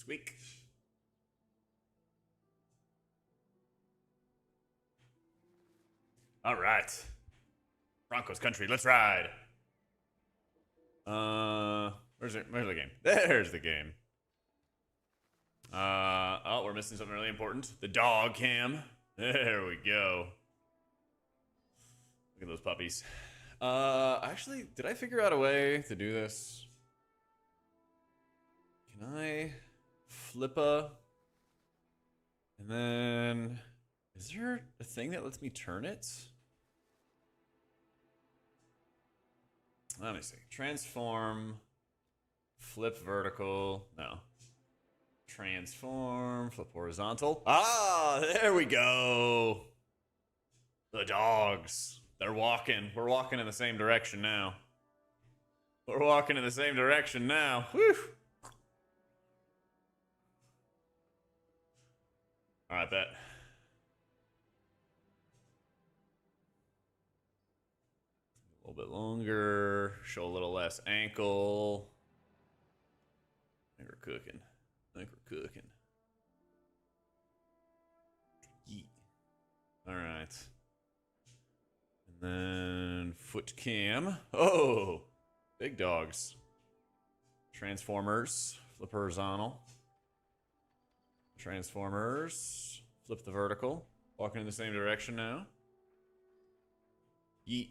week. All right. Broncos country, let's ride. Where's the game? There's the game. Oh, we're missing something really important. The dog cam. There we go. Look at those puppies. Actually, did I figure out a way to do this? Can I flip a... And then... Is there a thing that lets me turn it? Let me see. Transform. Flip vertical. No. Transform. Flip horizontal. Ah, there we go. The dogs. They're walking. We're walking in the same direction now. We're walking in the same direction now. Whew. All right, bet. A little bit longer. Show a little less ankle. I think we're cooking. Yeet. All right. And then foot cam. Oh, big dogs. Transformers. Flip horizontal. Transformers. Flip the vertical. Walking in the same direction now. Yeet.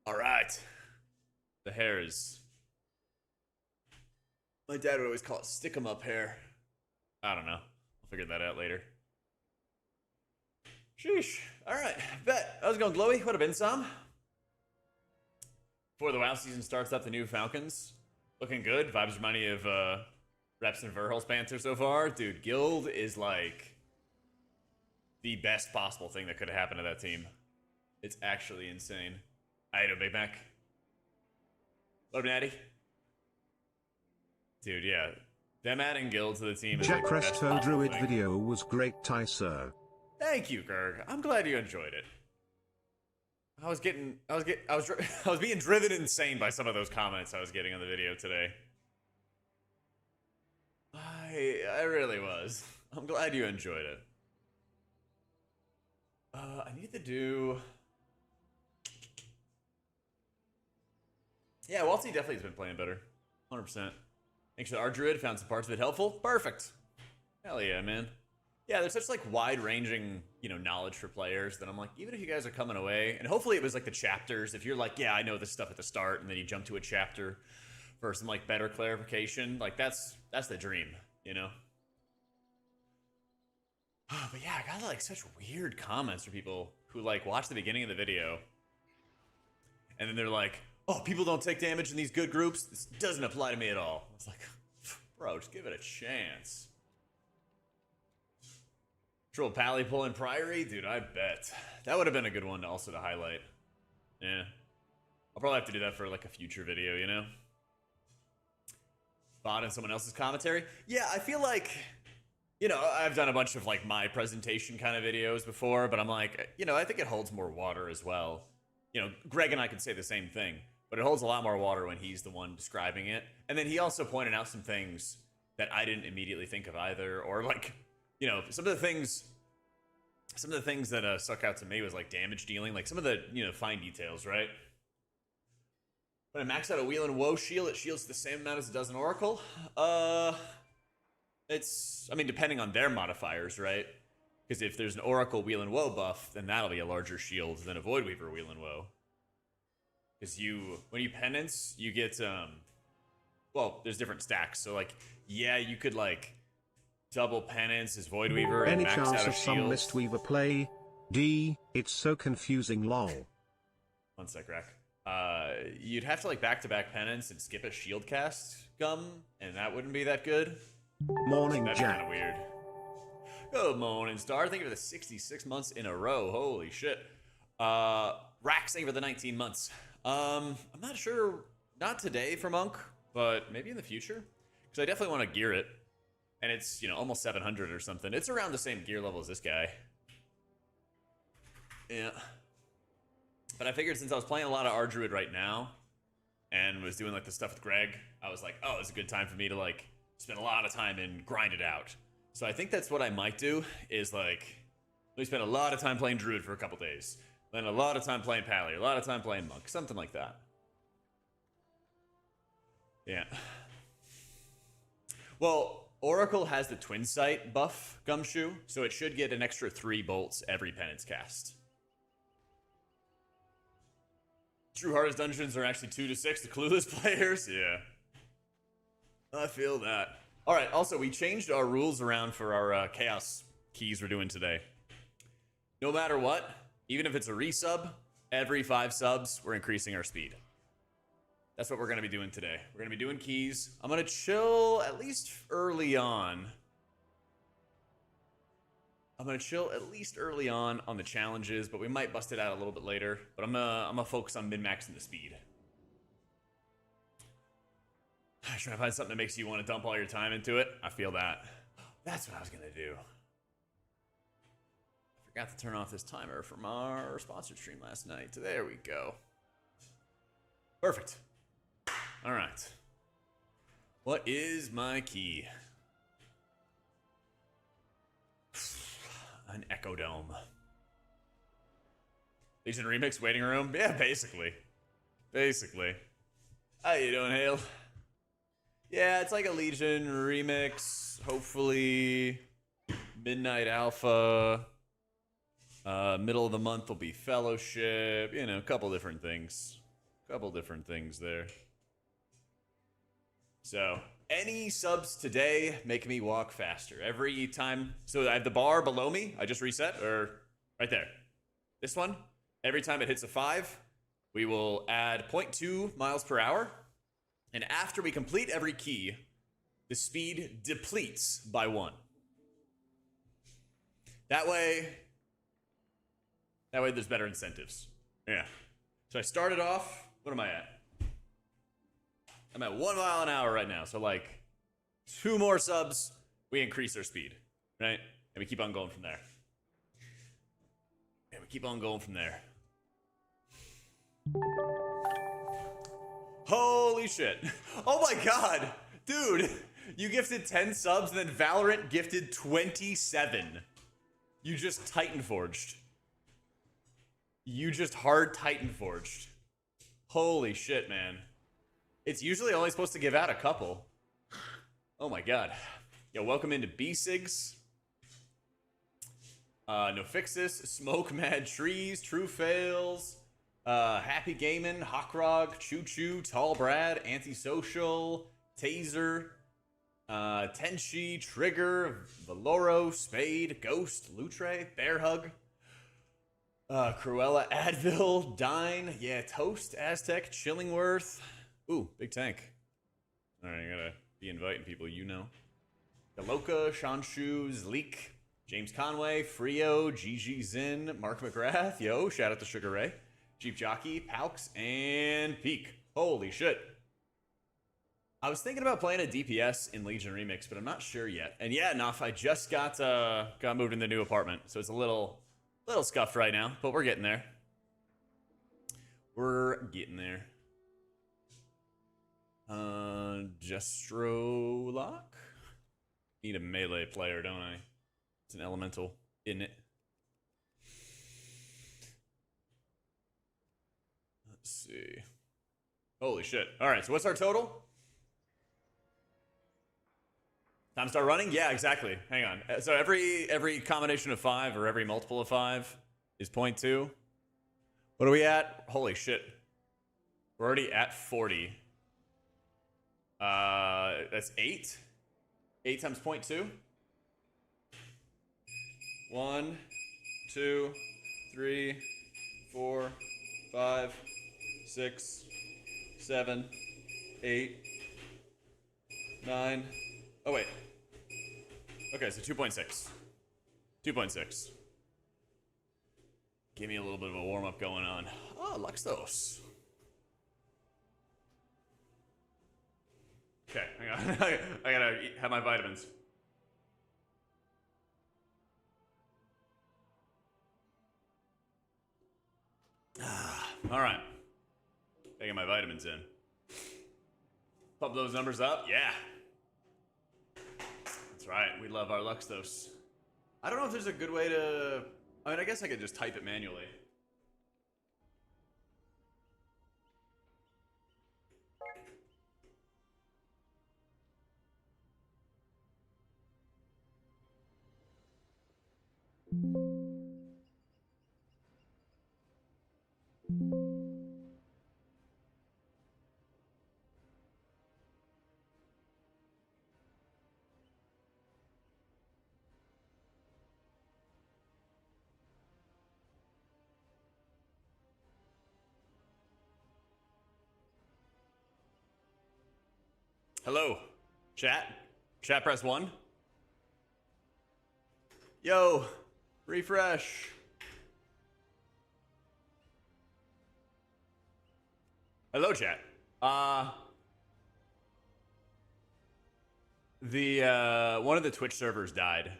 All right. The hairs. My dad would always call it stick 'em up hair. I don't know. I'll figure that out later. Sheesh. All right. Bet. How's it going, Glowy? What have been some? Before the WoW season starts up, the new Falcons. Looking good. Vibes remind me of Reps and Verhul's banter so far. Dude, Guild is like the best possible thing that could have happened to that team. It's actually insane. I know, Big Mac. What up, Natty? Dude, yeah. Them adding Guild to the team is Jak like the best Resto possible druid thing. video was great, sir. Thank you, Gerg. I'm glad you enjoyed it. I was being driven insane by some of those comments I was getting on the video today. I really was. I'm glad you enjoyed it. I need to do... Yeah, Waltzy definitely has been playing better. 100%. Thanks to RDruid, found some parts of it helpful. Perfect. Hell yeah, man. Yeah, there's such like wide-ranging, knowledge for players that I'm like, even if you guys are coming away, and hopefully it was like the chapters, if you're like, yeah, I know this stuff at the start, and then you jump to a chapter for some like better clarification, like that's the dream, But yeah, I got like such weird comments from people who like watch the beginning of the video, and then they're like, oh, people don't take damage in these good groups. This doesn't apply to me at all. I was like, bro, just give it a chance. Troll Pally pulling Priory? Dude, I bet. That would have been a good one also to highlight. Yeah. I'll probably have to do that for like a future video, Bot in someone else's commentary? Yeah, I feel like, I've done a bunch of like my presentation kind of videos before, but I'm like, I think it holds more water as well. Greg and I could say the same thing, but it holds a lot more water when he's the one describing it. And then he also pointed out some things that I didn't immediately think of either, or like, some of the things that stuck out to me was like damage dealing, like some of the, fine details, right? When I max out a Wheel and Woe shield, it shields the same amount as it does an Oracle. Depending on their modifiers, right? Because if there's an Oracle Wheel and Woe buff, then that'll be a larger shield than a Void Weaver Wheel and Woe. Because when you penance, you get, there's different stacks. So, like, yeah, you could, like, double penance as Void Weaver and Any max chance out a of some shield. Mistweaver play? D, it's so confusing, lol. One sec, Rack. You'd have to, like, back-to-back penance and skip a shield cast gum, and that wouldn't be that good. Morning, That'd be kind Jak. of weird. Good morning, Star. Thank you for the 66 months in a row. Holy shit. Rack, thank you for the 19 months. I'm not sure, not today for Monk, but maybe in the future. Because I definitely want to gear it. And it's, almost 700 or something. It's around the same gear level as this guy. Yeah. But I figured since I was playing a lot of RDruid right now, and was doing, like, the stuff with Greg, I was like, oh, it's a good time for me to, like, spend a lot of time and grind it out. So I think that's what I might do, is like, let me spend a lot of time playing druid for a couple days, then a lot of time playing Paladin, a lot of time playing monk, something like that. Yeah. Well, Oracle has the twin sight buff, Gumshoe, so it should get an extra 3 bolts every penance cast. True hardest dungeons are actually 2 to 6 to clueless players. Yeah. I feel that. Alright, also, we changed our rules around for our chaos keys we're doing today. No matter what, even if it's a resub, every 5 subs, we're increasing our speed. That's what we're going to be doing today. We're going to be doing keys. I'm going to chill at least early on. I'm going to chill at least early on the challenges, but we might bust it out a little bit later. But I'm gonna focus on min-maxing the speed. Trying to find something that makes you want to dump all your time into it. I feel that. That's what I was going to do. I forgot to turn off this timer from our sponsored stream last night. There we go. Perfect. All right. What is my key? An Echo Dome. Legion Remix waiting room? Yeah, basically. Basically. How you doing, Hale? Yeah, it's like a Legion Remix. Hopefully, Midnight Alpha. Middle of the month will be Fellowship. You know, a couple different things. Couple different things there. So, any subs today make me walk faster. Every time. So I have the bar below me. I just reset, or right there. This one. Every time it hits a 5, we will add 0.2 miles per hour. And after we complete every key, the speed depletes by 1. That way there's better incentives. Yeah. So I started off, what am I at? I'm at 1 mile an hour right now. So like 2 more subs, we increase our speed, right? And we keep on going from there. And we keep on going from there. Holy shit. Oh my god. Dude, you gifted 10 subs and then Valorant gifted 27. You just Titan forged. You just hard Titan forged. Holy shit, man. It's usually only supposed to give out a couple. Oh my god. Yo, welcome into B-Sigs. No Fixes, Smoke Mad Trees, True Fails, Happy Gamin', Hawkrog, Choo Choo, Tall Brad, Antisocial, Taser, Tenshi, Trigger, Valoro, Spade, Ghost, Lutre, Bear Hug, Cruella, Advil, Dine, yeah, Toast, Aztec, Chillingworth. Ooh, Big Tank. Alright, I gotta be inviting people, you know. Galoka, Shanshu, Zleek, James Conway, Frio, GG Zin, Mark McGrath, yo, shout out to Sugar Ray, Jeep Jockey, Palks, and Peak. Holy shit. I was thinking about playing a DPS in Legion Remix, but I'm not sure yet. And yeah, Nuff, I just got moved in the new apartment, so it's a little scuffed right now, but we're getting there. We're getting there. Jestro Lock? Need a melee player, don't I? It's an elemental, isn't it? Let's see. Holy shit. Alright, so what's our total? Time to start running? Yeah, exactly. Hang on. So every combination of 5 or every multiple of 5 is 0.2. What are we at? Holy shit. We're already at 40. That's 8. 8 times 0.2. 1, 2, 3, 4, 5, 6, 7, 8, 9. Oh, wait. Okay, so 2.6. 2.6. Give me a little bit of a warm-up going on. Oh, Luxtos. Okay, hang on. I gotta have my vitamins. All right. Taking my vitamins in. Pump those numbers up. Yeah. That's right. We love our Luxtos. I don't know if there's a good way to... I mean, I guess I could just type it manually. Hello, chat. Chat, press 1. Yo, refresh. Hello, chat. One of the Twitch servers died.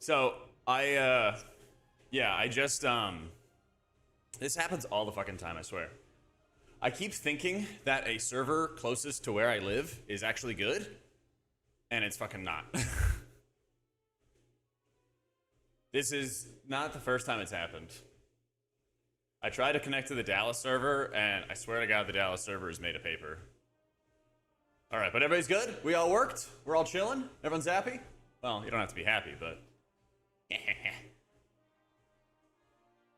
So I just this happens all the fucking time, I swear. I keep thinking that a server closest to where I live is actually good, and it's fucking not. This is not the first time it's happened. I tried to connect to the Dallas server, and I swear to God the Dallas server is made of paper. Alright, but everybody's good? We all worked? We're all chilling? Everyone's happy? Well, you don't have to be happy, but...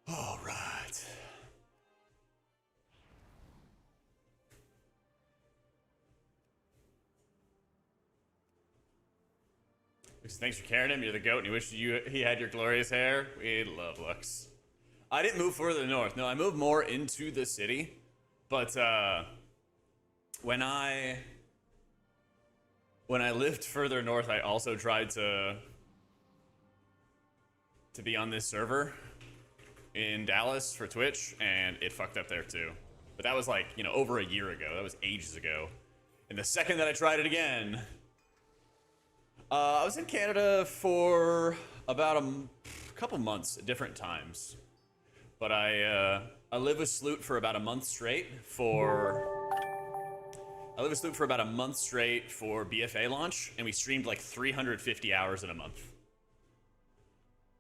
Alright. Thanks for carrying him. You're the goat, and he wished he had your glorious hair. We love Lux. I didn't move further north. No, I moved more into the city. But when I lived further north, I also tried to be on this server in Dallas for Twitch, and it fucked up there too. But that was like, you know, over a year ago. That was ages ago. And the second that I tried it again, I was in Canada for about a couple months at different times. But I lived with Sloot for about a month straight for BFA launch, and we streamed like 350 hours in a month.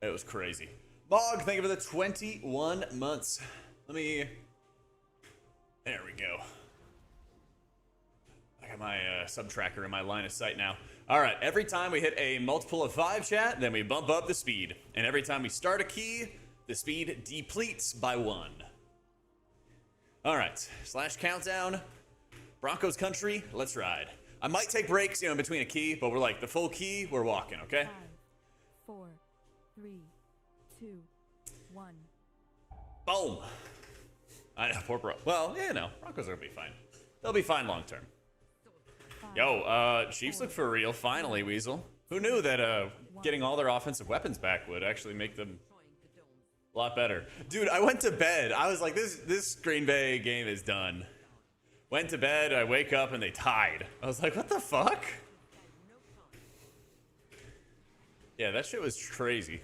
It was crazy. Bog, thank you for the 21 months. There we go. I got my sub tracker in my line of sight now. All right, every time we hit a multiple of 5, chat, then we bump up the speed. And every time we start a key, the speed depletes by 1. All right, /countdown. Broncos country, let's ride. I might take breaks, you know, in between a key, but we're like the full key, we're walking, okay? 5, 4, 3, 2, 1. Boom. I know, poor bro. Well, yeah, no, Broncos are gonna be fine. They'll be fine long term. Yo, Chiefs look for real. Finally, Weasel. Who knew that getting all their offensive weapons back would actually make them a lot better? Dude, I went to bed. I was like, this Green Bay game is done. Went to bed, I wake up, and they tied. I was like, what the fuck? Yeah, that shit was crazy.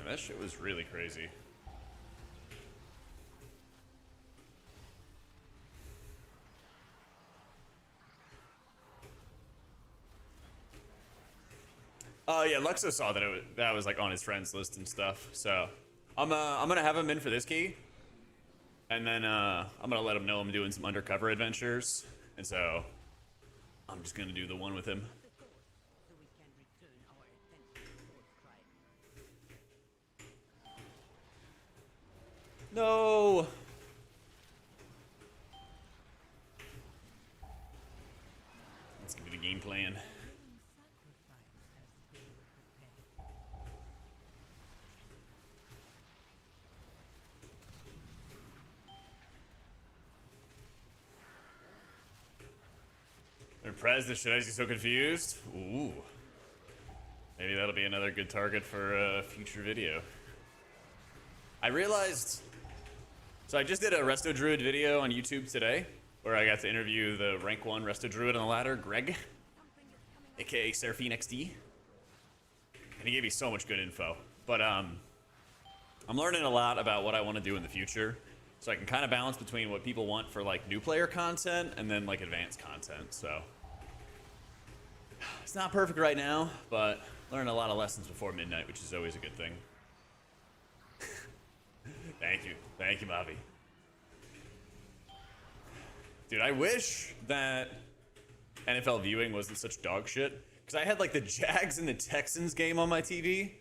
That shit was really crazy. Yeah, Luxo saw that that was like on his friends list and stuff. So I'm gonna have him in for this key, and then I'm gonna let him know I'm doing some undercover adventures, and so I'm just gonna do the one with him. No. Let's give me the game plan. Prez, should I be so confused? Ooh. Maybe that'll be another good target for a future video. I realized So I just did a Resto Druid video on YouTube today, where I got to interview the rank 1 Resto Druid on the ladder, Greg, aka Seraphine XD. And he gave me so much good info. But I'm learning a lot about what I want to do in the future, so I can kind of balance between what people want for like new player content and then like advanced content. So it's not perfect right now, but learning a lot of lessons before midnight, which is always a good thing. Thank you, Bobby. Dude, I wish that NFL viewing wasn't such dog shit, because I had like the Jags and the Texans game on my TV,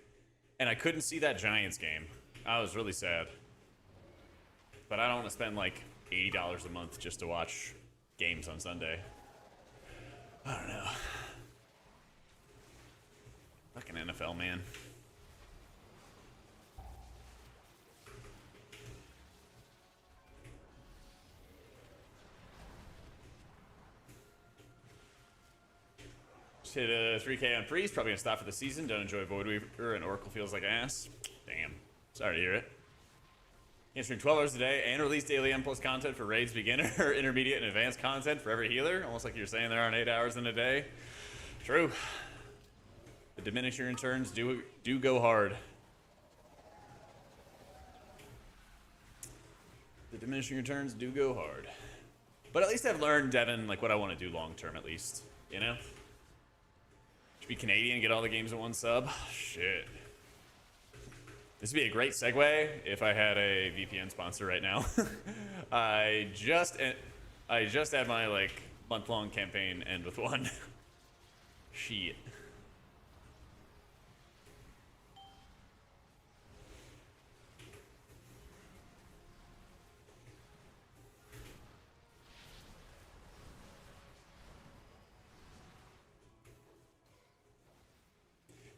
and I couldn't see that Giants game. I was really sad. But I don't want to spend like $80 a month just to watch games on Sunday. I don't know. Fucking NFL, man. Just hit a 3K on Priest. Probably gonna stop for the season. Don't enjoy Voidweaver, and Oracle feels like ass. Damn. Sorry to hear it. Answering 12 hours a day and release daily M+ content for raids, beginner, intermediate, and advanced content for every healer. Almost like you're saying there aren't 8 hours in a day. True. The diminishing returns do go hard. The diminishing returns do go hard. But at least I've learned, Devin, like what I want to do long term, at least. You know? Should be Canadian, get all the games in one sub. Shit. This would be a great segue if I had a VPN sponsor right now. I just had my like month-long campaign end with one. Shit.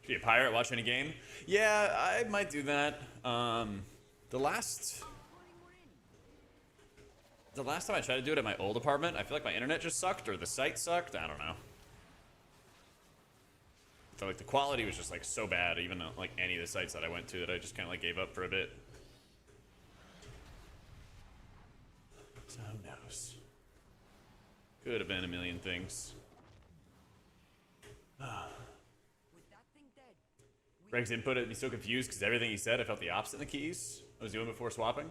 Be a pirate watching a game? Yeah, I might do that. The last time I tried to do it at my old apartment, I feel like my internet just sucked, or the site sucked. I don't know. So like the quality was just like so bad, even though like any of the sites that I went to, that I just kind of like gave up for a bit. So who knows? Could have been a million things. Greg's input had me so confused because everything he said, I felt the opposite in the keys I was doing before swapping.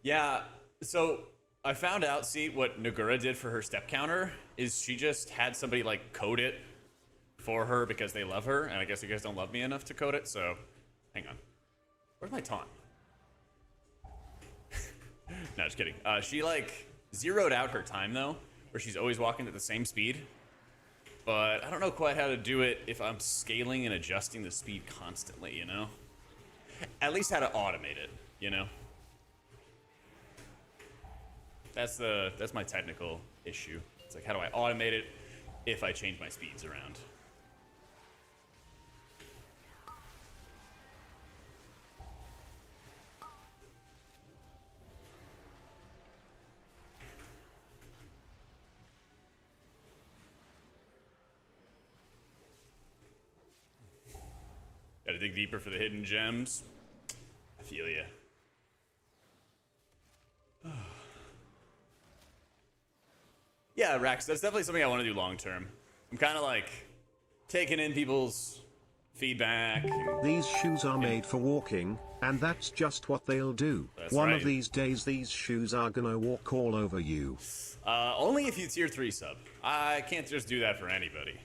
Yeah, so I found out, see, what Nagura did for her step counter is she just had somebody like code it for her because they love her, and I guess you guys don't love me enough to code it, so hang on. Where's my taunt? No, just kidding. She like zeroed out her time though, where she's always walking at the same speed. But I don't know quite how to do it if I'm scaling and adjusting the speed constantly, you know? At least how to automate it, you know? That's my technical issue. It's like, how do I automate it if I change my speeds around? Gotta dig deeper for the hidden gems. I feel ya. Yeah, Rax, that's definitely something I want to do long term. I'm kind of like taking in people's feedback. These shoes are made for walking, and that's just what they'll do. That's One right. of these days these shoes are gonna walk all over you. Only if you tier 3 sub. I can't just do that for anybody.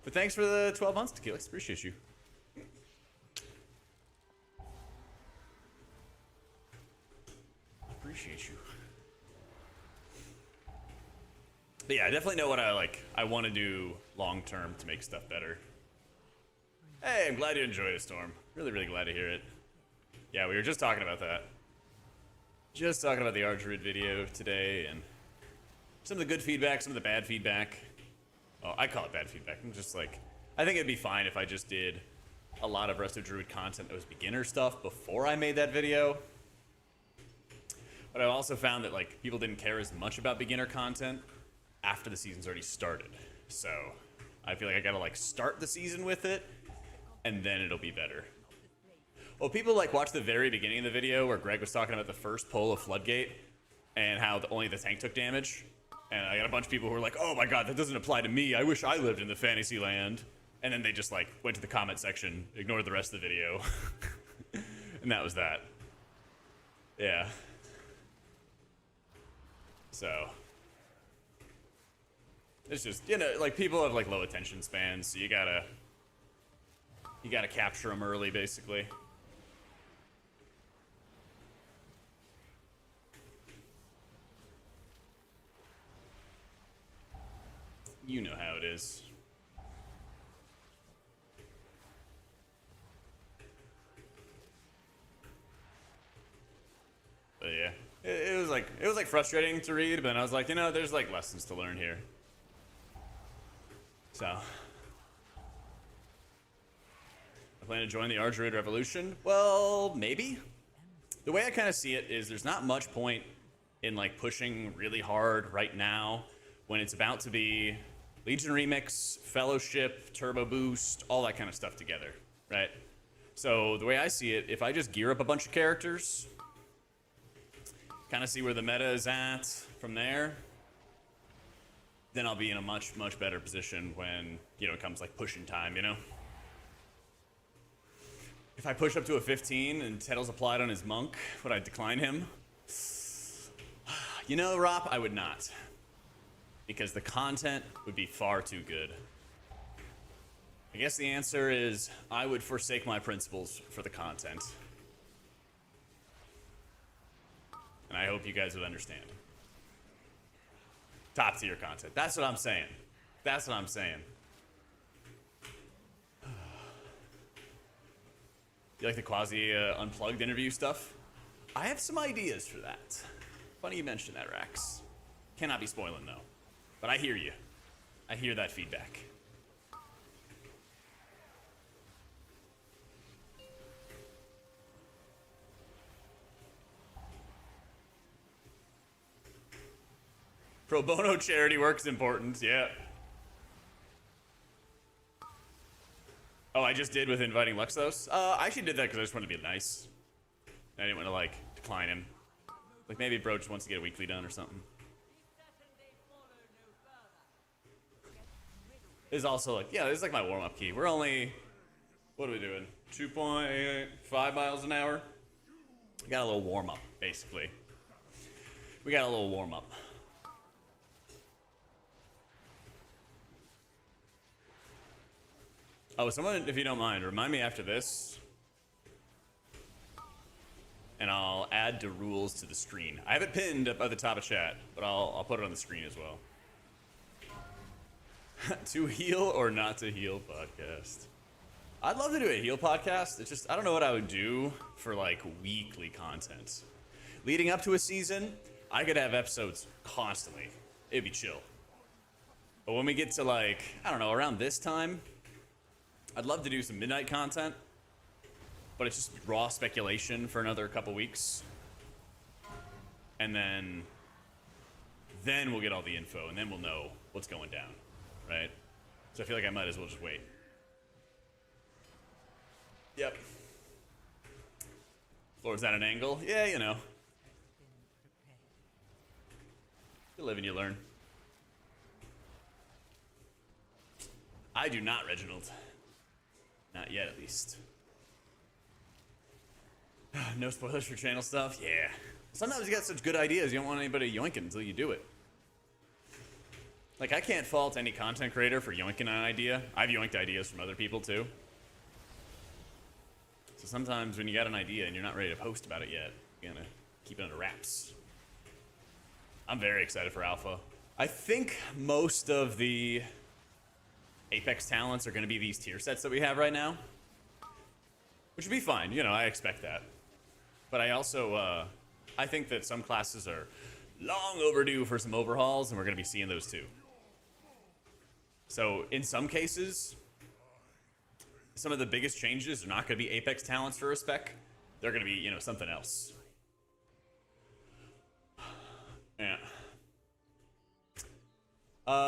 But thanks for the 12 months, Tequila. Appreciate you. Appreciate you. But yeah, I definitely know what I want to do long term to make stuff better. Hey, I'm glad you enjoyed it, Storm. Really, really glad to hear it. Yeah, we were just talking about that. Just talking about the RDruid video today, and some of the good feedback, some of the bad feedback. Oh, I call it bad feedback. I'm just like, I think it'd be fine if I just did a lot of Resto Druid content that was beginner stuff before I made that video. But I also found that like people didn't care as much about beginner content after the season's already started. So I feel like I gotta like start the season with it, and then it'll be better. Well, people like watch the very beginning of the video where Greg was talking about the first pull of Floodgate and how only the tank took damage. And I got a bunch of people who were like, oh my god, that doesn't apply to me. I wish I lived in the fantasy land. And then they just like went to the comment section, ignored the rest of the video. And that was that. Yeah. So. It's just, you know, like people have like low attention spans, so you gotta capture them early, basically. You know how it is. But yeah, it was like frustrating to read, but I was like, you know, there's like lessons to learn here. So, I plan to join the RDruid revolution. Well, maybe. The way I kind of see it is there's not much point in like pushing really hard right now when it's about to be Legion Remix, Fellowship, Turbo Boost, all that kind of stuff together, right? So the way I see it, if I just gear up a bunch of characters, kind of see where the meta is at from there, then I'll be in a much, much better position when, you know, it comes like pushing time, you know? If I push up to a 15 and Tettle's applied on his monk, would I decline him? You know, Rop, I would not. Because the content would be far too good. I guess the answer is I would forsake my principles for the content. And I hope you guys would understand. Top tier content. That's what I'm saying. That's what I'm saying. You like the quasi unplugged interview stuff? I have some ideas for that. Funny you mentioned that, Rax. Cannot be spoiling though. But I hear you. I hear that feedback. Pro bono charity work is important, yeah. Oh, I just did with inviting Luxos? I actually did that because I just wanted to be nice. I didn't want to, like, decline him. Like, maybe bro just wants to get a weekly done or something. This is also, like, yeah, this is like my warm-up key. We're only, what are we doing? 2.5 miles an hour? We got a little warm-up, basically. We got a little warm-up. Oh, someone, if you don't mind, remind me after this. And I'll add the rules to the screen. I have it pinned up at the top of chat, but I'll put it on the screen as well. To heal or not to heal podcast. I'd love to do a heal podcast. It's just, I don't know what I would do for like weekly content. Leading up to a season, I could have episodes constantly. It'd be chill. But when we get to like, I don't know, around this time, I'd love to do some midnight content, but it's just raw speculation for another couple weeks. And then we'll get all the info, and then we'll know what's going down, right? So I feel like I might as well just wait. Yep. Floor's at an angle. Yeah, you know. You live and you learn. I do not, Reginald. Not yet, at least. No spoilers for channel stuff? Yeah. Sometimes you got such good ideas, you don't want anybody yoinking until you do it. Like, I can't fault any content creator for yoinking an idea. I've yoinked ideas from other people, too. So sometimes when you got an idea and you're not ready to post about it yet, you gotta keep it under wraps. I'm very excited for Alpha. I think most of the Apex talents are going to be these tier sets that we have right now, which would be fine. You know, I expect that. But I also, I think that some classes are long overdue for some overhauls, and we're going to be seeing those too. So in some cases, some of the biggest changes are not going to be Apex talents for a spec. They're going to be, you know, something else. Yeah.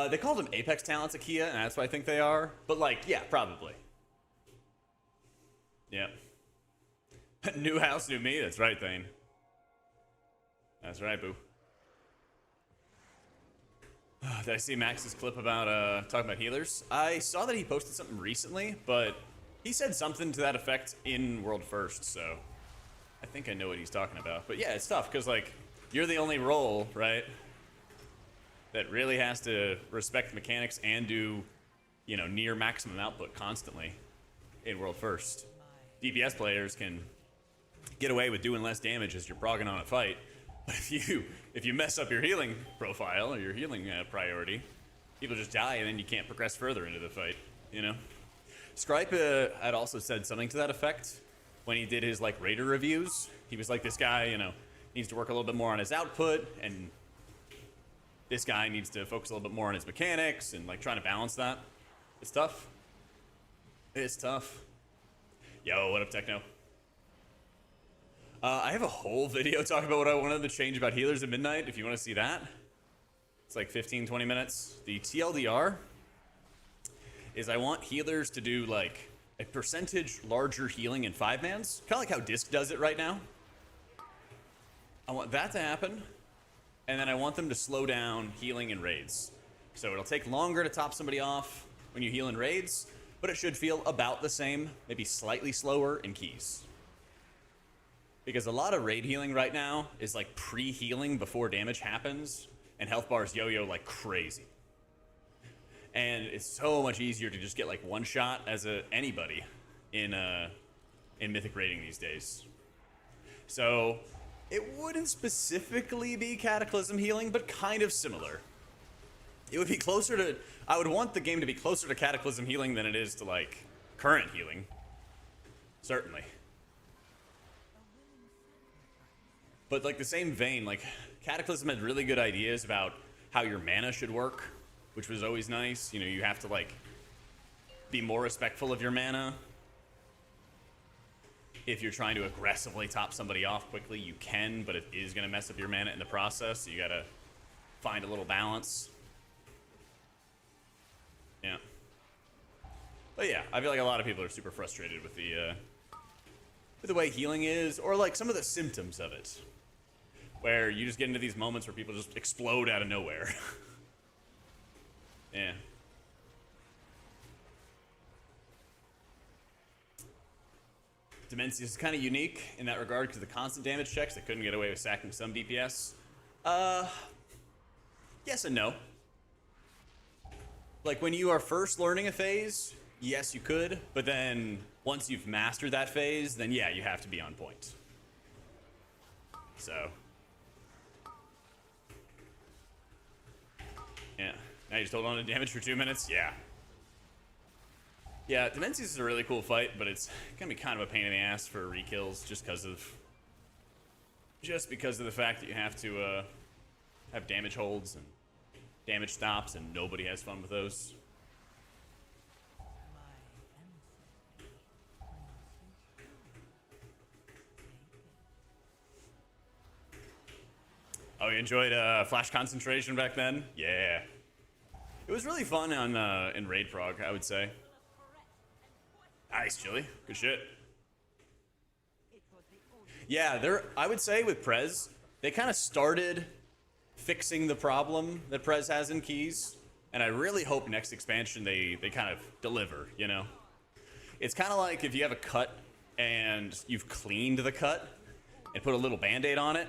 They called them Apex talents at Kia, and that's what I think they are. But, like, yeah, probably. Yeah. New house, new me. That's right, Thane. That's right, boo. Did I see Max's clip about talking about healers? I saw that he posted something recently, but he said something to that effect in World First, so I think I know what he's talking about. But yeah, it's tough because like you're the only role, right, that really has to respect the mechanics and do, you know, near maximum output constantly in World First. DPS players can get away with doing less damage as you're progging on a fight. But if you mess up your healing profile or your healing priority, people just die and then you can't progress further into the fight, you know? Scripe had also said something to that effect when he did his like Raider reviews. He was like, this guy, you know, needs to work a little bit more on his output, and this guy needs to focus a little bit more on his mechanics, and like trying to balance that. It's tough. It's tough. Yo, what up, Techno? I have a whole video talking about what I wanted to change about healers at midnight, if you want to see that. It's like 15, 20 minutes. The TLDR is I want healers to do like a percentage larger healing in 5-mans. Kind of like how Disc does it right now. I want that to happen. And then I want them to slow down healing in raids. So it'll take longer to top somebody off when you heal in raids, but it should feel about the same, maybe slightly slower in keys. Because a lot of raid healing right now is like pre-healing before damage happens, and health bars yo-yo like crazy. And it's so much easier to just get like one shot as anybody in Mythic raiding these days. So it wouldn't specifically be Cataclysm healing, but kind of similar. It would be closer to, I would want the game to be closer to Cataclysm healing than it is to like current healing. Certainly. But like the same vein, like Cataclysm had really good ideas about how your mana should work, which was always nice. You know, you have to like be more respectful of your mana. If you're trying to aggressively top somebody off quickly, you can, but it is going to mess up your mana in the process, so you got to find a little balance. Yeah. But yeah, I feel like a lot of people are super frustrated with the way healing is, or like some of the symptoms of it, where you just get into these moments where people just explode out of nowhere. Yeah. Dementia is kind of unique in that regard because the constant damage checks, they couldn't get away with sacking some DPS. Yes and no. Like when you are first learning a phase, yes you could, but then once you've mastered that phase, then yeah, you have to be on point. So. Yeah. Now you just hold on to damage for 2 minutes? Yeah. Yeah, Demencies is a really cool fight, but it's gonna be kind of a pain in the ass for re-kills just because of the fact that you have to have damage holds and damage stops, and nobody has fun with those. Oh, you enjoyed Flash Concentration back then? Yeah. It was really fun on in Raid Prog, I would say. Nice, Chili. Good shit. Yeah, I would say with Prez, they kind of started fixing the problem that Prez has in keys, and I really hope next expansion they kind of deliver, you know? It's kind of like if you have a cut and you've cleaned the cut and put a little band-aid on it,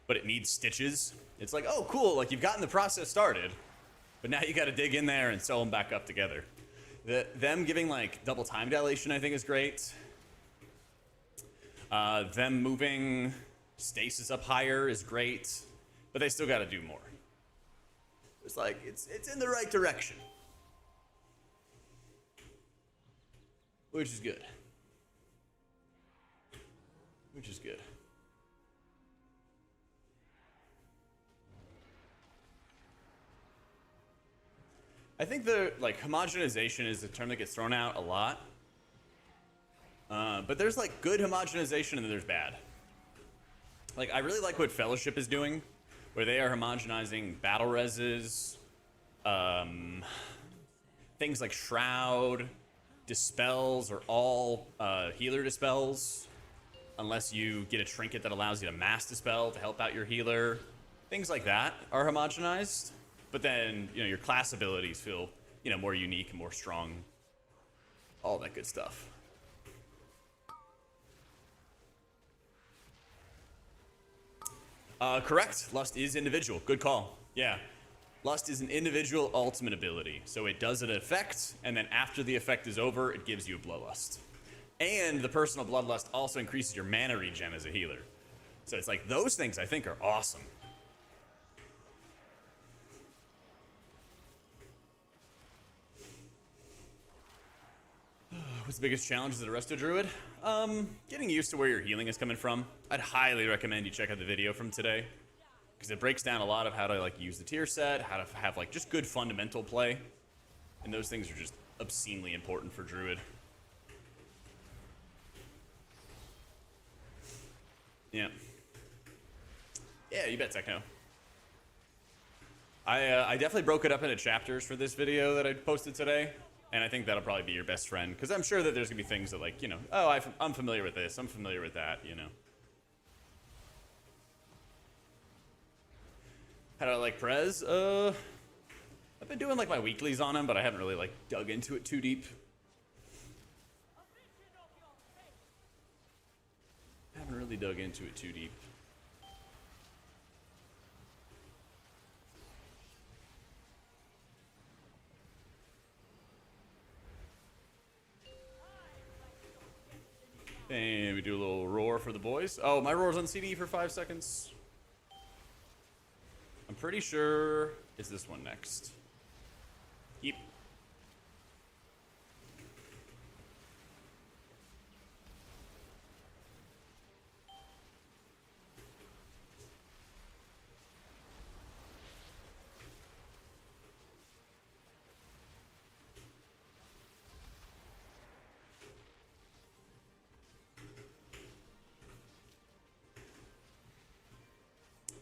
but it needs stitches. It's like, oh, cool, like you've gotten the process started, but now you got to dig in there and sew them back up together. Them giving like double time dilation, I think, is great. Them moving stasis up higher is great, but they still got to do more. It's like it's in the right direction, which is good. Which is good. I think the like homogenization is a term that gets thrown out a lot, but there's like good homogenization and then there's bad. Like I really like what Fellowship is doing, where they are homogenizing battle reses, things like Shroud, Dispels are all healer dispels, unless you get a trinket that allows you to mass dispel to help out your healer. Things like that are homogenized, but then, you know, your class abilities feel, you know, more unique and more strong. All that good stuff. Correct. Lust is individual. Good call. Yeah. Lust is an individual ultimate ability. So it does an effect, and then after the effect is over, it gives you a bloodlust. And the personal bloodlust also increases your mana regen as a healer. So it's like, those things I think are awesome. What's the biggest challenge as a Resto druid? Getting used to where your healing is coming from. I'd highly recommend you check out the video from today, because it breaks down a lot of how to like use the tier set, how to have like just good fundamental play, and those things are just obscenely important for druid. Yeah. Yeah, you bet, Techno. I definitely broke it up into chapters for this video that I posted today. And I think that'll probably be your best friend, because I'm sure that there's gonna be things that, like, you know, oh, I'm familiar with this, I'm familiar with that, you know. How do I like Prez? I've been doing like my weeklies on him, but I haven't really like dug into it too deep. Haven't really dug into it too deep. And we do a little roar for the boys. Oh, my roar's on CD for 5 seconds. I'm pretty sure it's this one next. Yep.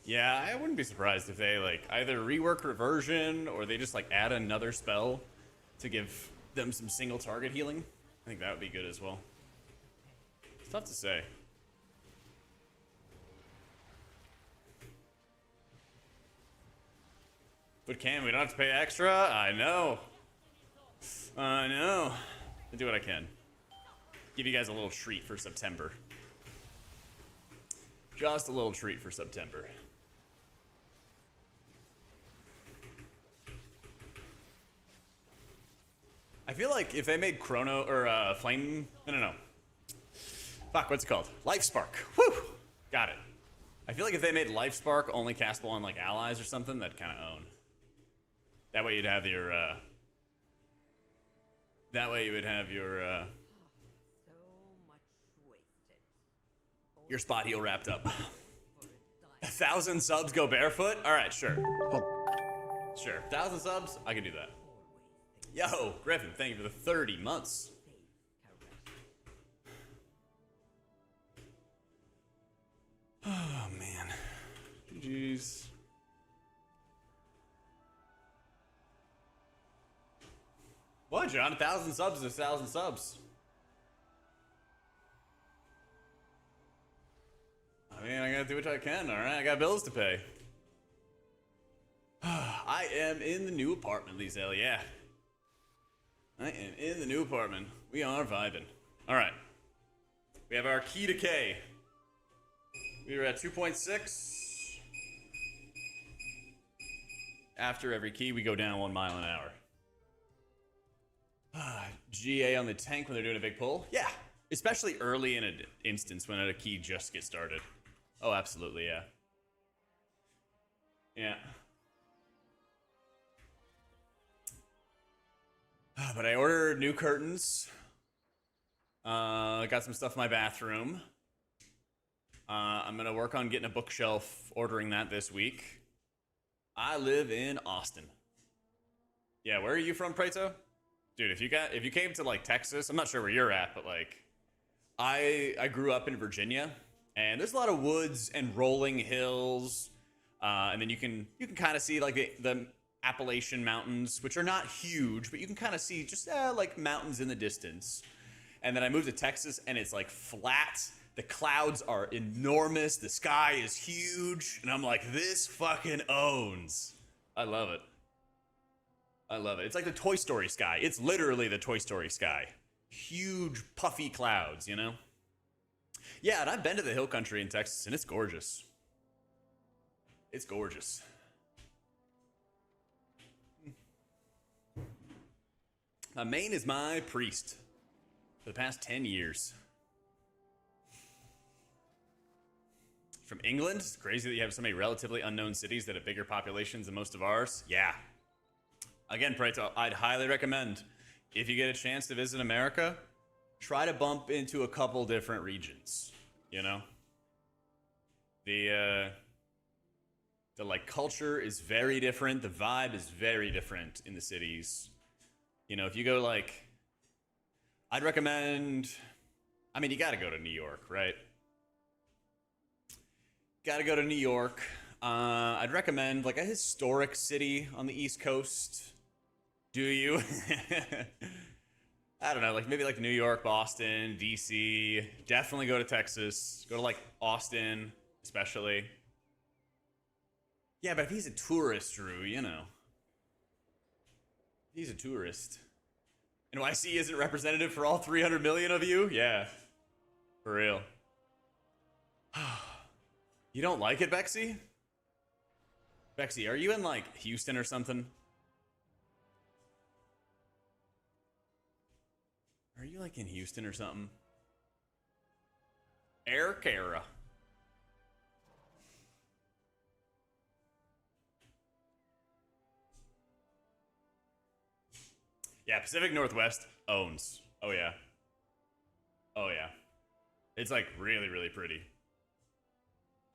Yeah, I wouldn't be surprised if they like either rework reversion or they just like add another spell to give them some single target healing. I think that would be good as well. It's tough to say. But can we don't have to pay extra? I know. I know. I'll do what I can. Give you guys a little treat for September. Just a little treat for September. I feel like if they made Chrono or Flame, no. Fuck, what's it called? Life Spark. Whew, got it. I feel like if they made Life Spark only castable on like allies or something, that'd kind of own. That way you'd have your. That way you would have your. Your spot heal wrapped up. 1,000 subs go barefoot? All right, sure. Sure, 1,000 subs, I can do that. Yo, Griffin, thank you for the 30 months. Oh, man. GG's. What, John? 1,000 subs is 1,000 subs. I mean, I gotta do what I can, alright? I got bills to pay. I am in the new apartment, Liesel, yeah. I am in the new apartment. We are vibing. Alright. We have our key decay. We are at 2.6. After every key, we go down 1 mile an hour. GA on the tank when they're doing a big pull? Yeah. Especially early in an instance when a key just gets started. Oh, absolutely, yeah. Yeah. But I ordered new curtains. I got some stuff in my bathroom. I'm gonna work on getting a bookshelf, ordering that this week. I live in Austin. Yeah, where are you from, Preto? Dude, if you came to like Texas, I'm not sure where you're at, but like I grew up in Virginia, and there's a lot of woods and rolling hills, and then you can kind of see like the Appalachian Mountains, which are not huge, but you can kind of see just like mountains in the distance. And then I moved to Texas, and it's like flat. The clouds are enormous. The sky is huge. And I'm like, this fucking owns. I love it. I love it. It's like the Toy Story sky. It's literally the Toy Story sky. Huge, puffy clouds, you know? Yeah, and I've been to the hill country in Texas, and it's gorgeous. It's gorgeous. Maine is my priest for the past 10 years. From England? It's crazy that you have so many relatively unknown cities that have bigger populations than most of ours. Yeah. Again, Preto, I'd highly recommend, if you get a chance to visit America, try to bump into a couple different regions, you know? The like culture is very different. The vibe is very different in the cities. You know, if you go like, I'd recommend, I mean, you gotta go to New York, right? Gotta go to New York. I'd recommend like a historic city on the East Coast. Do you? I don't know, like maybe like New York, Boston, DC. Definitely go to Texas. Go to like Austin, especially. Yeah, but if he's a tourist, Drew, you know. He's a tourist. NYC isn't representative for all 300 million of you? Yeah. For real. You don't like it, Bexy? Bexy, are you in like Houston or something? Are you like in Houston or something? Air Cara. Yeah, Pacific Northwest owns. Oh yeah. Oh yeah. It's like really, really pretty.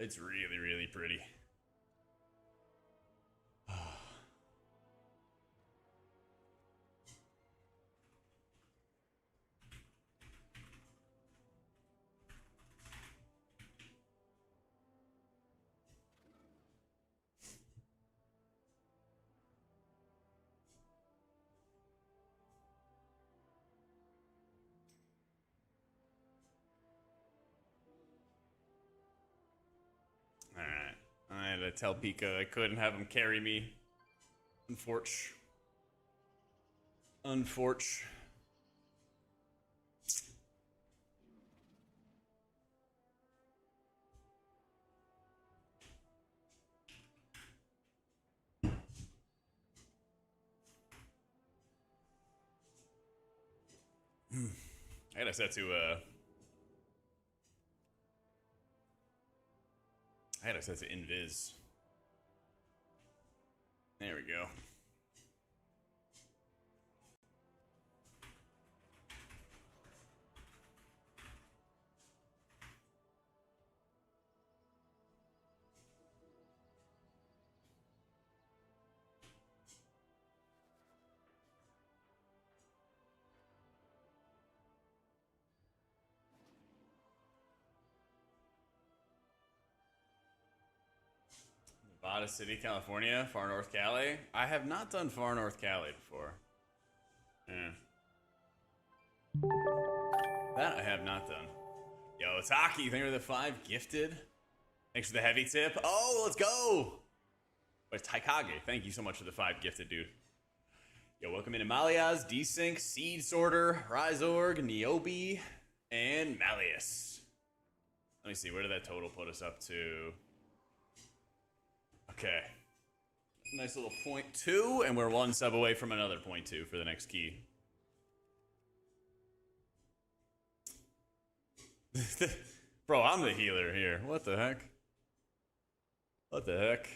It's really, really pretty. Alright. I had to tell Pika I couldn't have him carry me. Unfortunate. I gotta set to invis. There we go. Nevada City, California, Far North Cali. I have not done Far North Cali before. Yeah. That I have not done. Yo, it's Hockey. Thank you for the 5 gifted. Thanks for the heavy tip. Oh, let's go. But it's Taikage. Thank you so much for the 5 gifted, dude. Yo, welcome in Amalias, Desync, Seed Sorter, Ryzorg, Niobe, and Malleus. Let me see. Where did that total put us up to? Okay. Nice little 0.2, and we're 1 sub away from another 0.2 for the next key. Bro, I'm the healer here. What the heck? What the heck?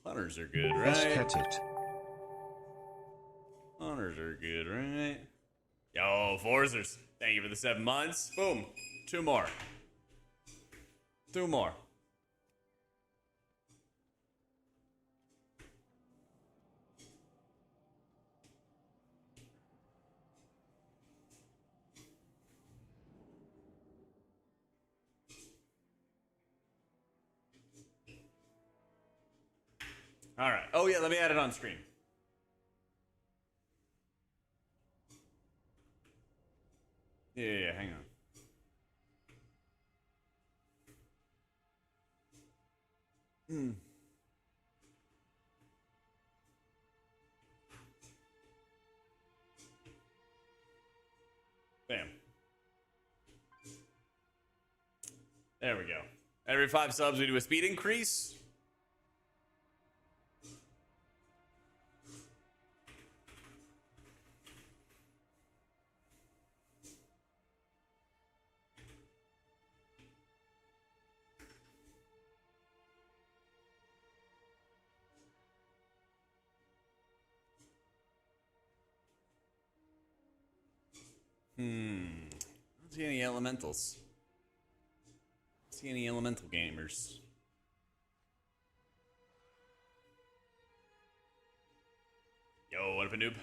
Hunters are good, right? Hunters are good, right? Yo, Forzers. Thank you for the 7 months. Boom. 2 more. 2 more. All right. Oh, yeah, let me add it on screen. Yeah, hang on. Bam. There we go. Every 5 subs, we do a speed increase. I don't see any elementals. I don't see any elemental gamers. Yo, what up, a noob?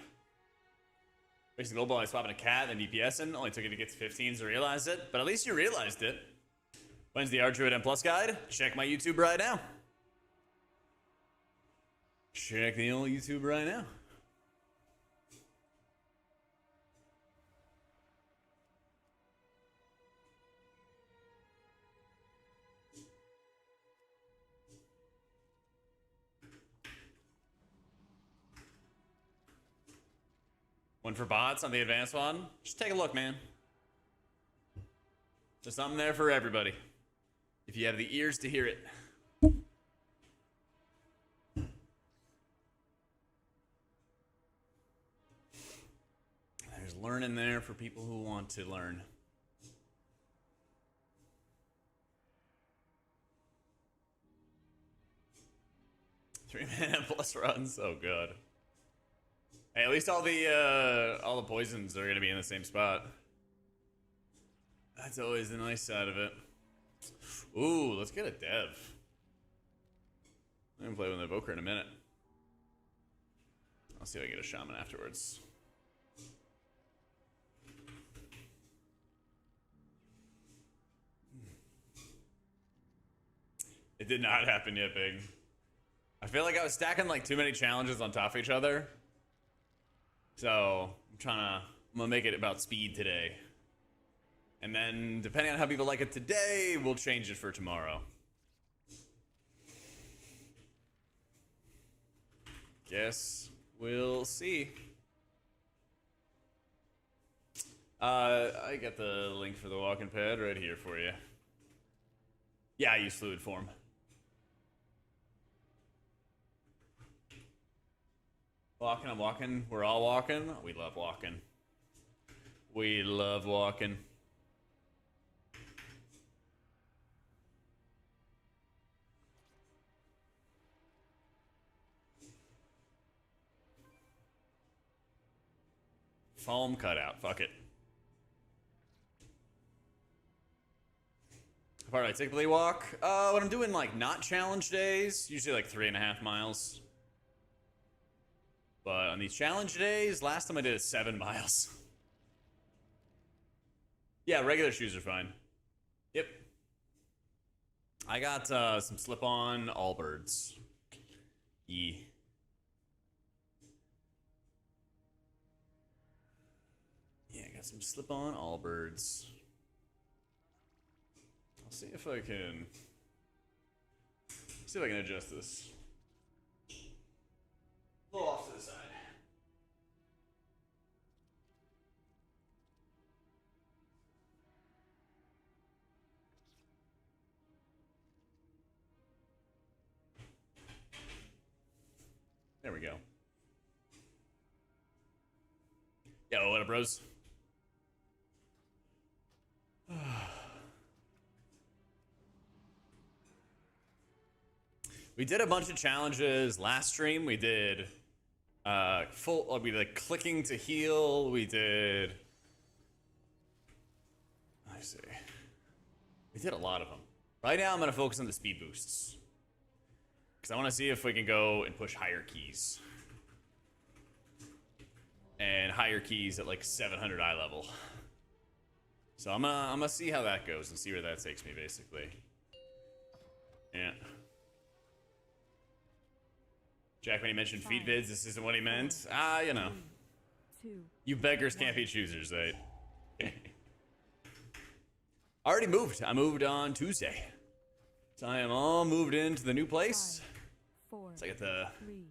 Racing global, I swapping a cat and DPSing. Only took it to get to 15s to realize it, but at least you realized it. When's the RDruid M Plus guide? Check my YouTube right now. Check the old YouTube right now. One for bots on the advanced one. Just take a look, man. There's something there for everybody. If you have the ears to hear it. There's learning there for people who want to learn. 3-man plus runs, so good. Hey, at least all the poisons are gonna be in the same spot. That's always the nice side of it. Ooh, let's get a dev. I'm gonna play with an evoker in a minute. I'll see if I can get a shaman afterwards. It did not happen yet, Big. I feel like I was stacking like too many challenges on top of each other. So I'm gonna make it about speed today. And then depending on how people like it today, we'll change it for tomorrow. Guess we'll see. I got the link for the walking pad right here for you. Yeah, I use fluid form. Walking, I'm walking. We're all walking. We love walking. We love walking. Foam cutout. Fuck it. How far do I typically walk? When I'm doing like not challenge days, usually like 3.5 miles. But on these challenge days, last time I did it 7 miles. Yeah, regular shoes are fine. Yep. I got some slip-on Allbirds. Yeah. Yeah, I got some slip-on Allbirds. I'll see if I can adjust this. A little off to the side. There we go. Yo, what up, bros? We did a bunch of challenges last stream. We did we did clicking to heal. We did, I see. We did a lot of them. Right now I'm gonna focus on the speed boosts. Because I want to see if we can go and push higher keys. And higher keys at like 700 eye level. So I'm gonna see how that goes and see where that takes me, basically. Yeah. Jack, when he mentioned feed vids, this isn't what he meant. You know. You beggars can't be choosers, right? I already moved. I moved on Tuesday. So I am all moved into the new place. 5, 4, It's like the 3,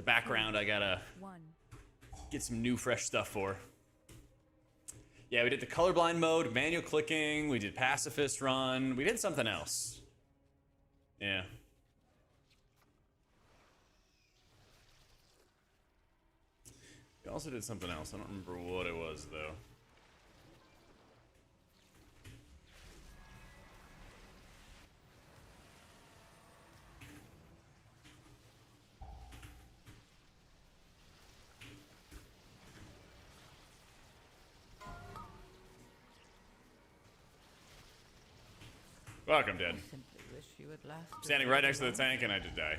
background I gotta 1. get some new fresh stuff for. Yeah, we did the colorblind mode, manual clicking, we did pacifist run, we did something else. Yeah. We also did something else. I don't remember what it was though. Fuck, I'm dead. Simply wish you would last. I'm standing right next to the tank and I just die.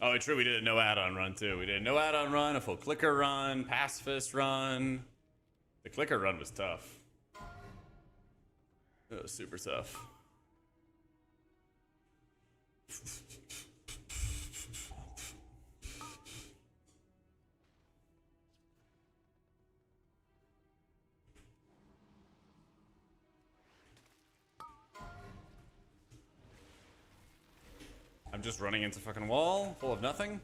Oh, true, we did a no add-on run too. We did a no add-on run, a full clicker run, pacifist run. The clicker run was tough. It was super tough. I'm just running into fucking wall full of nothing.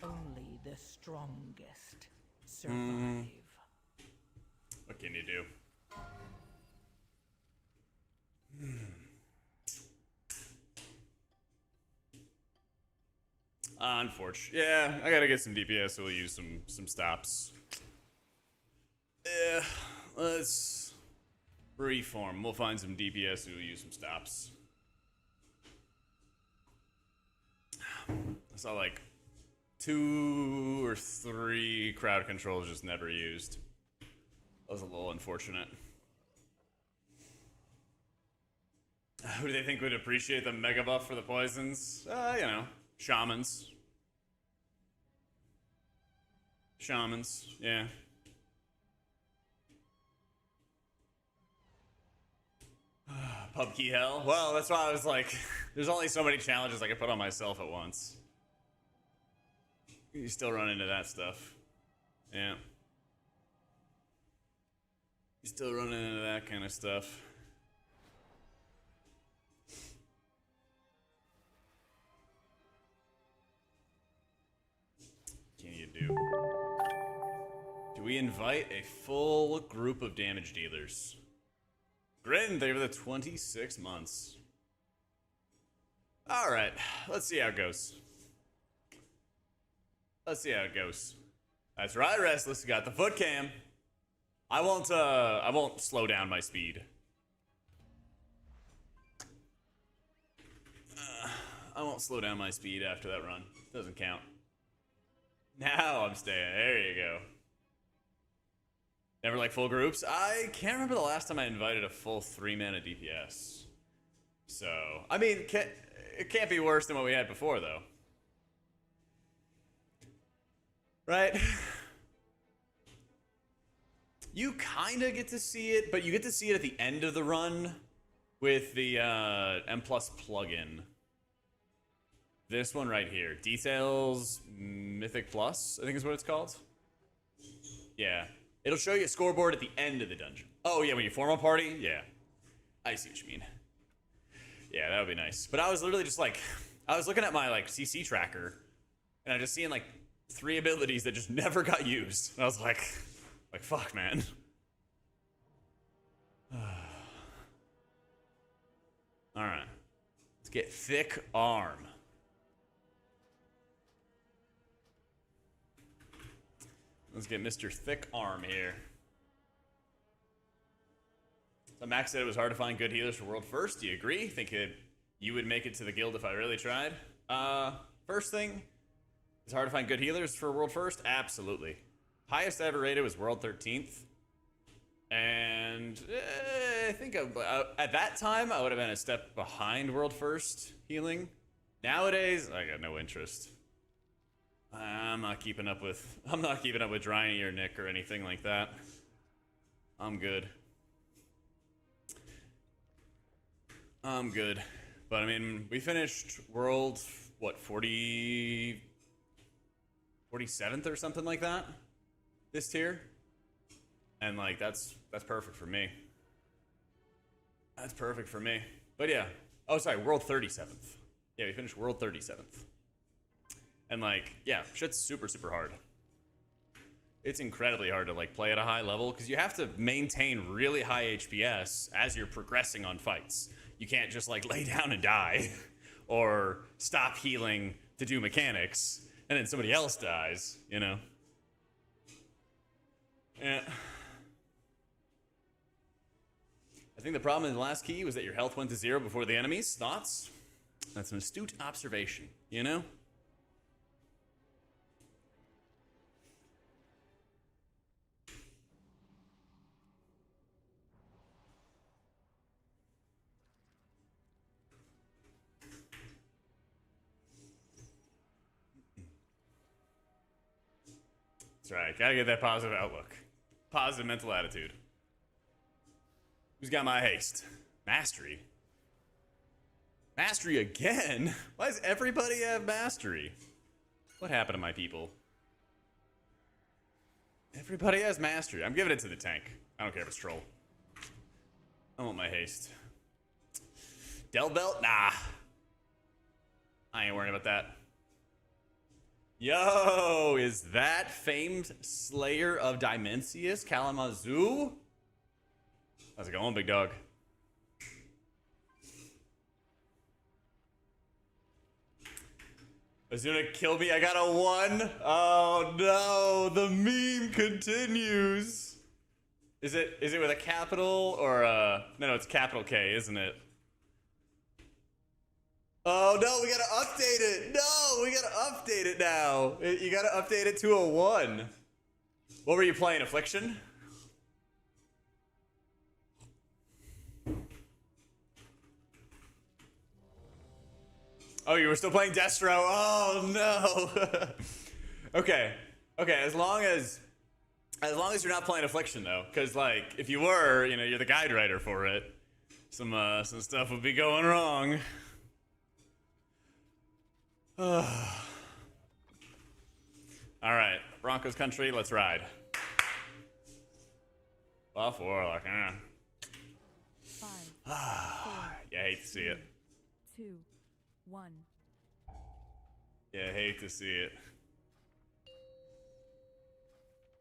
Only the strongest survive. What can you do? Unfortunately. Yeah, I gotta get some DPS, so we'll use some stops. Yeah, let's reform. We'll find some DPS, so we'll use some stops. I saw like 2 or 3 crowd controls just never used. That was a little unfortunate. Who do they think would appreciate the mega buff for the poisons? You know, shamans. Shamans, yeah. Pub key hell? Well, that's why I was like, there's only so many challenges I can put on myself at once. You still run into that stuff. Yeah. You still run into that kind of stuff. What can you do? Do we invite a full group of damage dealers? Grin, they were the 26 months. Alright, let's see how it goes. Let's see how it goes. That's right, Restless, got the foot cam. I won't slow down my speed. I won't slow down my speed after that run. Doesn't count. Now I'm staying. There you go. Never like full groups? I can't remember the last time I invited a full 3-mana DPS. So, I mean, it can't be worse than what we had before, though. Right? You kind of get to see it, but you get to see it at the end of the run with the M+ plugin. This one right here. Details Mythic Plus, I think is what it's called. Yeah. It'll show you a scoreboard at the end of the dungeon. Oh, yeah, when you form a party? Yeah. I see what you mean. Yeah, that would be nice. But I was literally just like, I was looking at my like CC tracker, and I just seeing like 3 abilities that just never got used. And I was like fuck, man. All right. Let's get Thick Arm. Let's get Mr. Thick Arm here. So Max said it was hard to find good healers for World First. Do you agree? Think you would make it to the guild if I really tried? First thing, it's hard to find good healers for World First? Absolutely. Highest I ever rated was World 13th. And I think at that time, I would have been a step behind World First healing. Nowadays, I got no interest. I'm not keeping up with Dryny or Nick or anything like that. I'm good. But I mean, we finished World, what, 47th or something like that this tier? And like that's perfect for me. That's perfect for me. But yeah. Oh, sorry, World 37th. Yeah, we finished World 37th. And like, yeah, shit's super, super hard. It's incredibly hard to like play at a high level because you have to maintain really high HPS as you're progressing on fights. You can't just like lay down and die or stop healing to do mechanics and then somebody else dies, you know? Yeah. I think the problem in the last key was that your health went to 0 before the enemies. Thoughts? That's an astute observation, you know? That's right. Gotta get that positive outlook. Positive mental attitude. Who's got my haste? Mastery. Mastery again? Why does everybody have mastery? What happened to my people? Everybody has mastery. I'm giving it to the tank. I don't care if it's troll. I want my haste. Del belt? Nah. I ain't worrying about that. Yo, is that famed slayer of Dimensius, Calamazi? How's it going, big dog? Azuna killed me. I got a 1. Oh no, the meme continues. Is it with a capital or a... No, it's capital K, isn't it? Oh no, we gotta update it. No, we gotta update it now. You gotta update it to a 1. What were you playing, Affliction? Oh, you were still playing Destro. Oh no. Okay. As long as you're not playing Affliction though, because like if you were, you know, you're the guide writer for it. Some stuff would be going wrong. All right, Broncos country, let's ride. Buff Warlock, 5, 4, yeah, I hate to see it. 2, 1. Yeah, I hate to see it.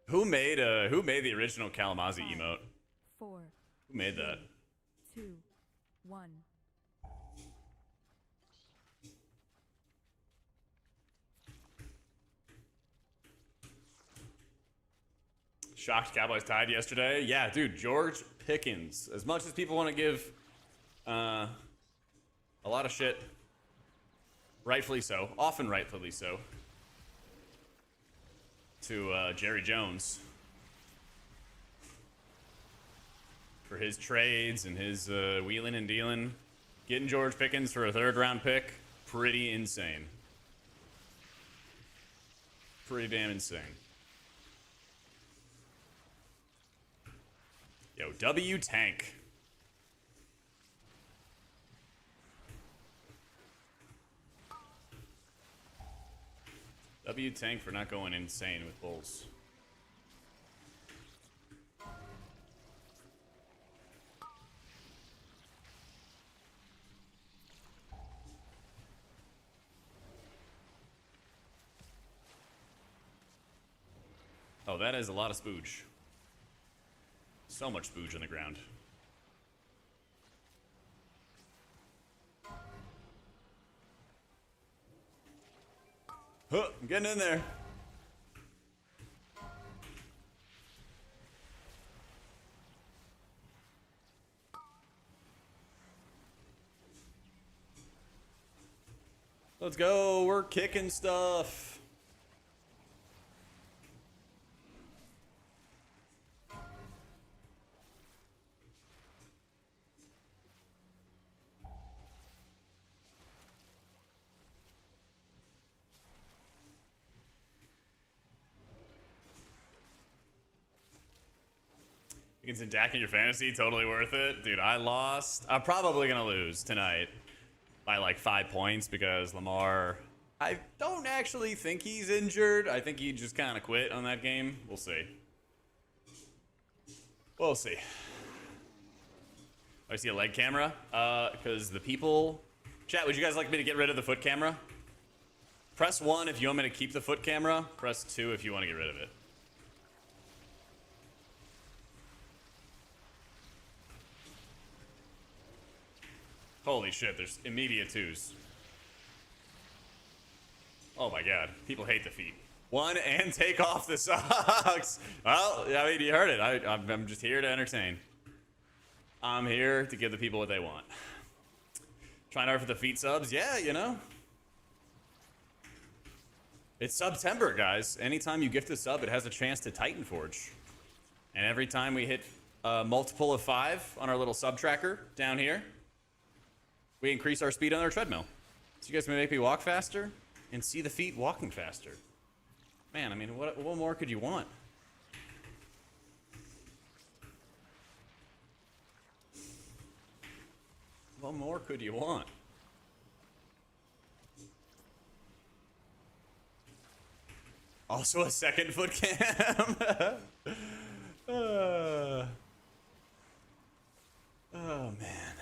Who made the original Calamazi emote? 4. Who made that? 2, 1. Shocked Cowboys tied yesterday. Yeah, dude, George Pickens. As much as people want to give a lot of shit, rightfully so, often rightfully so, to Jerry Jones for his trades and his wheeling and dealing. Getting George Pickens for a 3rd round pick, pretty insane. Pretty damn insane. Yo, W tank. W tank for not going insane with bulls. Oh, that is a lot of spooge. So much spooge on the ground. Huh, I'm getting in there. Let's go. We're kicking stuff. You can send Dak in your fantasy, totally worth it. Dude, I lost. I'm probably going to lose tonight by like 5 points because Lamar, I don't actually think he's injured. I think he just kind of quit on that game. We'll see. We'll see. I see a leg camera because the people... Chat, would you guys like me to get rid of the foot camera? Press 1 if you want me to keep the foot camera. Press 2 if you want to get rid of it. Holy shit, there's immediate 2s. Oh my god, people hate the feet. 1 and take off the socks. Well, I mean, you heard it. I'm just here to entertain. I'm here to give the people what they want. Trying hard for the feet subs? Yeah, you know. It's September, guys. Anytime you gift a sub, it has a chance to Titan Forge. And every time we hit a multiple of 5 on our little sub tracker down here, we increase our speed on our treadmill. So you guys may make me walk faster and see the feet walking faster. Man, I mean, what more could you want? What more could you want? Also a second foot cam. Oh, man.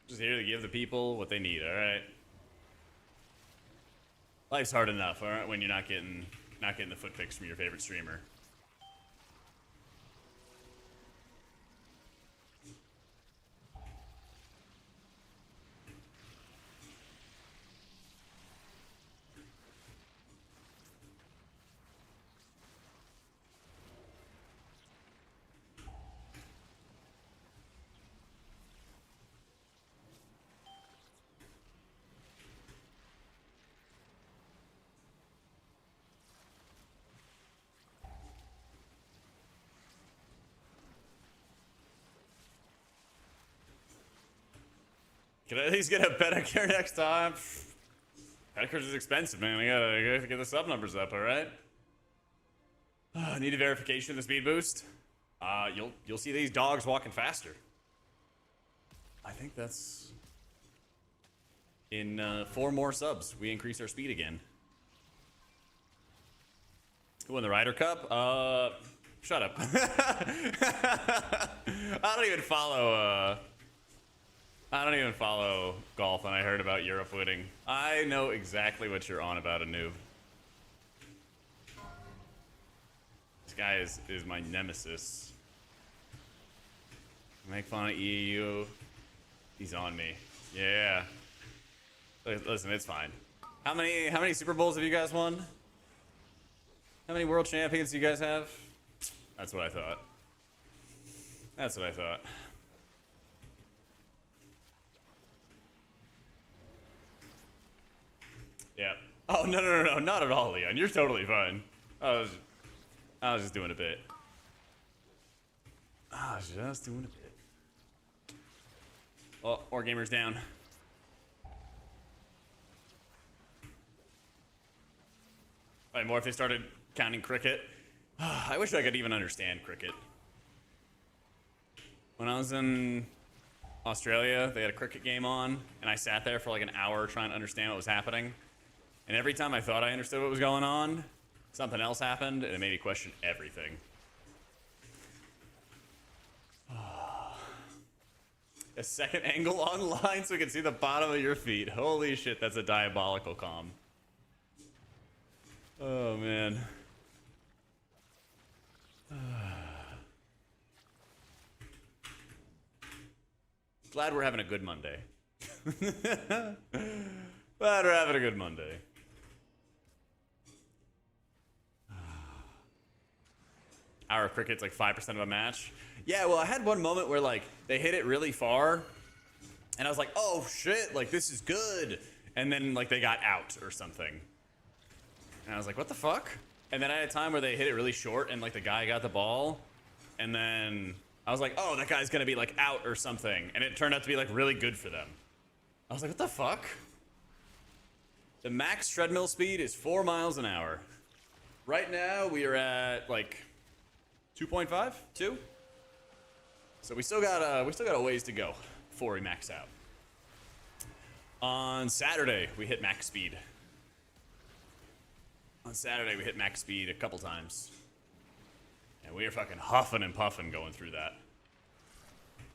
Just here to give the people what they need, all right? Life's hard enough, all right, when you're not getting the foot pics from your favorite streamer. Can I at least get a pedicure next time? Pedicures is expensive, man. I gotta get the sub numbers up, all right? Need a verification of the speed boost. You'll see these dogs walking faster. I think that's in 4 more subs. We increase our speed again. Who won the Ryder Cup? Shut up. I don't even follow. I don't even follow golf, and I heard about Europe winning. I know exactly what you're on about, a noob. This guy is my nemesis. Make fun of EU. He's on me. Yeah. Listen, it's fine. How many Super Bowls have you guys won? How many world champions do you guys have? That's what I thought. That's what I thought. Yeah. Oh, no, not at all, Leon. You're totally fine. I was just doing a bit. I was just doing a bit. Oh, War Gamer's down. Right, more if they started counting cricket. I wish I could even understand cricket. When I was in Australia, they had a cricket game on, and I sat there for like an hour trying to understand what was happening. And every time I thought I understood what was going on, something else happened, and it made me question everything. A second angle online so we can see the bottom of your feet. Holy shit, that's a diabolical comm. Oh, man. Glad we're having a good Monday. But we're having a good Monday. Our cricket's like 5% of a match. Yeah, well, I had one moment where like they hit it really far, and I was like, oh shit, like this is good. And then like they got out or something. And I was like, what the fuck? And then I had a time where they hit it really short and like the guy got the ball. And then I was like, oh, that guy's gonna be like out or something. And it turned out to be like really good for them. I was like, what the fuck? The max treadmill speed is 4 miles an hour. Right now we are at like 2.5, 2. So we still got a ways to go before we max out. On Saturday, we hit max speed. On Saturday, we hit max speed a couple times. And we are fucking huffing and puffing going through that.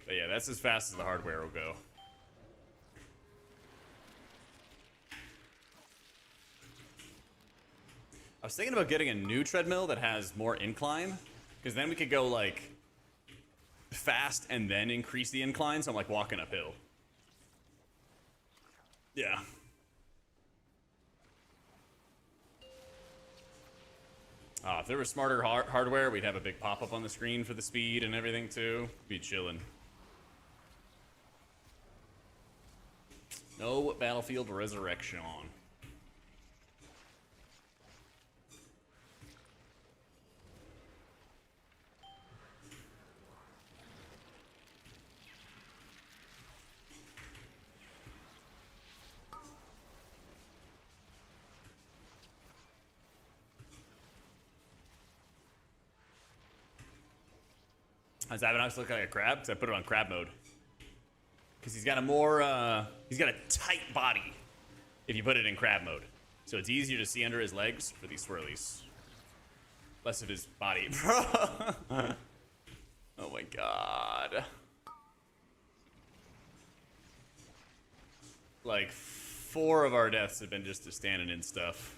But yeah, that's as fast as the hardware will go. I was thinking about getting a new treadmill that has more incline, because then we could go like fast and then increase the incline, so I'm like walking uphill. Yeah. If there was smarter hardware, we'd have a big pop-up on the screen for the speed and everything too. Be chillin'. No Battlefield Resurrection on. Does Avanox look like a crab? Because I put it on crab mode. Because he's got a more, he's got a tight body if you put it in crab mode. So it's easier to see under his legs for these swirlies. Less of his body. Oh my god. Like 4 of our deaths have been just to standing in stuff.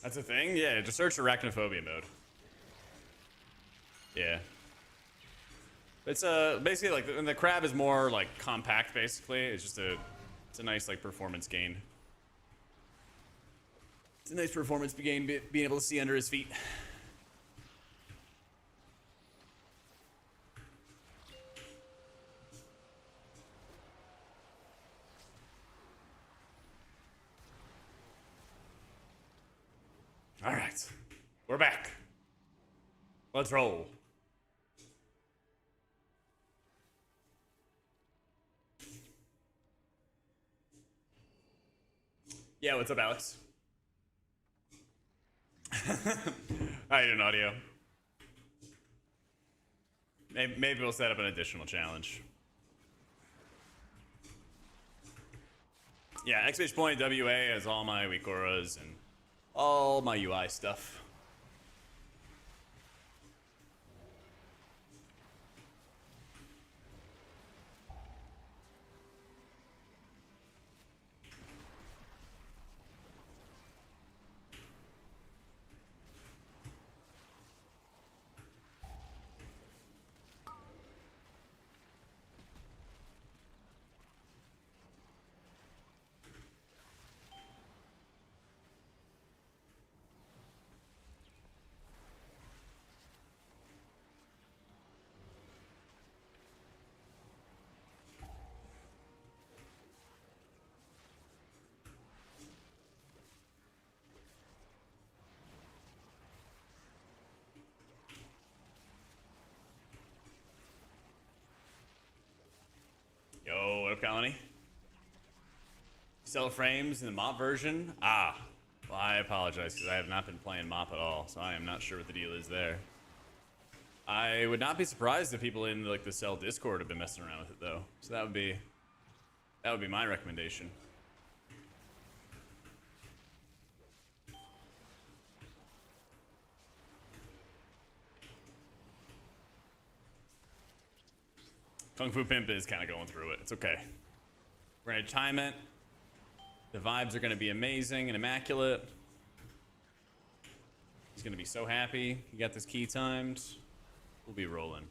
That's a thing? Yeah, just search Arachnophobia mode. Yeah. It's basically like the crab is more like compact basically. It's just it's a nice like performance gain. It's a nice performance gain being able to see under his feet. All right, we're back. Let's roll. Yeah, what's up, Alex? How you doing, audio? Maybe we'll set up an additional challenge. Yeah, XH WA has all my weak auras and all my UI stuff. Yo, what up, Colony? Sell frames in the mop version? Well, I apologize because I have not been playing mop at all, so I am not sure what the deal is there. I would not be surprised if people in like the Cell Discord have been messing around with it though. So that would be my recommendation. Kung Fu Pimp is kind of going through it. It's okay. We're gonna time it. The vibes are gonna be amazing and immaculate. He's gonna be so happy. He got this key timed. We'll be rolling.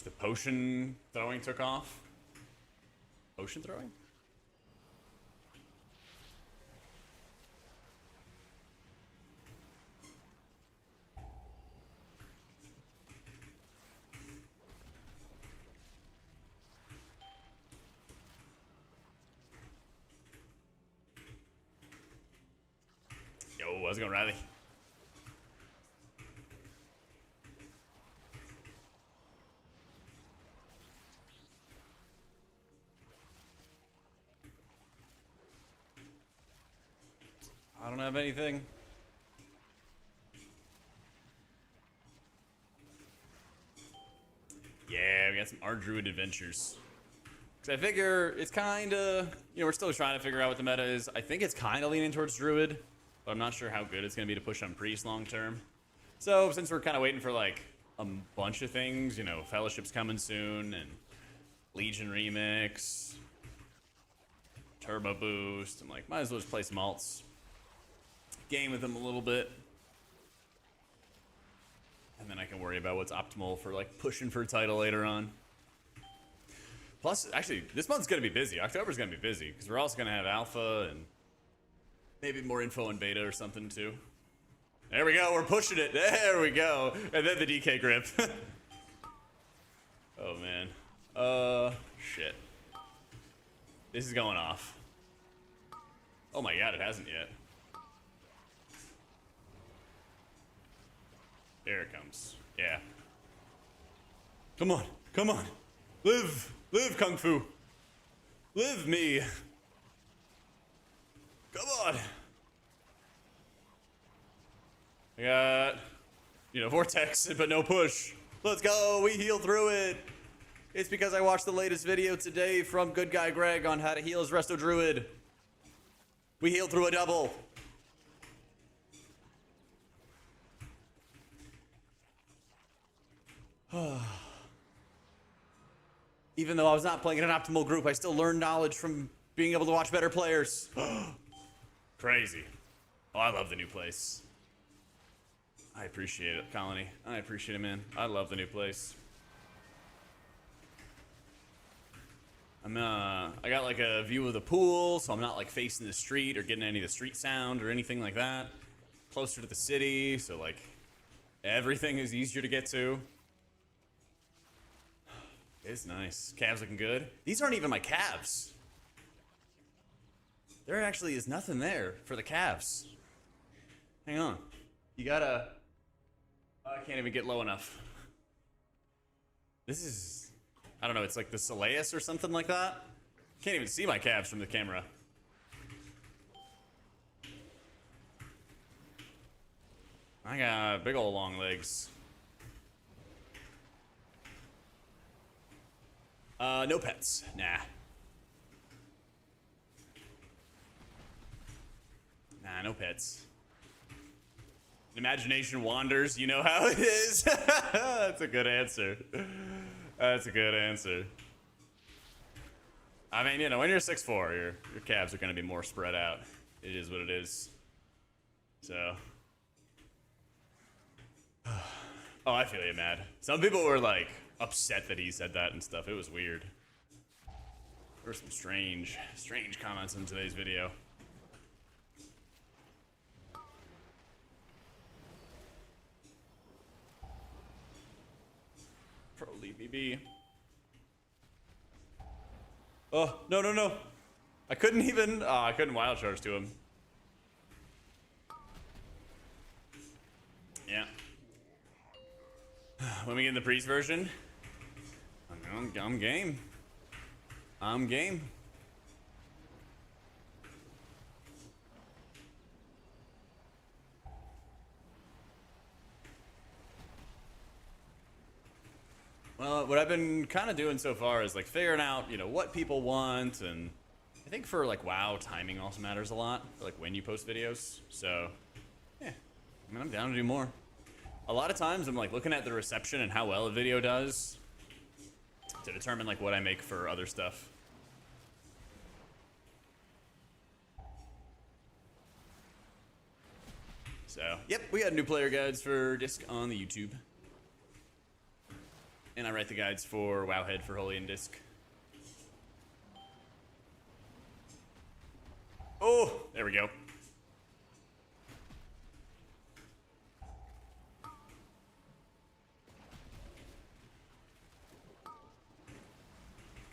The potion throwing took off. Potion throwing? Yo, how's it going, Riley? I don't have anything. Yeah, we got some RDruid adventures. Because I figure it's kind of, we're still trying to figure out what the meta is. I think it's kind of leaning towards druid, but I'm not sure how good it's going to be to push on priest long term. So since we're kind of waiting for like a bunch of things, Fellowship's coming soon, and Legion Remix, Turbo Boost, I'm like, might as well just play some alts. Game with them a little bit, and then I can worry about what's optimal for like pushing for a title later on. Plus, actually, this month's gonna be busy. October's gonna be busy because we're also gonna have alpha and maybe more info and beta or something too. There we go, we're pushing it. There we go, and then the DK grip. Oh man, shit. This is going off. Oh my god, it hasn't yet. There it comes. Yeah. Come on. Come on. Live. Live, Kung Fu. Live me. Come on. I got, Vortex, but no push. Let's go. We heal through it. It's because I watched the latest video today from Good Guy Greg on how to heal his Resto Druid. We healed through a double. Even though I was not playing in an optimal group, I still learned knowledge from being able to watch better players. Crazy. Oh, I love the new place. I appreciate it, Colony. I appreciate it, man. I love the new place. I got like a view of the pool, so I'm not like facing the street or getting any of the street sound or anything like that. Closer to the city, so like everything is easier to get to. It's nice. Calves looking good. These aren't even my calves. There actually is nothing there for the calves. Hang on. You gotta... Oh, I can't even get low enough. This is... I don't know, it's like the Soleus or something like that. Can't even see my calves from the camera. I got big old long legs. No pets. Nah. Nah, no pets. Imagination wanders, you know how it is. That's a good answer. That's a good answer. I mean, when you're 6'4", your calves are going to be more spread out. It is what it is. So. Oh, I feel you, Mad. Some people were like upset that he said that and stuff. It was weird. There were some strange comments in today's video. Pro, leave me be. Oh, no. I couldn't even, I couldn't wild charge to him. When we get in the priest version, I'm game. I'm game. Well, what I've been kind of doing so far is like figuring out, you know, what people want, and I think for like WoW, timing also matters a lot, for, like when you post videos. So, yeah, I mean, I'm down to do more. A lot of times I'm like looking at the reception and how well a video does to determine like what I make for other stuff. So, yep, we got new player guides for Disc on the YouTube. And I write the guides for Wowhead for Holy and Disc. Oh, there we go.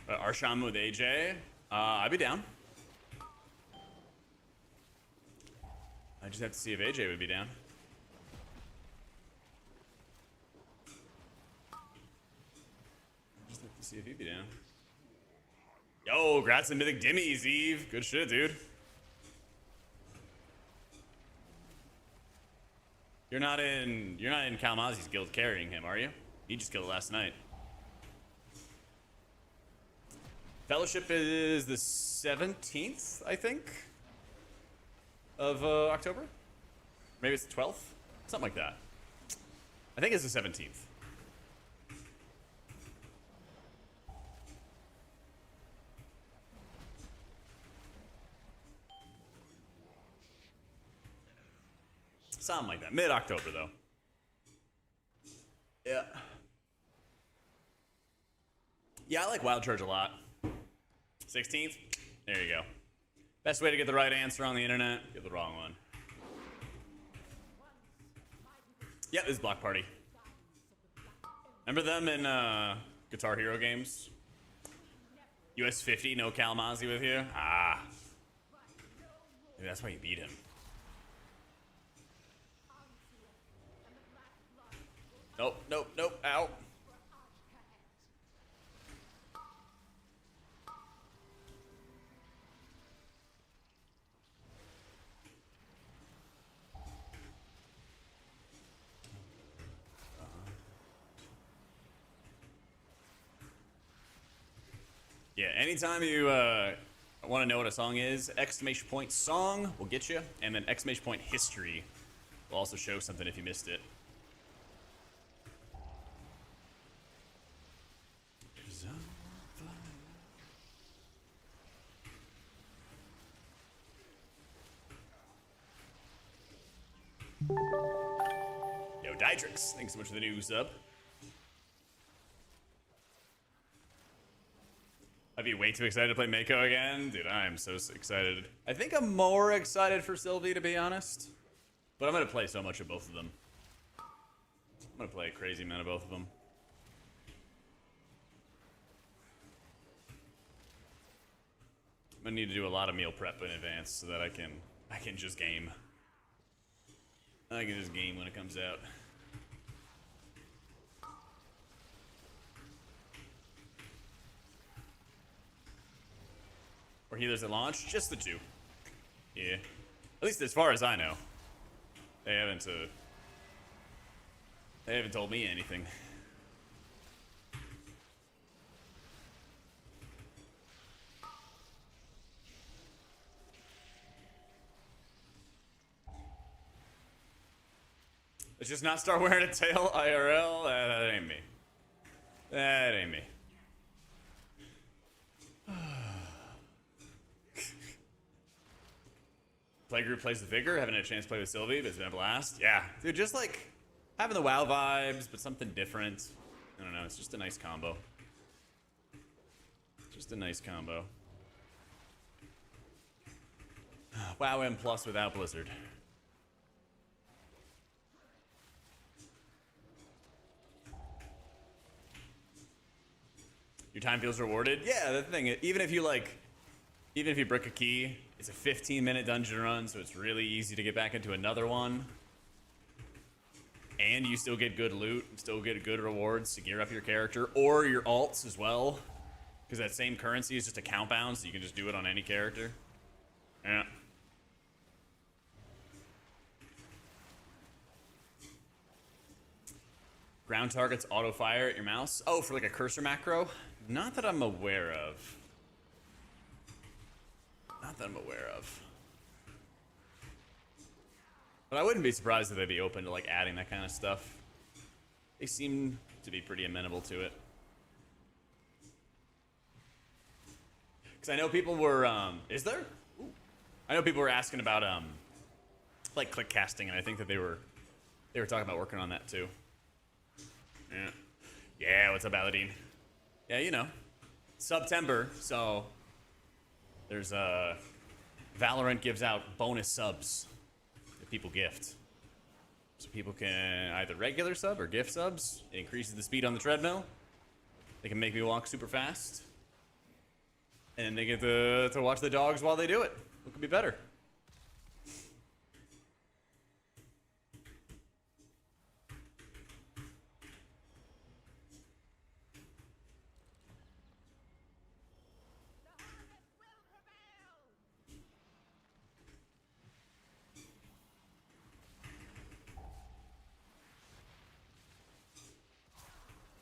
Our shaman with AJ. I'd be down. I just have to see if AJ would be down. Just have to see if he'd be down. Yo, grats and Mythic Dimmies, Eve. Good shit, dude. You're not in Calamazi's guild carrying him, are you? He just killed it last night. Fellowship is the 17th, I think, of October. Maybe it's the 12th, something like that. I think it's the 17th. Something like that. Mid-October, though. Yeah. Yeah, I like Wild Charge a lot. 16th? There you go. Best way to get the right answer on the internet, get the wrong one. Yeah, this is Block Party. Remember them in Guitar Hero games? US 50, no Calamazi with you? Ah. Maybe that's why you beat him. Nope, nope, nope, ow. Yeah, anytime you want to know what a song is, exclamation point song will get you, and then exclamation point history will also show something if you missed it. Yo, Dydrix, thanks so much for the new sub. I'd be way too excited to play Mako again. Dude, I am so excited. I think I'm more excited for Sylvie, to be honest. But I'm going to play so much of both of them. I'm going to play a crazy amount of both of them. I'm going to need to do a lot of meal prep in advance so that I can just game. I can just game when it comes out. Or healers at launch? Just the two. Yeah. At least as far as I know. They haven't told me anything. Let's just not start wearing a tail IRL. That ain't me. That ain't me. Playgroup plays the Vigor. Haven't had a chance to play with Sylvie, but it's been a blast. Yeah, dude, just like having the WoW vibes, but something different. I don't know. It's just a nice combo. Just a nice combo. WoW M plus without Blizzard. Your time feels rewarded? Yeah, the thing, even if you brick a key, it's a 15-minute dungeon run, so it's really easy to get back into another one. and you still get good loot, still get good rewards to gear up your character, or your alts as well. Because that same currency is just account bound, so you can just do it on any character. Yeah. Ground targets auto fire at your mouse. Oh, for like a cursor macro? Not that I'm aware of. Not that I'm aware of. But I wouldn't be surprised if they'd be open to like adding that kind of stuff. They seem to be pretty amenable to it. Because I know people were, is there? Ooh. I know people were asking about, like click casting, and I think that they were talking about working on that too. Yeah. Yeah, what's up, Paladin? Yeah, you know, September, so there's Valorant gives out bonus subs that people gift. So people can either regular sub or gift subs. It increases the speed on the treadmill. They can make me walk super fast. And they get to watch the dogs while they do it. What could be better?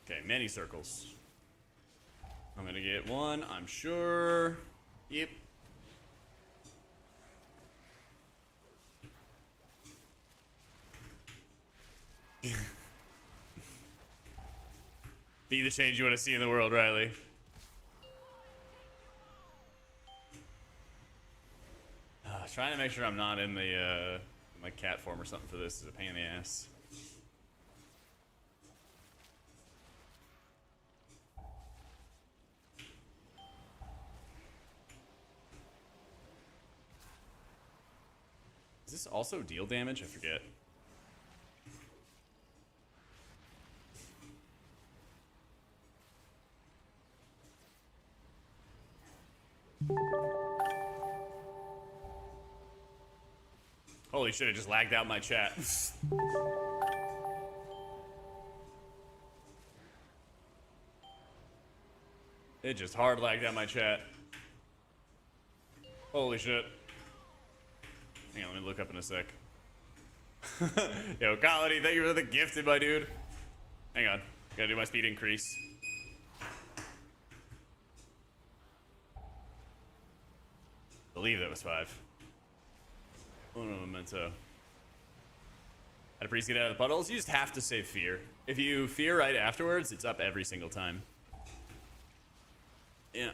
Okay, many circles. I'm gonna get one, I'm sure. Yep. Be the change you want to see in the world, Riley. Trying to make sure I'm not in the my cat form or something for this is a pain in the ass. Is this also deal damage? I forget. Holy shit, it just lagged out my chat. It just hard lagged out my chat. Holy shit. Hang on, let me look up in a sec. Yo, Colony, thank you for the gifted, my dude. Hang on, gotta do my speed increase. Believe that was 5. Uno memento. How to priest get out of the puddles? You just have to save fear. If you fear right afterwards, it's up every single time. Yeah.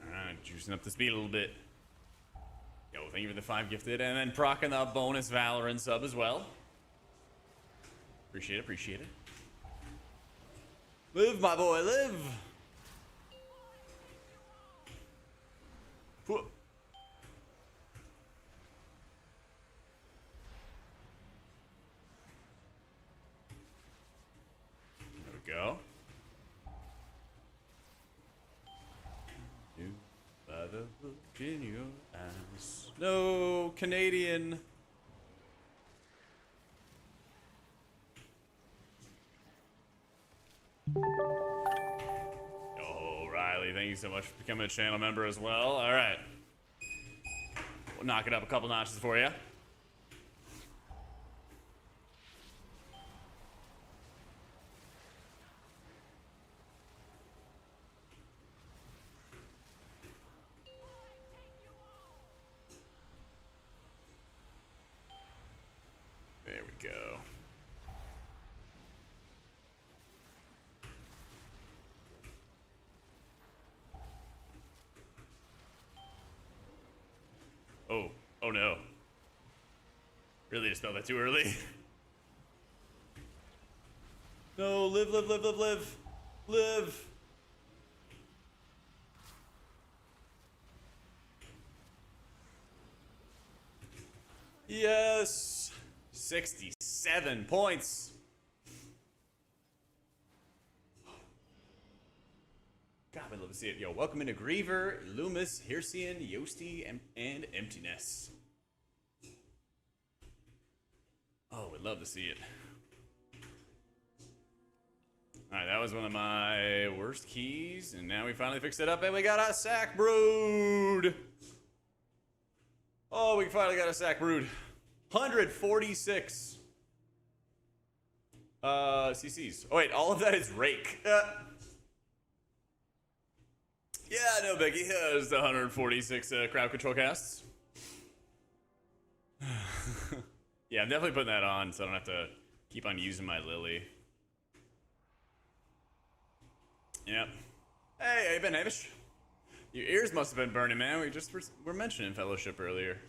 Alright, juicing up the speed a little bit. Yo, thank you for the 5 gifted. And then procking the bonus Valorant sub as well. Appreciate it, appreciate it. Live, my boy, live! Whoa. There we go. You by the look in your eyes. No, Canadian. Oh, Riley, thank you so much for becoming a channel member as well. All right. We'll knock it up a couple notches for you. There we go. Oh, oh no. Really just spelled that too early. No, live, live, live, live, live. Live. Yes. 67 points. God, I'd love to see it. Yo, welcome into Griever, Loomis, Hircian, Yosti, and Emptiness. Oh, we'd love to see it. Alright, that was one of my worst keys, and now we finally fixed it up, and we got a sack brood! Oh, we finally got a sack brood. 146 CCs. Oh wait, all of that is rake. Yeah, no, Becky. It's the 146 crowd control casts. Yeah, I'm definitely putting that on so I don't have to keep on using my lily. Yep. Hey, how you been, Hamish? Your ears must have been burning, man. We just were mentioning Fellowship earlier.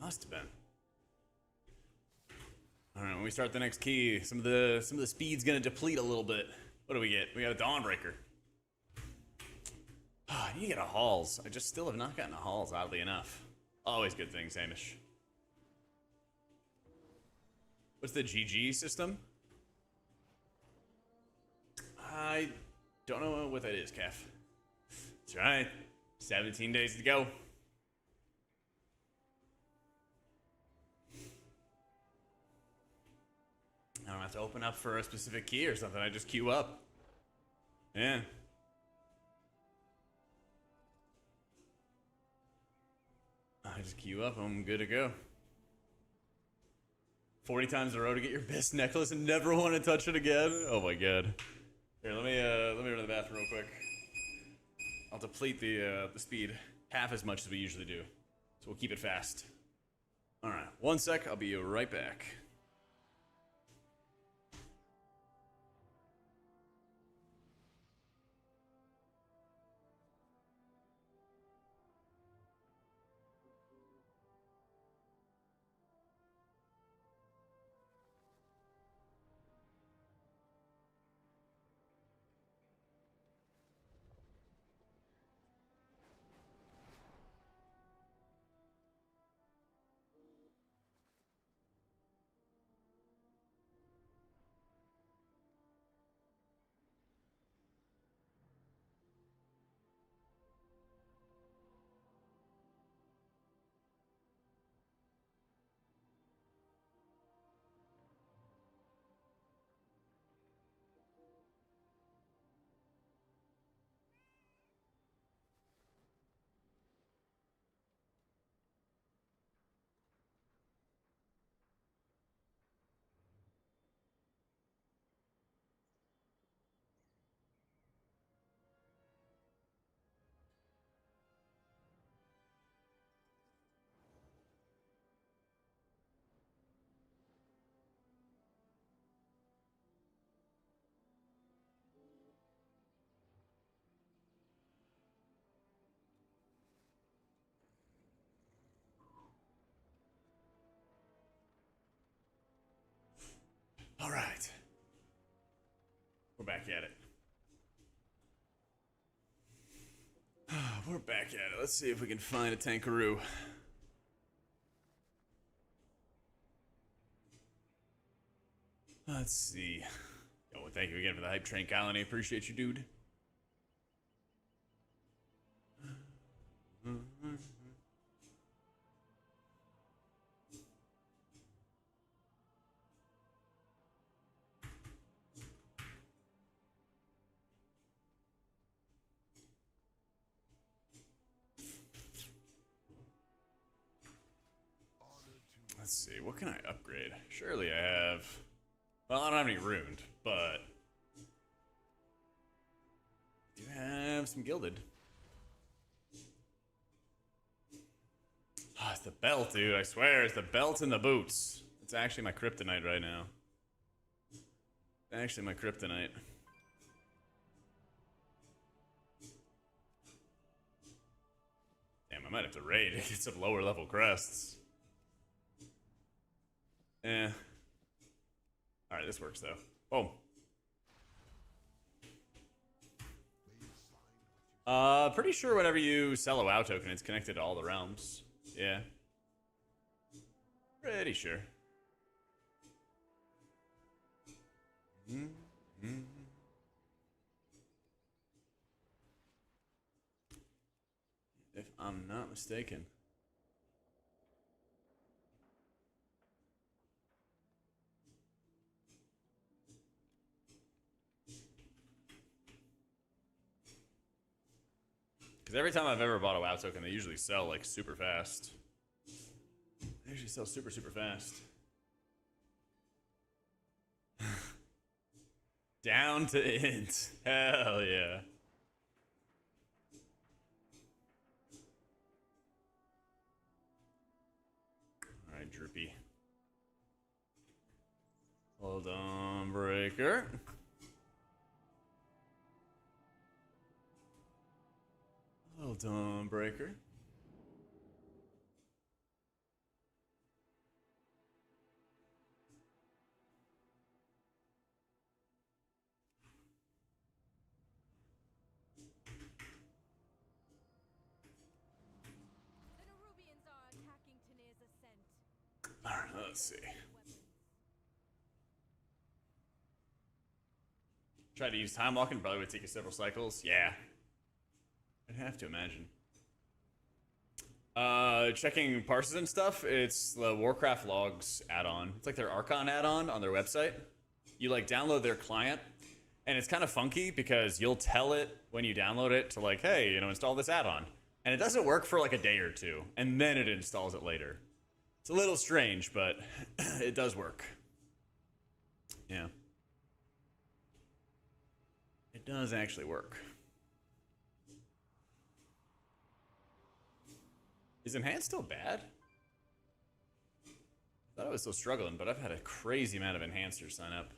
Must have been. All right, when we start the next key, some of the speed's gonna deplete a little bit. What do we get? We got a Dawnbreaker. I need to get a Halls. I just still have not gotten a Halls, oddly enough. Always good things, Hamish. What's the GG system? I don't know what that is, Kef. That's right. 17 days to go. I don't have to open up for a specific key or something. I just queue up. Yeah. I just queue up. I'm good to go. 40 times in a row to get your best necklace and never want to touch it again. Oh my god. Here, let me run to the bathroom real quick. I'll deplete the speed half as much as we usually do. So we'll keep it fast. All right, 1 sec. I'll be right back. All right. We're back at it. We're back at it. Let's see if we can find a tankaroo. Let's see. Oh, well, thank you again for the hype train, Colony. Appreciate you, dude. Let's see, what can I upgrade? Surely I have... Well, I don't have any ruined, but... I do have some gilded. Oh, it's the belt, dude. I swear, it's the belt and the boots. It's actually my kryptonite right now. Actually my kryptonite. Damn, I might have to raid to get some lower level crests. Eh. Alright, this works though. Boom. Pretty sure whenever you sell a WoW token, it's connected to all the realms. Yeah. Pretty sure. If I'm not mistaken. Because every time I've ever bought a WoW token, they usually sell like super fast. They usually sell super, super fast. Down to int. Hell yeah. Alright, Droopy. Hold on, breaker. Hold on, breaker. Alright, let's see. Try to use time walking, probably would take you several cycles. Yeah. I'd have to imagine. Checking parses and stuff, it's the Warcraft logs add-on. It's like their Archon add-on on their website. You like download their client, and it's kind of funky because you'll tell it when you download it to like, hey, you know, install this add-on. And it doesn't work for like a day or two, and then it installs it later. It's a little strange, but it does work. Yeah. It does actually work. Is Enhanced still bad? I thought I was still struggling, but I've had a crazy amount of enhancers sign up.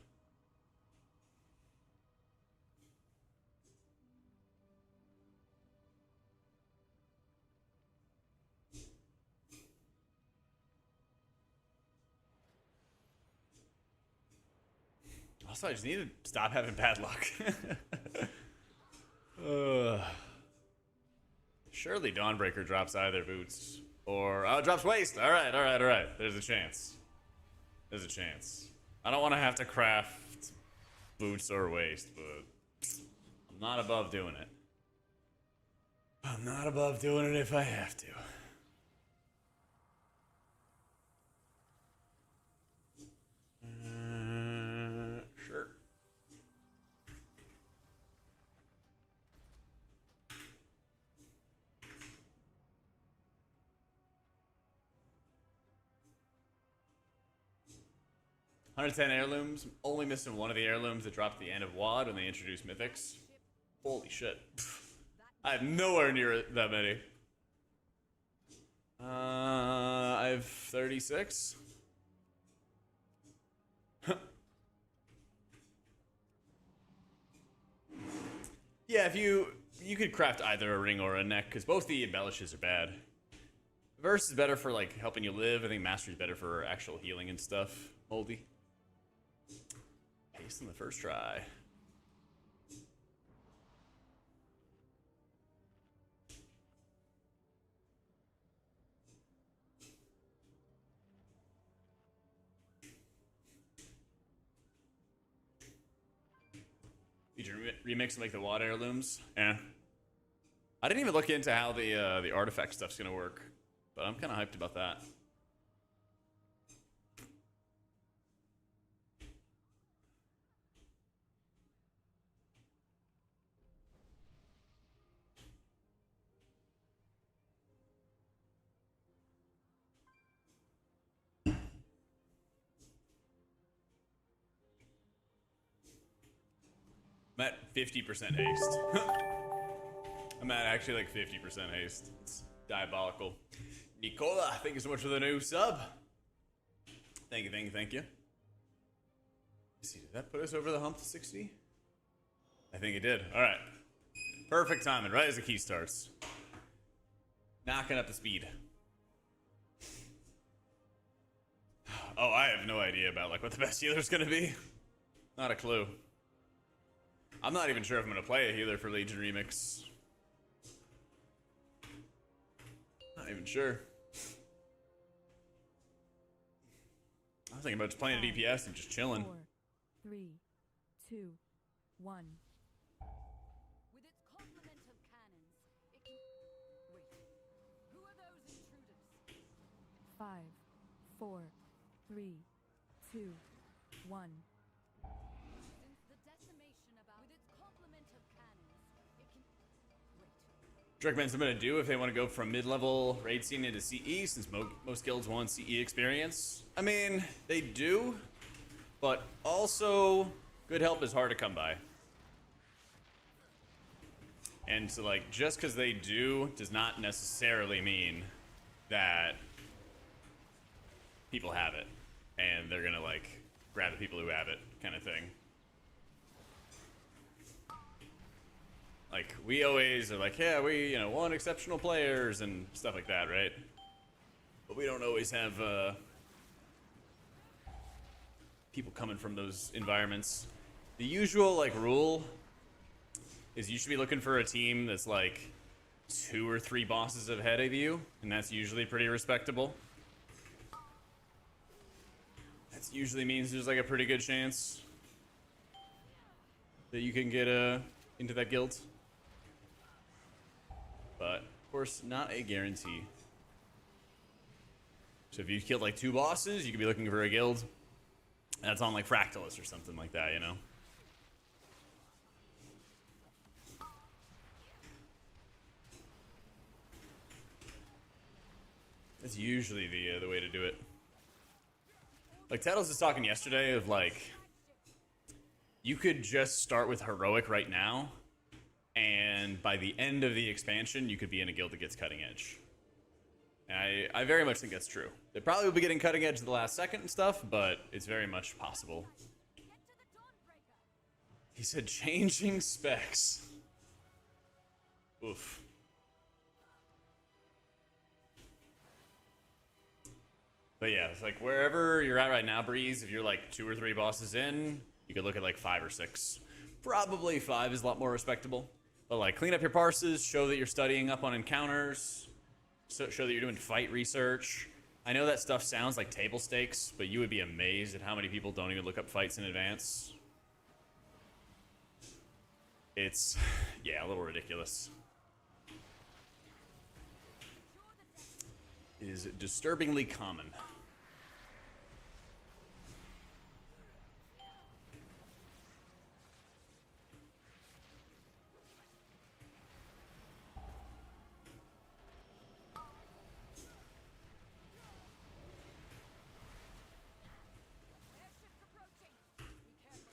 Also, I just need to stop having bad luck. Surely Dawnbreaker drops either boots or oh, it drops waste. All right, all right, all right. There's a chance. There's a chance. I don't want to have to craft boots or waste, but I'm not above doing it. I'm not above doing it if I have to. Sure. $110 heirlooms. Only missing one of the heirlooms that dropped at the end of WoD when they introduced Mythics. Holy shit. I have nowhere near that many. I have 36. Yeah, if you could craft either a ring or a neck, because both the embellishes are bad. Verse is better for like helping you live. I think Mastery is better for actual healing and stuff. Moldy. Ace in the first try. Did you remix and make the WoD heirlooms? Yeah. I didn't even look into how the artifact stuff's gonna work, but I'm kind of hyped about that. I'm at 50% haste. I'm at actually like 50% haste. It's diabolical. Nicola, thank you so much for the new sub. Thank you, thank you, thank you. Let's see, did that put us over the hump to 60? I think it did. All right. Perfect timing, right as the key starts. Knocking up the speed. Oh, I have no idea about like what the best healer's gonna be. Not a clue. I'm not even sure if I'm gonna play a healer for Legion Remix. Not even sure. I was thinking about just playing a DPS and just chilling. 4, 3, 2, 1. With its complement of cannons, it can... Wait. Who are those intruders? 5, 4, 3, 2, 1. Since the decimation about... With its complement of cannons, it can... Wait. Which recommends I'm gonna do if they want to go from mid-level raid scene into CE, since most guilds want CE experience. I mean, they do, but also good help is hard to come by. And so, like, just because they do does not necessarily mean that people have it, and they're gonna like grab the people who have it, kind of thing. Like, we always are like, yeah, we, you know, want exceptional players and stuff like that, right? But we don't always have people coming from those environments. The usual, like, rule is you should be looking for a team that's, like, 2 or 3 bosses ahead of you, and that's usually pretty respectable. That usually means there's, like, a pretty good chance that you can get into that guild. But, of course, not a guarantee. So if you killed like 2 bosses, you could be looking for a guild that's on like Fractalus or something like that, you know? That's usually the way to do it. Like, Tattles was talking yesterday of like, you could just start with Heroic right now, and by the end of the expansion, you could be in a guild that gets Cutting Edge. And I very much think that's true. They probably will be getting Cutting Edge at the last second and stuff, but it's very much possible. He said changing specs. Oof. But yeah, it's like wherever you're at right now, Breeze, if you're like 2 or 3 bosses in, you could look at like 5 or 6. Probably 5 is a lot more respectable. But like, clean up your parses, show that you're studying up on encounters, show that you're doing fight research. I know that stuff sounds like table stakes, but you would be amazed at how many people don't even look up fights in advance. It's, yeah, a little ridiculous. It is disturbingly common.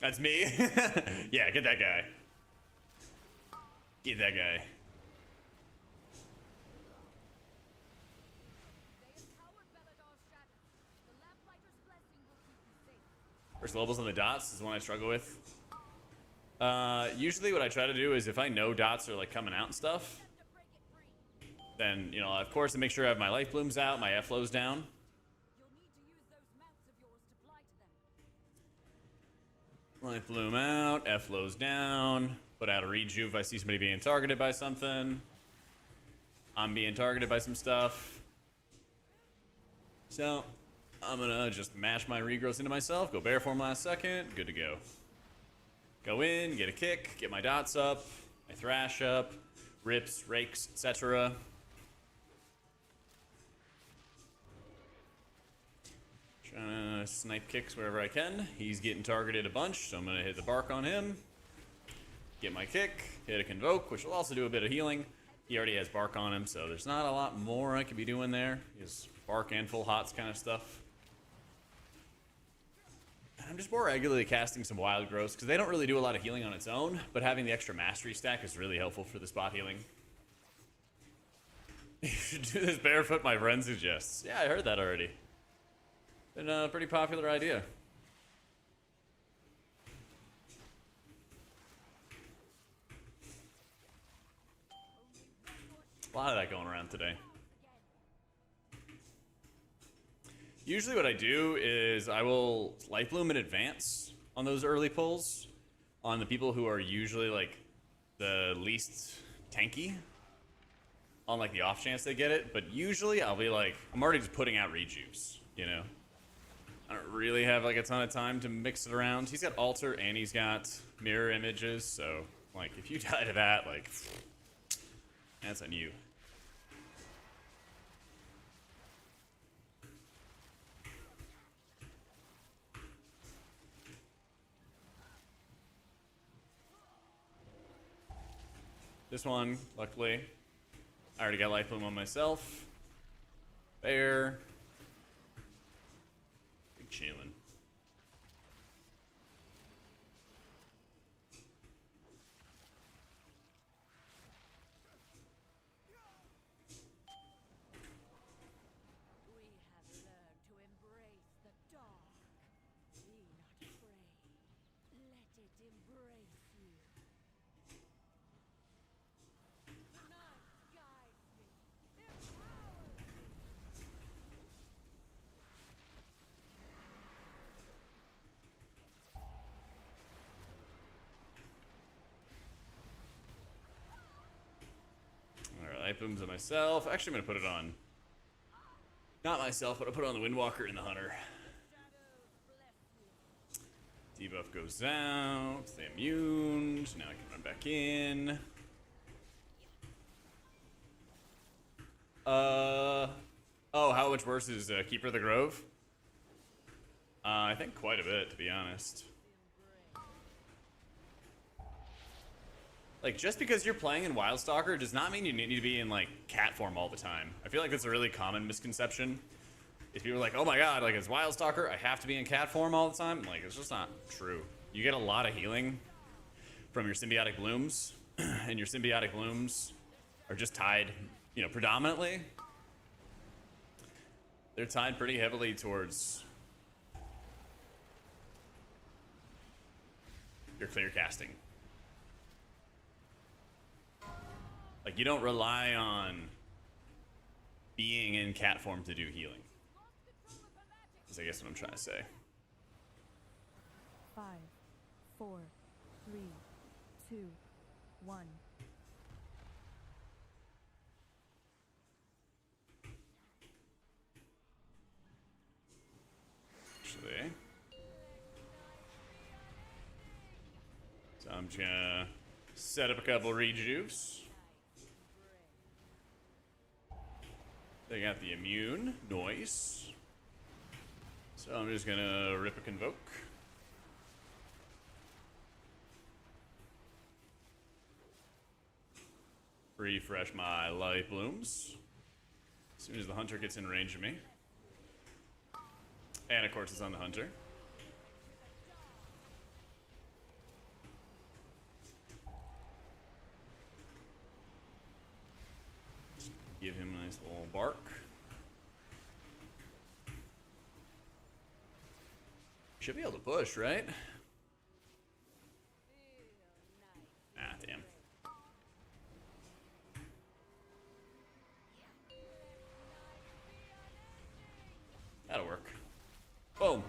That's me? Yeah, get that guy. Get that guy. First levels on the dots is the one I struggle with. Usually what I try to do is if I know dots are like coming out and stuff, then, you know, of course I make sure I have my life blooms out, my F flow's down. Life bloom out, F flows down, put out a rejuve if I see somebody being targeted by something. I'm being targeted by some stuff. So, I'm gonna just mash my regrowths into myself, go bear form last second, good to go. Go in, get a kick, get my dots up, my thrash up, rips, rakes, etc. Trying to snipe kicks wherever I can. He's getting targeted a bunch, so I'm going to hit the bark on him. Get my kick, hit a convoke, which will also do a bit of healing. He already has bark on him, so there's not a lot more I could be doing there. He has bark and full hots kind of stuff. I'm just more regularly casting some wild growths, because they don't really do a lot of healing on its own, but having the extra mastery stack is really helpful for the spot healing. You should do this barefoot, my friend suggests. Yeah, I heard that already. Been a pretty popular idea. A lot of that going around today. Usually what I do is I will life bloom in advance on those early pulls on the people who are usually like the least tanky on like the off chance they get it, but usually I'll be like, I'm already just putting out rejuves, you know? I don't really have like a ton of time to mix it around. He's got altar and he's got mirror images, so like if you die to that, like that's on you. This one, luckily, I already got life bloom on myself. There. Big chillin'. We have learned to embrace the dark. Be not afraid. Let it embrace you. The night guides me. Empowers me. Alright, life blooms on myself. Actually, I'm gonna put it on. Not myself, but I'll put it on the Windwalker and the Hunter. Debuff goes out. They immune. Now I can run back in. Oh, how much worse is Keeper of the Grove? I think quite a bit, to be honest. Like, just because you're playing in Wildstalker does not mean you need to be in, like, cat form all the time. I feel like that's a really common misconception. If people are like, oh my god, like, as Wildstalker, I have to be in cat form all the time. Like, it's just not true. You get a lot of healing from your symbiotic blooms, and your symbiotic blooms are just tied, you know, predominantly. They're tied pretty heavily towards your clear casting. Like, you don't rely on being in cat form to do healing. Is I guess what I'm trying to say. 5, 4, 3, 2, 1. Actually. So I'm just gonna set up a couple rejuves. They got the immune, noise. So I'm just gonna rip a convoke. Refresh my life blooms as soon as the hunter gets in range of me. And of course it's on the hunter. Give him a nice little bark. Should be able to push, right? Ah, damn. That'll work. Boom.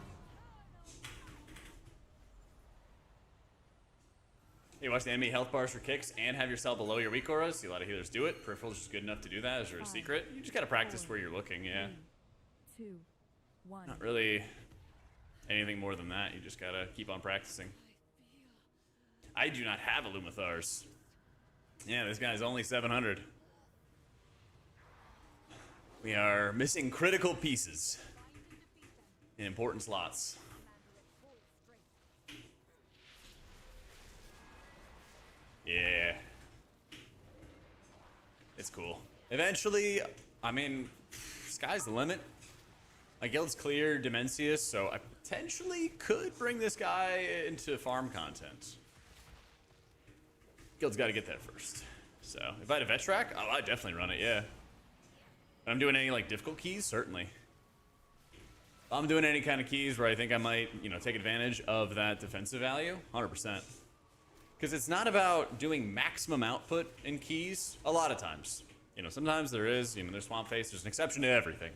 You watch the enemy health bars for kicks and have your cell below your weak auras. See a lot of healers do it. Peripheral is just good enough to do that. Is there a secret? You just gotta practice where you're looking, yeah. 2, 1. Not really anything more than that. You just gotta keep on practicing. I do not have Illumathars. Yeah, this guy's only 700. We are missing critical pieces in important slots. Yeah. It's cool. Eventually, I mean, sky's the limit. My guild's clear Dimensius, so I potentially could bring this guy into farm content. Guild's got to get that first. So, if I had a vet track, oh, I'd definitely run it, yeah. If I'm doing any, like, difficult keys, certainly. If I'm doing any kind of keys where I think I might, you know, take advantage of that defensive value, 100%. Because it's not about doing maximum output in keys a lot of times. You know, sometimes there is, you know, there's Swamp Face, there's an exception to everything.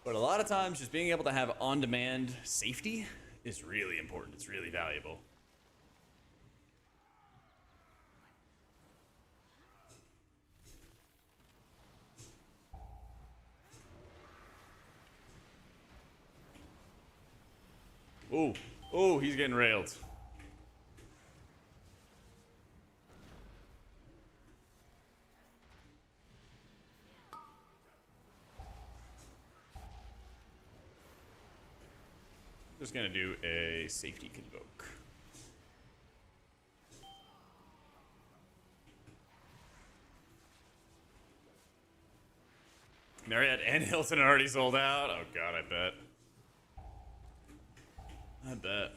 But a lot of times, just being able to have on-demand safety is really important. It's really valuable. Ooh. Ooh, he's getting railed. Just gonna do a safety convoke. Marriott and Hilton are already sold out. Oh god, I bet. I bet.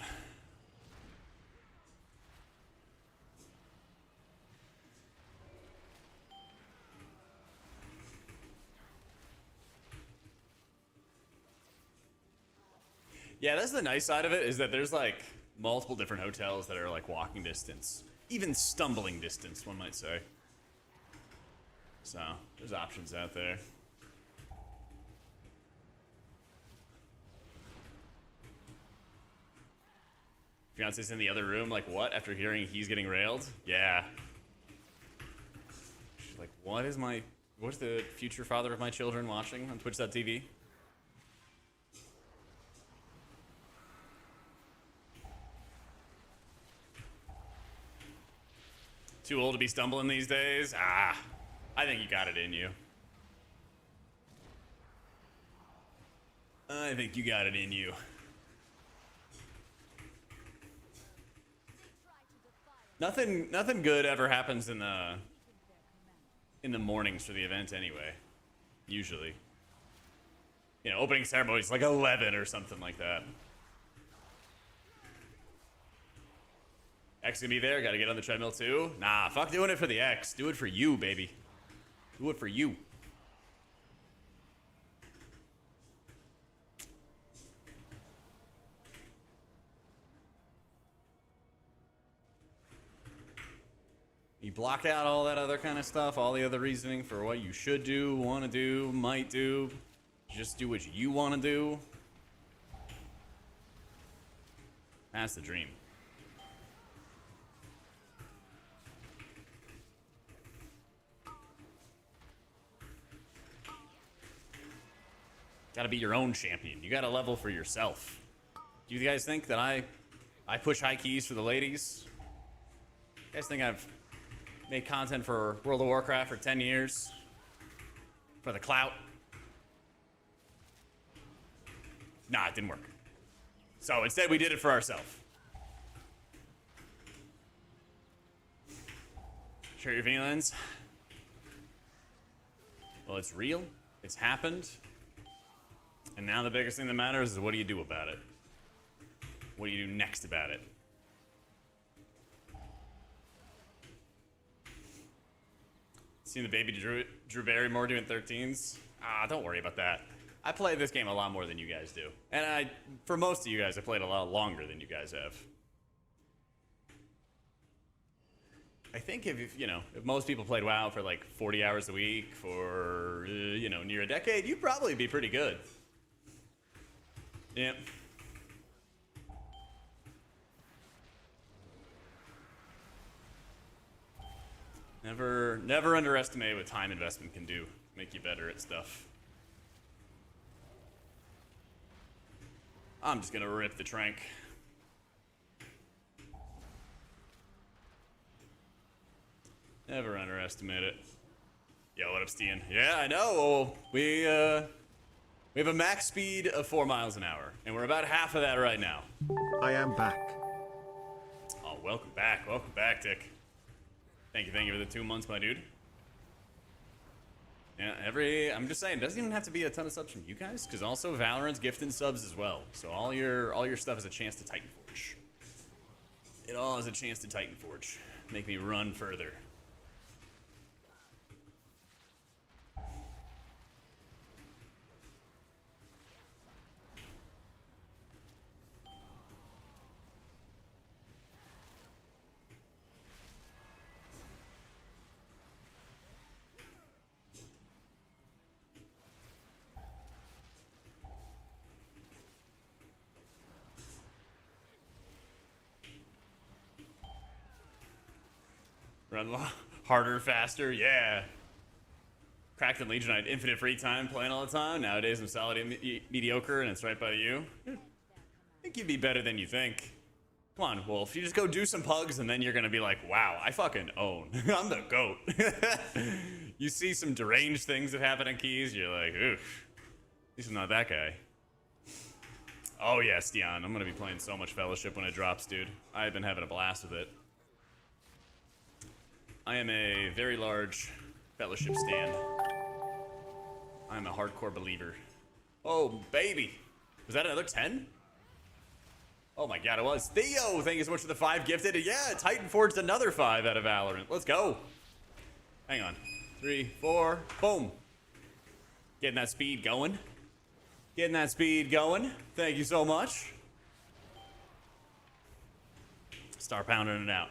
Yeah, that's the nice side of it, is that there's like multiple different hotels that are like walking distance. Even stumbling distance, one might say. So, there's options out there. Fiance's in the other room, like, what? After hearing he's getting railed? Yeah. She's like, what's the future father of my children watching on Twitch.tv? Too old to be stumbling these days? Ah, I think you got it in you. I think you got it in you. Nothing good ever happens in the mornings for the event anyway. Usually. You know, opening ceremony's like 11 or something like that. X gonna be there, gotta get on the treadmill too? Nah, fuck doing it for the X. Do it for you, baby. Do it for you. You block out all that other kind of stuff, all the other reasoning for what you should do, want to do, might do. Just do what you want to do. That's the dream. Gotta be your own champion. You gotta level for yourself. Do you guys think that I push high keys for the ladies? You guys think I've made content for World of Warcraft for 10 years? For the clout? Nah, it didn't work. So instead we did it for ourselves. Share your feelings? Well, it's real. It's happened. And now the biggest thing that matters is what do you do about it? What do you do next about it? Seen the baby Drew Barrymore doing 13s? Ah, don't worry about that. I play this game a lot more than you guys do. And for most of you guys, I played a lot longer than you guys have. I think if most people played WoW for like 40 hours a week for, near a decade, you'd probably be pretty good. Yep. Never underestimate what time investment can do. Make you better at stuff. I'm just gonna rip the trank. Never underestimate it. Yo, what up, Stian? Yeah, I know. We have a max speed of 4 miles an hour, and we're about half of that right now. I am back. Oh, welcome back, Dick. Thank you for the 2 months, my dude. Yeah, I'm just saying, it doesn't even have to be a ton of subs from you guys, because also Valorant's gifting subs as well. So all your stuff is a chance to Titanforge. It all is a chance to Titanforge. Make me run further. Run harder, faster, yeah. Cracked and Legion, I had infinite free time playing all the time. Nowadays I'm solid and mediocre, and it's right by you. I think you'd be better than you think. Come on, Wolf. You just go do some pugs, and then you're gonna be like, wow, I fucking own. I'm the GOAT. You see some deranged things that happen in keys, you're like, oof. This is not that guy. Oh yes, Dion. I'm gonna be playing so much Fellowship when it drops, dude. I've been having a blast with it. I am a very large Fellowship stan. I'm a hardcore believer. Oh, baby. Was that another 10? Oh my god, it was. Theo, thank you so much for the 5 gifted. Yeah, Titan forged another 5 out of Valorant. Let's go. Hang on. 3, 4, boom. Getting that speed going. Getting that speed going. Thank you so much. Start pounding it out.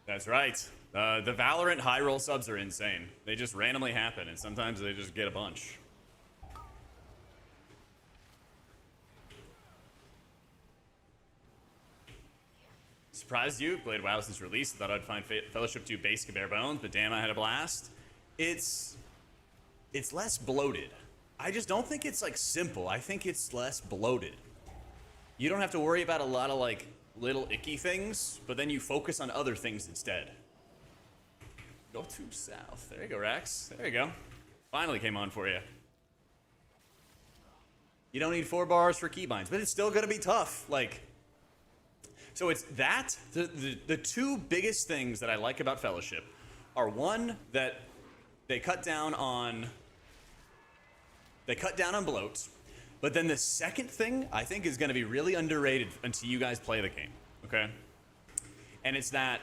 That's right. The Valorant high roll subs are insane. They just randomly happen, and sometimes they just get a bunch. Surprised you. Played WoW since release. Thought I'd find Fellowship 2 basic and bare bones, but damn, I had a blast. It's less bloated. I just don't think it's like simple. I think it's less bloated. You don't have to worry about a lot of like little icky things, but then you focus on other things instead. Go to south. There you go, Rax. There you go. Finally came on for you. You don't need 4 bars for keybinds, but it's still gonna be tough. Like, so it's that, the 2 biggest things that I like about Fellowship are, one, that they cut down on bloat, but then the second thing I think is gonna be really underrated until you guys play the game, okay? And it's that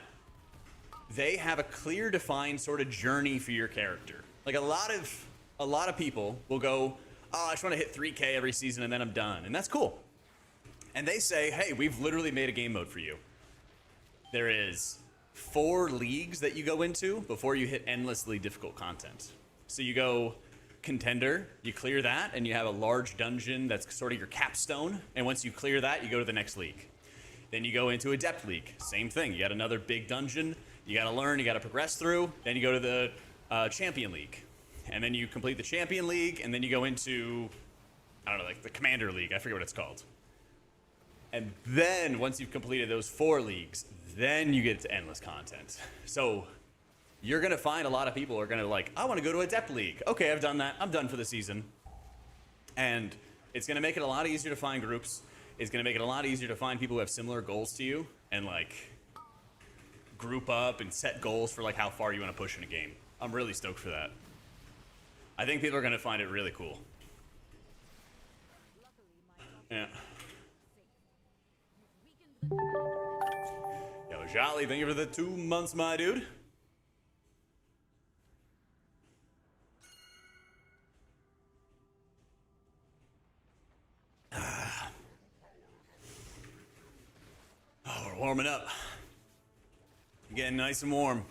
they have a clear defined sort of journey for your character. Like a lot of people will go, oh, I just wanna hit 3K every season and then I'm done, and that's cool. And they say, hey, we've literally made a game mode for you. There is 4 leagues that you go into before you hit endlessly difficult content. So you go contender, you clear that, and you have a large dungeon that's sort of your capstone. And once you clear that, you go to the next league. Then you go into Adept League. Same thing. You got another big dungeon. You got to learn. You got to progress through. Then you go to the Champion League. And then you complete the Champion League, and then you go into, I don't know, like the Commander League. I forget what it's called. And then, once you've completed those 4 leagues, then you get to endless content. So, you're going to find a lot of people are going to like, I want to go to Adept League. Okay, I've done that. I'm done for the season. And it's going to make it a lot easier to find groups. It's going to make it a lot easier to find people who have similar goals to you and, like, group up and set goals for, like, how far you want to push in a game. I'm really stoked for that. I think people are going to find it really cool. Yeah. Yo, Jolly, thank you for the 2 months, my dude. Oh, we're warming up. Getting nice and warm.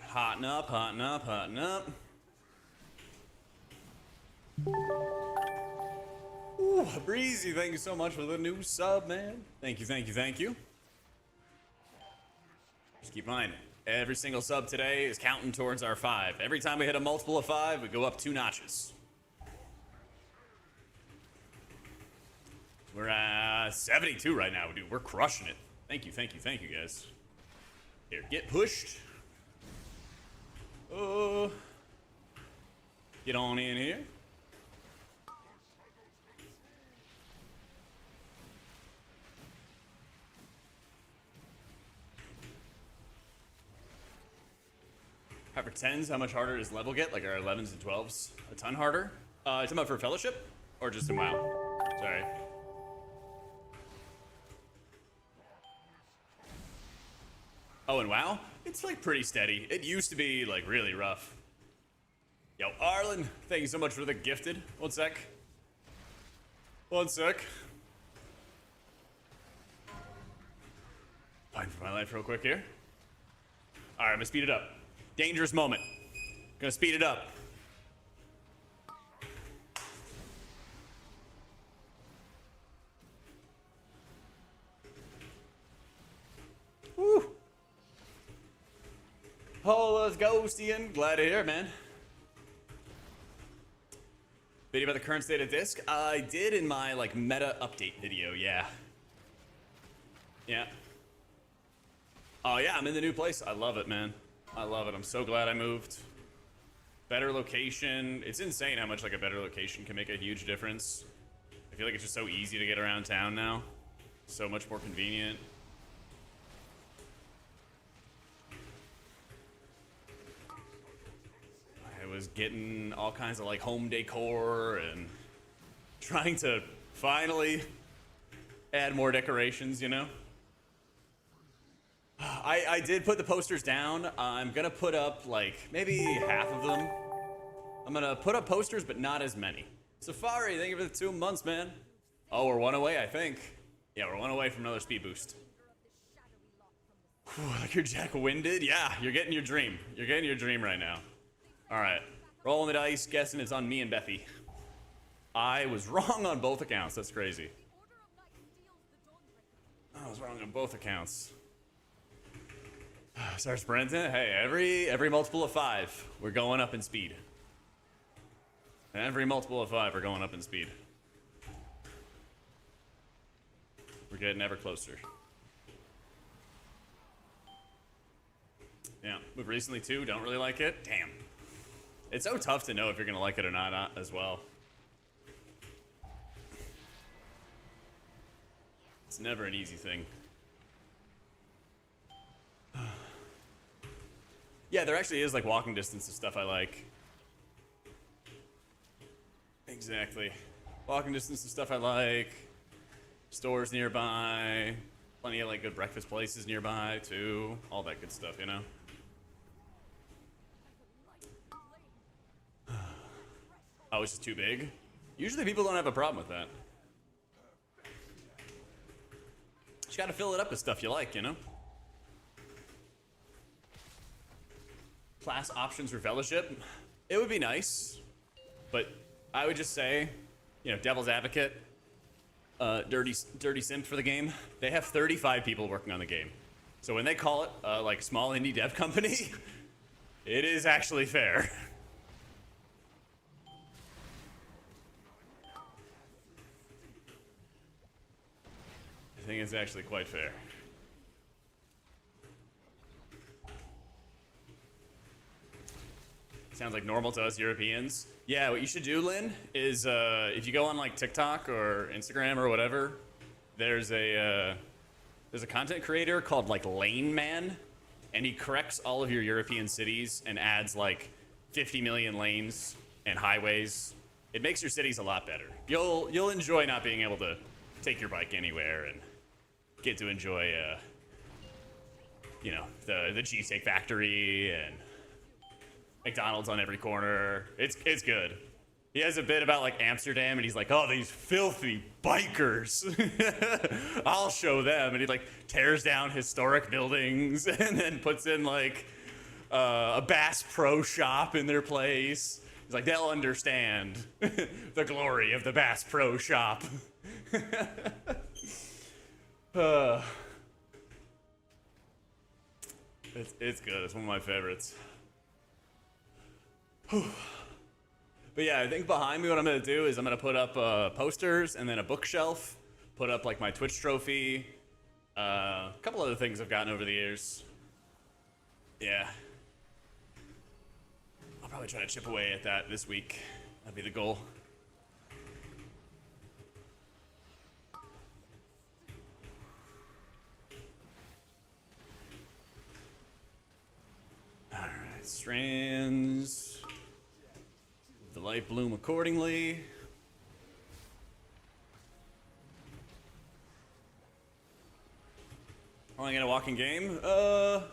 Hotting up, hotting up, hotting up. Ooh, Breezy, thank you so much for the new sub, man. Thank you, thank you, thank you. Just keep in mind, every single sub today is counting towards our 5. Every time we hit a multiple of 5, we go up 2 notches. We're at 72 right now, dude. We're crushing it. Thank you, thank you, thank you, guys. Here, get pushed. Get on in here. However, 10s, how much harder does level get? Like our 11s and 12s? A ton harder? Talking about for Fellowship? Or just in WoW? Sorry. Oh, and WoW? It's like pretty steady. It used to be like really rough. Yo, Arlen, thank you so much for the gifted. One sec. One sec. Fighting for my life real quick here. Alright, I'm gonna speed it up. Dangerous moment. Gonna speed it up. Oh, let's go, Stian. Glad to hear it, man. Video about the current state of disc? I did in my, like, meta update video, yeah. Yeah. Oh, yeah, I'm in the new place. I love it, man. I love it. I'm so glad I moved. Better location. It's insane how much, like, a better location can make a huge difference. I feel like it's just so easy to get around town now. So much more convenient. I was getting all kinds of like home decor and trying to finally add more decorations, you know? I did put the posters down. I'm gonna put up like maybe half of them. I'm gonna put up posters, but not as many. Safari, thank you for the 2 months, man. Oh, we're one away, I think. Yeah, we're one away from another speed boost. Whew, like you're Jack winded? Yeah, you're getting your dream. You're getting your dream right now. All right, rolling the dice, guessing it's on me and Bethy. I was wrong on both accounts. That's crazy. I was wrong on both accounts. Sorry, Brenton. Hey, every multiple of 5, we're going up in speed. Every multiple of 5, we're going up in speed. We're getting ever closer. Yeah, moved recently too. Don't really like it. Damn. It's so tough to know if you're gonna like it or not as well. It's never an easy thing. Yeah, there actually is like walking distance of stuff I like. Exactly. Walking distance of stuff I like. Stores nearby. Plenty of like good breakfast places nearby too. All that good stuff, you know? Oh, it's just too big? Usually people don't have a problem with that. Just gotta fill it up with stuff you like, you know? Class options for fellowship? It would be nice, but I would just say, you know, devil's advocate, dirty simp for the game. They have 35 people working on the game. So when they call it, like, small indie dev company, it is actually fair. I think it's actually quite fair. Sounds like normal to us Europeans. Yeah, what you should do, Lynn, is if you go on like TikTok or Instagram or whatever, there's a content creator called like Lane Man, and he corrects all of your European cities and adds like 50 million lanes and highways. It makes your cities a lot better. You'll enjoy not being able to take your bike anywhere and get to enjoy, you know, the cheesesteak factory and McDonald's on every corner. It's good. He has a bit about like Amsterdam, and he's like, "Oh, these filthy bikers! I'll show them." And he like tears down historic buildings and then puts in like a Bass Pro Shop in their place. He's like, "They'll understand the glory of the Bass Pro Shop." It's good. It's one of my favorites. But yeah, I think behind me what I'm gonna do is I'm gonna put up posters and then a bookshelf, put up like my Twitch trophy, a couple other things I've gotten over the years. Yeah. I'll probably try to chip away at that this week. That'd be the goal. Alright, strands. The light bloom accordingly. Only gonna walk in game? Go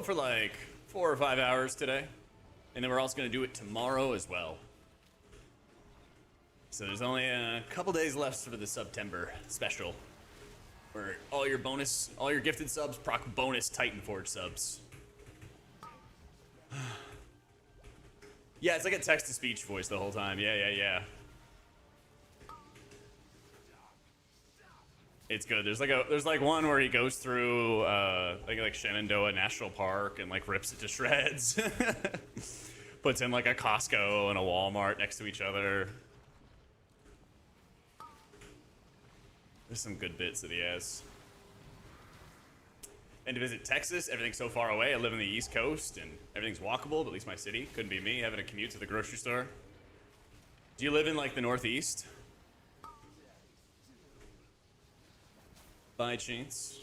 for like 4 or 5 hours today. And then we're also gonna do it tomorrow as well. So there's only a couple days left for the September special. Where all your gifted subs proc bonus Titanforge subs. Yeah, it's like a text-to-speech voice the whole time. Yeah. It's good. There's like one where he goes through like Shenandoah National Park and like rips it to shreds. Puts in like a Costco and a Walmart next to each other. There's some good bits that he has. And to visit Texas, everything's so far away. I live on the East Coast and everything's walkable, but at least my city. Couldn't be me having to commute to the grocery store. Do you live in like the Northeast? By chance?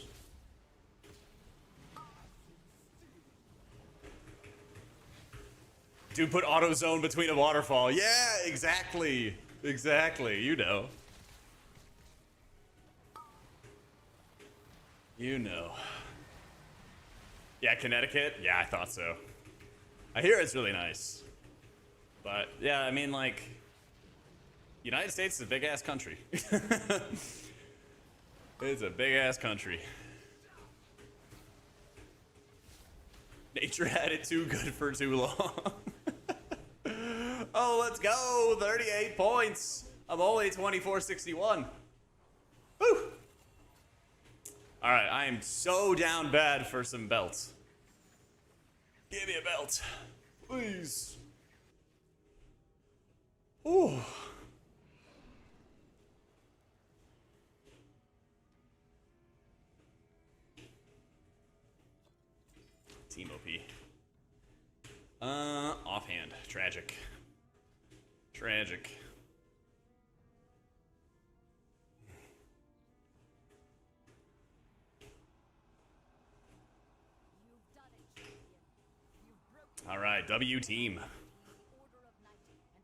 Dude, put AutoZone between a waterfall. Yeah, exactly. Exactly. You know. You know. Yeah, Connecticut? Yeah, I thought so. I hear it's really nice. But, yeah, I mean, like, United States is a big-ass country. It's a big-ass country. Nature had it too good for too long. Oh, let's go! 38 points! I'm only 2461. Woo! Alright, I am so down bad for some belts. Give me a belt. Please. Ooh. Team OP. Offhand. Tragic. Tragic. You've done it, champion. You've broken All right, W team. the order of knighting and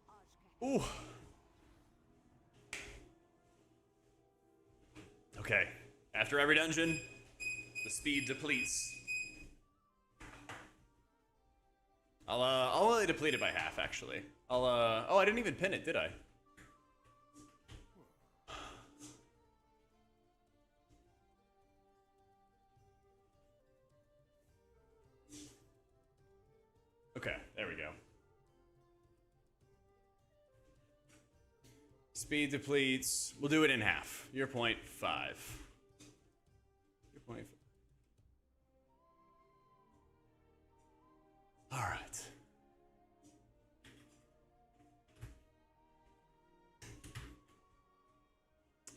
AutomaticJak. Ooh. Okay. After every dungeon, the speed depletes. I'll only deplete it by half, actually. Oh, I didn't even pin it, did I? Okay, there we go. Speed depletes. We'll do it in half. Your 0.5. Your 0.5. All right.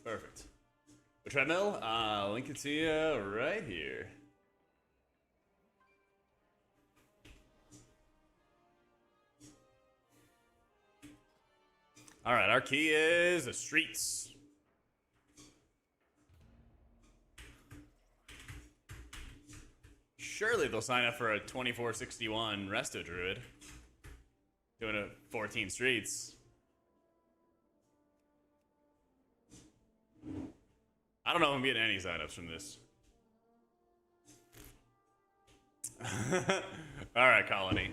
Perfect. The Treadmill, link it to you right here. All right, our key is the streets. Surely they'll sign up for a 2461 Resto druid. Doing it 14 streets. I don't know if I'm getting any signups from this. All right, Colony.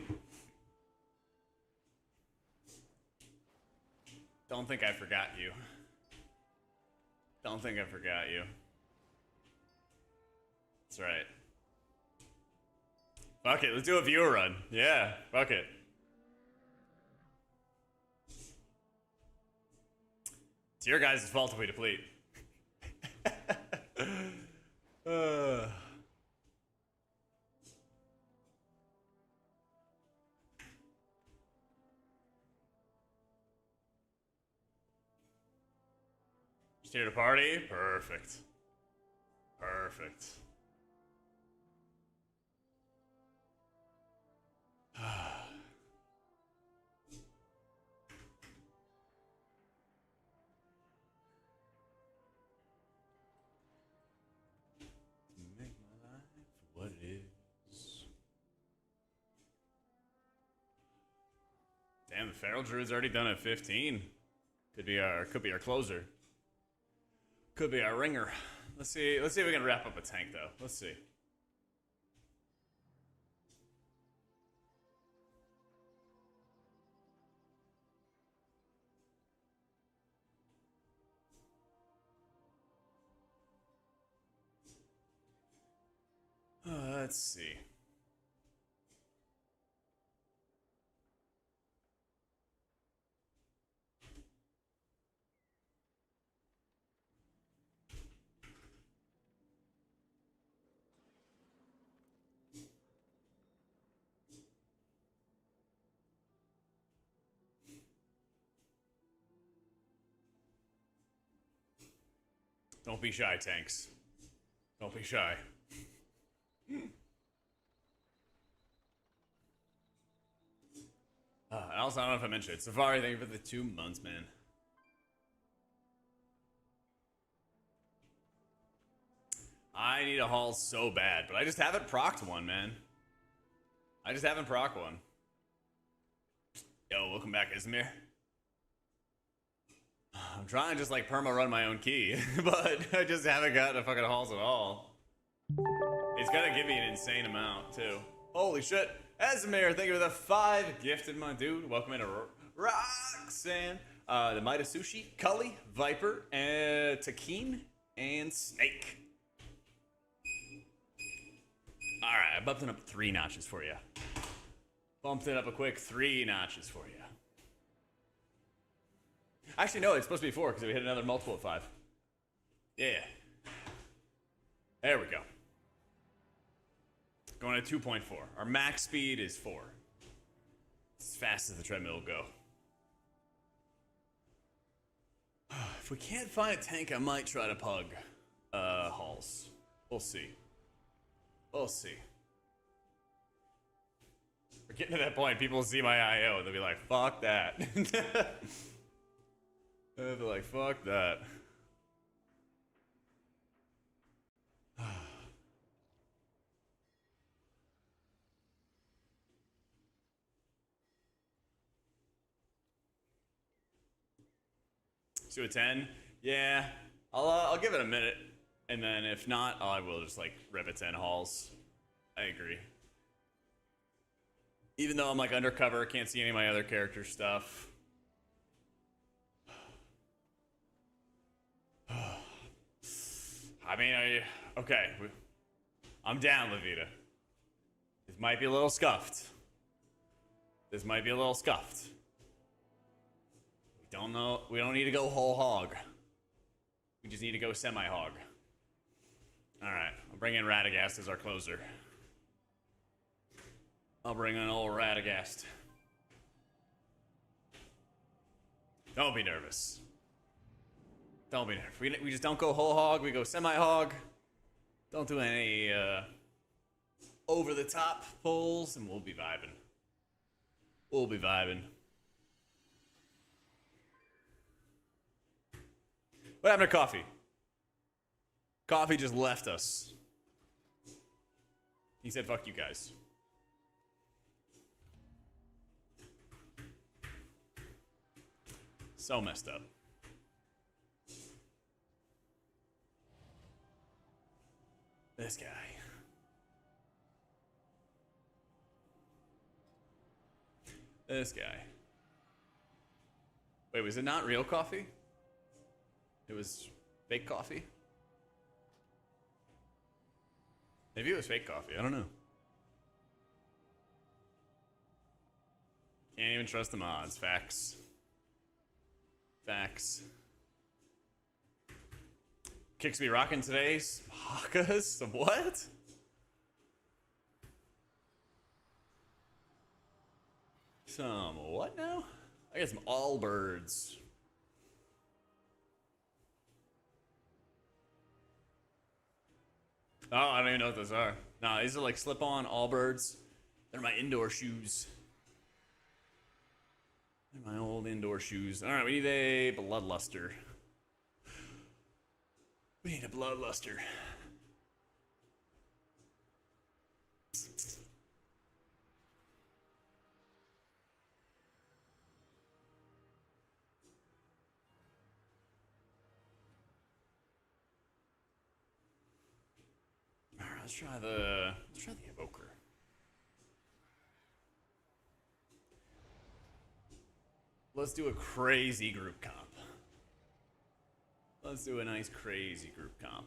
Don't think I forgot you. Don't think I forgot you. That's right. Fuck it, let's do a viewer run. Yeah, fuck it. It's your guys' fault if we deplete. Just here to party? Perfect. Perfect. Make my life what it is. Damn, the Feral Druid's already done at 15. Could be our closer. Could be our ringer. Let's see if we can wrap up a tank though. Let's see. Let's see. Don't be shy, tanks. Don't be shy. Also, I don't know if I mentioned it. Safari, thank you for the 2 months, man. I need a haul so bad, but I just haven't procced one, man. I just haven't procced one. Yo, welcome back, Izmir. I'm trying to just like perma run my own key, but I just haven't gotten a fucking hauls at all. It's gonna give me an insane amount too. Holy shit. Esmir, thank you for the 5 gifted, my dude. Welcome into Roxanne. The Mida Sushi, Cully, Viper, and Takeen, and Snake. Alright, I bumped it up 3 notches for you. Bumped it up a quick 3 notches for you. Actually, no, it's supposed to be 4 because we hit another multiple of 5. Yeah. There we go. Going to 2.4. Our max speed is 4. As fast as the treadmill will go. If we can't find a tank, I might try to pug hauls. We'll see. We'll see. We're getting to that point. People will see my IO and they'll be like, fuck that. They'll be like, fuck that. To a 10? Yeah. I'll give it a minute. And then if not, I will just like rip a 10 hauls. I agree. Even though I'm like undercover, can't see any of my other character stuff. I mean, okay. I'm down, Levita. This might be a little scuffed. This might be a little scuffed. We don't know. We don't need to go whole hog. We just need to go semi-hog. Alright, I'll bring in Radagast as our closer. I'll bring in old Radagast. Don't be nervous. Don't be nervous. We just don't go whole hog, we go semi-hog. Don't do any over-the-top pulls, and we'll be vibing. We'll be vibing. What happened to coffee? Coffee just left us. He said, fuck you guys. So messed up. This guy. This guy. Wait, was it not real coffee? It was fake coffee? Maybe it was fake coffee. I don't know. Can't even trust the mods. Facts. Facts. Kicks me rocking today. Hakas? Some what? Some what now? I got some Allbirds. Oh, I don't even know what those are. Nah, these are like slip-on Allbirds. They're my indoor shoes. They're my old indoor shoes. All right, we need a Bloodluster. We need a Bloodluster. All right, let's try the Evoker. Let's do a crazy group comp. Let's do a nice crazy group comp.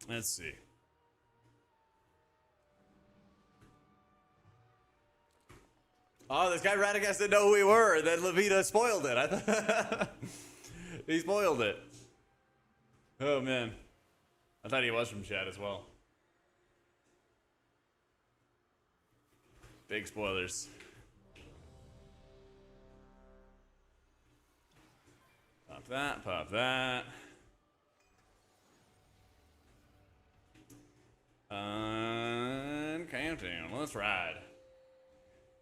Let's see. Oh, this guy Radagast didn't know who we were. Then Levita spoiled it. He spoiled it. Oh, man. I thought he was from chat as well. Big spoilers. Pop that, pop that. Countdown. Let's ride.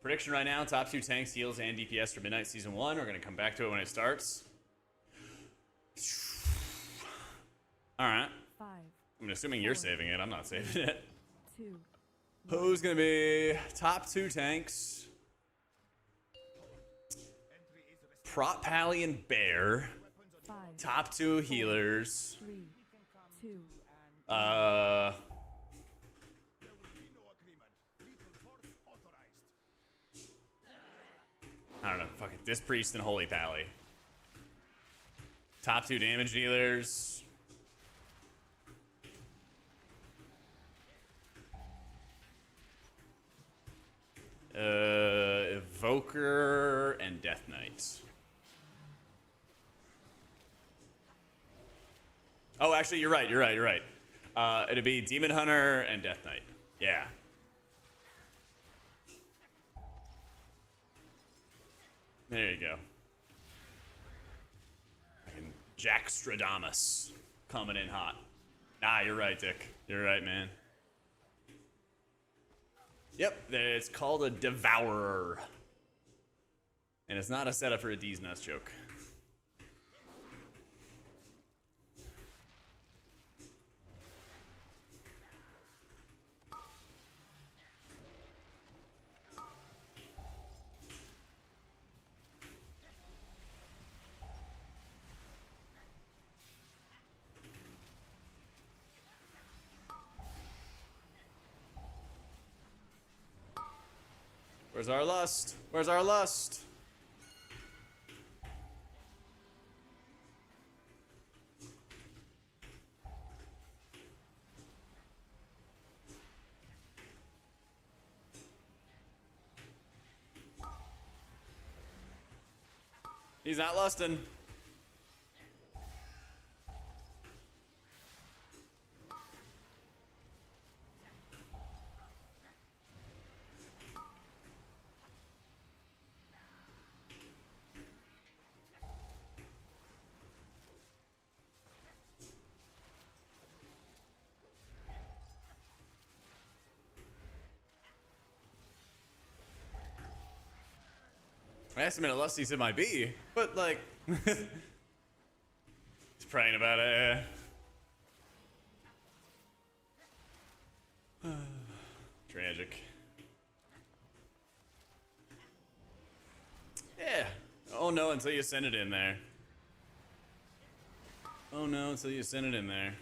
Prediction right now, top 2 tanks, heals, and DPS for Midnight Season 1. We're going to come back to it when it starts. Alright. 5, I'm assuming you're saving it. I'm not saving it. 2, Who's going to be top 2 tanks? Prot Pally and Bear. 5, Top 2 healers. 3, 2, I don't know. Fuck it. This priest and Holy Pally. Top 2 damage dealers. Evoker and Death Knight. Oh, actually, you're right. It'd be Demon Hunter and Death Knight. Yeah. There you go. Fucking Jack Stradamus coming in hot. Nah, you're right, Dick. You're right, man. Yep, it's called a Devourer. And it's not a setup for a D's Nuts joke. Where's our lust? Where's our lust? He's not lusting. I asked him in a lust, he said my B, but like, he's praying about it. Tragic. Yeah. Oh no, until you send it in there. Oh no, until you send it in there.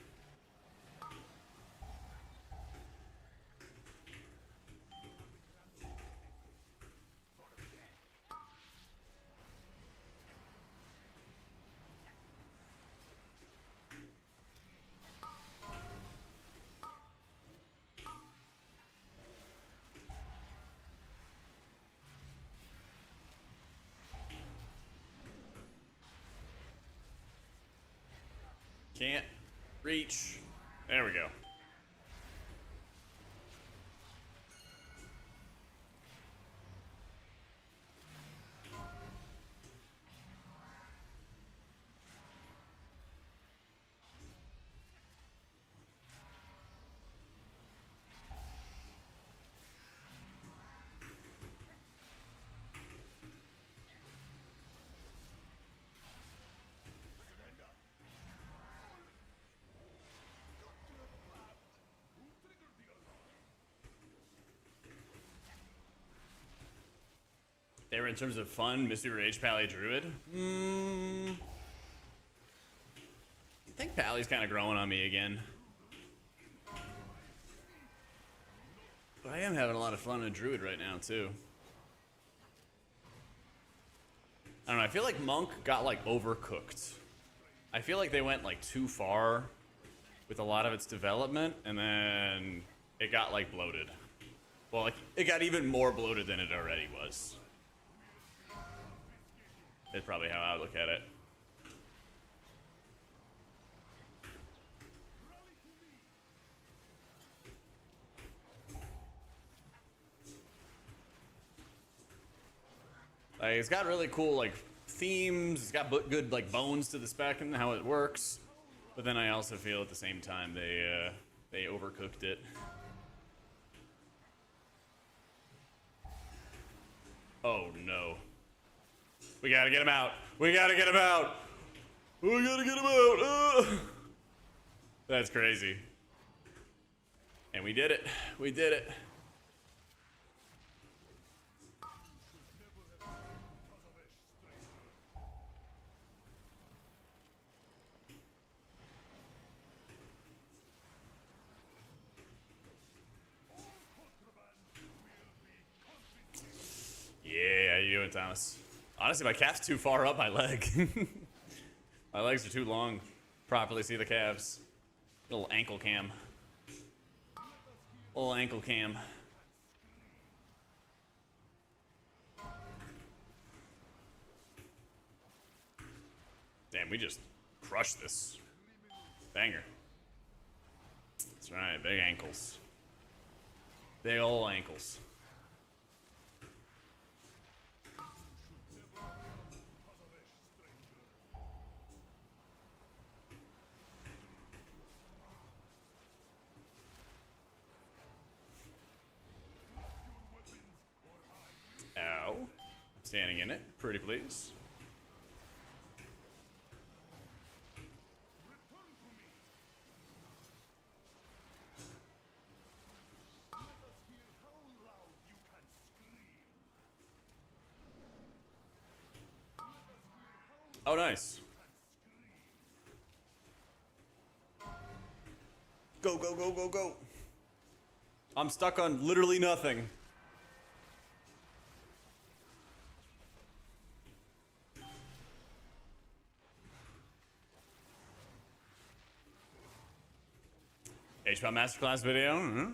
Can't reach. There we go. They were in terms of fun, Mystery Rage, Pally, Druid. I think Pally's kind of growing on me again. But I am having a lot of fun with Druid right now, too. I don't know, I feel like Monk got, like, overcooked. I feel like they went, like, too far with a lot of its development, and then it got like bloated. Well, like it got even more bloated than it already was. That's probably how I look at it. Like, it's got really cool like themes. It's got good like bones to the spec and how it works. But then I also feel at the same time they overcooked it. Oh no. We gotta get him out. We gotta get him out. We gotta get him out. That's crazy. And we did it. We did it. Yeah, how you doing, Thomas? Honestly, my calf's too far up my leg. My legs are too long. Properly see the calves. Little ankle cam. Little ankle cam. Damn, we just crushed this. Banger. That's right, big ankles. Big ol' ankles. Ow. Standing in it. Pretty please. Oh, nice. Go, go, go, go, go. I'm stuck on literally nothing. HPL Masterclass video. Mm-hmm.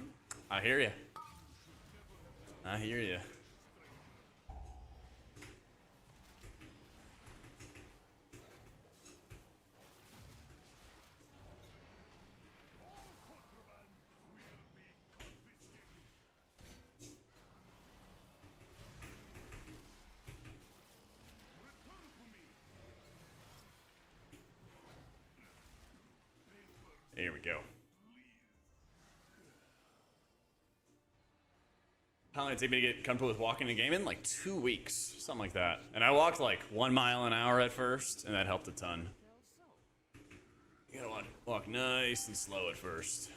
I hear you. I hear you. Here we go. How long did it take me to get comfortable with walking and gaming? Like 2 weeks, something like that. And I walked like 1 mile an hour at first, and that helped a ton. You gotta walk nice and slow at first.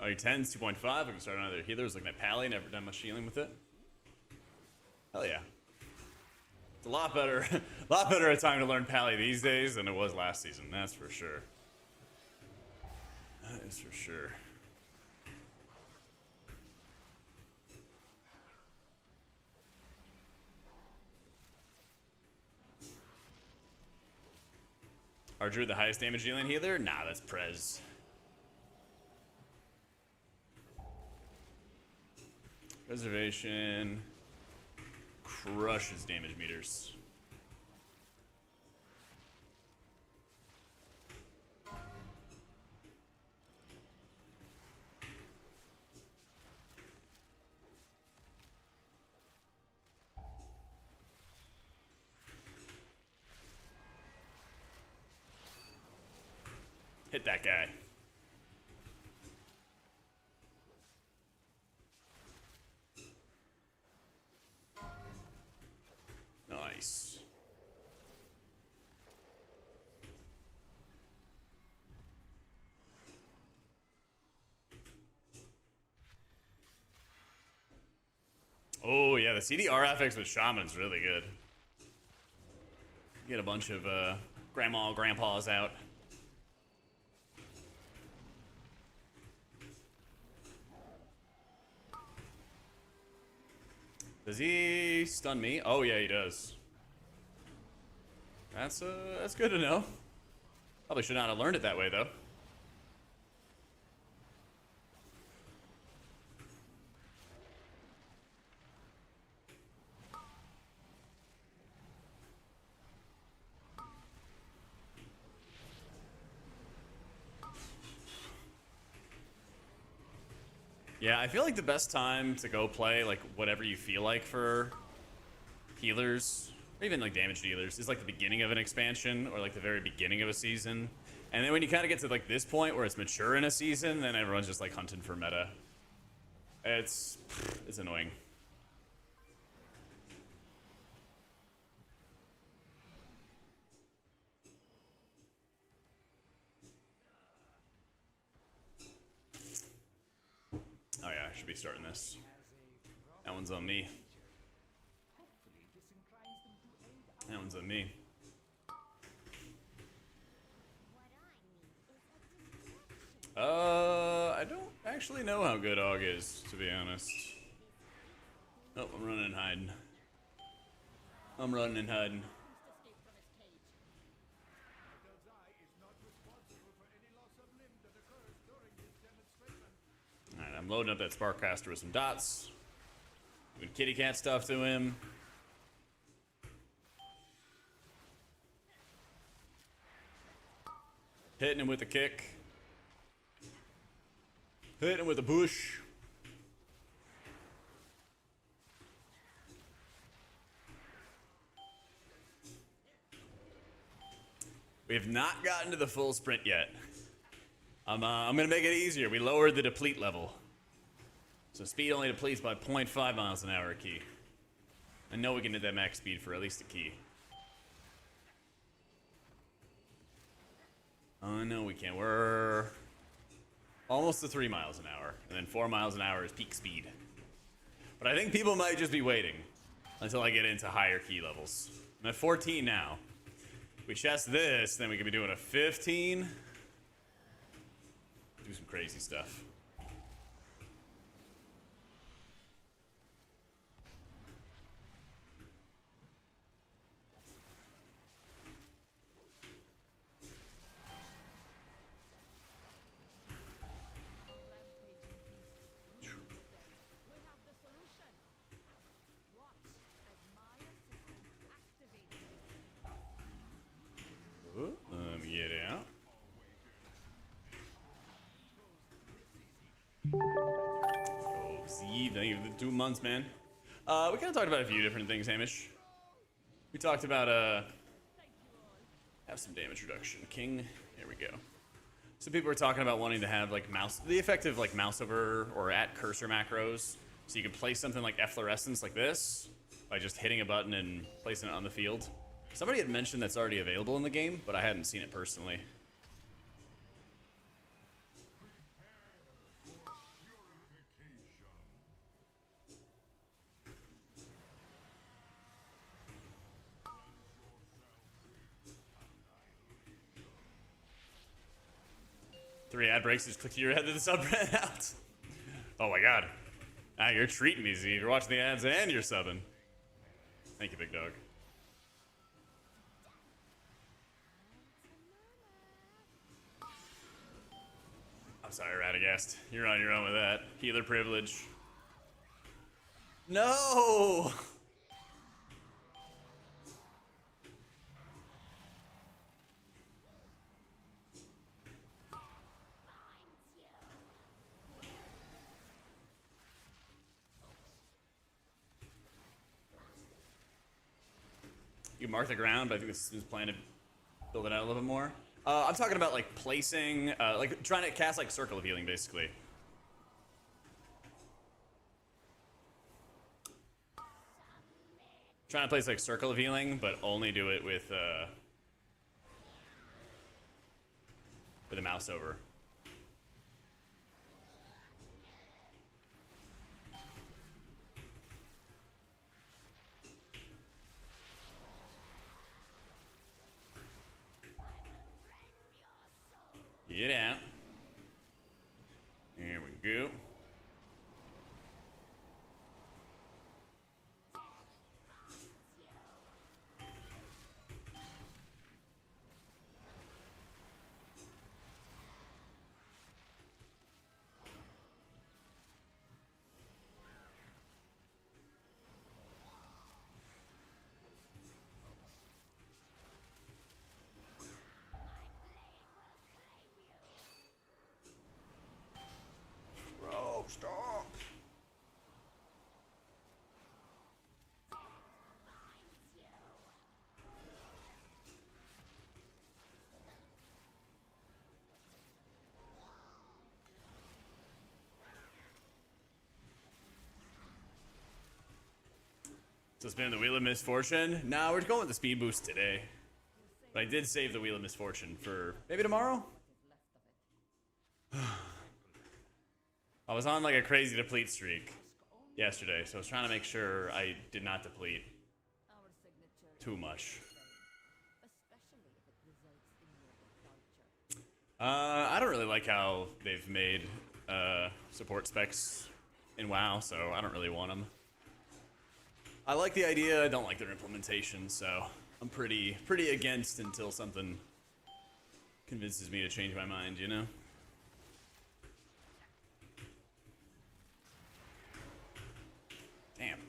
Oh, your 10's 2.5. I can start another healers. Looking at Pally, never done much healing with it. Hell yeah. It's a lot better, a lot better a time to learn Pally these days than it was last season. That's for sure. That is for sure. RDruid, the highest damage dealing healer? Nah, that's Prez. Reservation crushes damage meters. Hit that guy. Nice. Oh yeah, the CDR FX with shaman is really good. Get a bunch of grandma, grandpas out. Does he stun me? Oh yeah, he does. That's good to know. Probably should not have learned it that way though. Yeah, I feel like the best time to go play like whatever you feel like for healers, or even like damage dealers, is like the beginning of an expansion or like the very beginning of a season. And then when you kind of get to like this point where it's mature in a season, then everyone's just like hunting for meta. It's annoying. Oh yeah, I should be starting this. That one's on me. That one's on me. I don't actually know how good Og is, to be honest. Oh, I'm running and hiding. I'm running and hiding. Alright, I'm loading up that Sparkcaster with some dots. Doing kitty cat stuff to him. Hitting him with a kick. Hitting him with a push. We have not gotten to the full sprint yet. I'm gonna make it easier. We lowered the deplete level. So speed only depletes by 0.5 miles an hour a key. I know we can hit that max speed for at least a key. Oh, no, we can't. We're almost to 3 miles an hour. And then 4 miles an hour is peak speed. But I think people might just be waiting until I get into higher key levels. I'm at 14 now. If we chest this, then we could be doing a 15. Do some crazy stuff. Let me get out. Oh, Z, thank you for the 2 months, man. We kind of talked about a few different things, Hamish. We talked about, have some damage reduction. King, here we go. Some people were talking about wanting to have, like, the effective, like, mouse over or at cursor macros. So you can place something like efflorescence like this by just hitting a button and placing it on the field. Somebody had mentioned that's already available in the game, but I hadn't seen it personally. Three ad breaks, just click your head to the sub out. Oh my god. Ah, you're treating me, Z. You're watching the ads and you're subbing. Thank you, big dog. I'm sorry, Radagast. You're on your own with that. Healer privilege. No! You mark the ground, but I think this is plan to build it out a little bit more. I'm talking about like placing, like trying to cast like Circle of Healing, basically. Trying to place like Circle of Healing, but only do it with a mouse over. Get out. There we go. Stop. So spin the Wheel of Misfortune. Nah, we're going with the speed boost today. But I did save the Wheel of Misfortune for maybe tomorrow? I was on like a crazy deplete streak yesterday, so I was trying to make sure I did not deplete Our signature, too much. especially if it results in your departure. I don't really like how they've made support specs in WoW, so I don't really want them. I like the idea, I don't like their implementation, so I'm pretty against until something convinces me to change my mind, you know? Damn.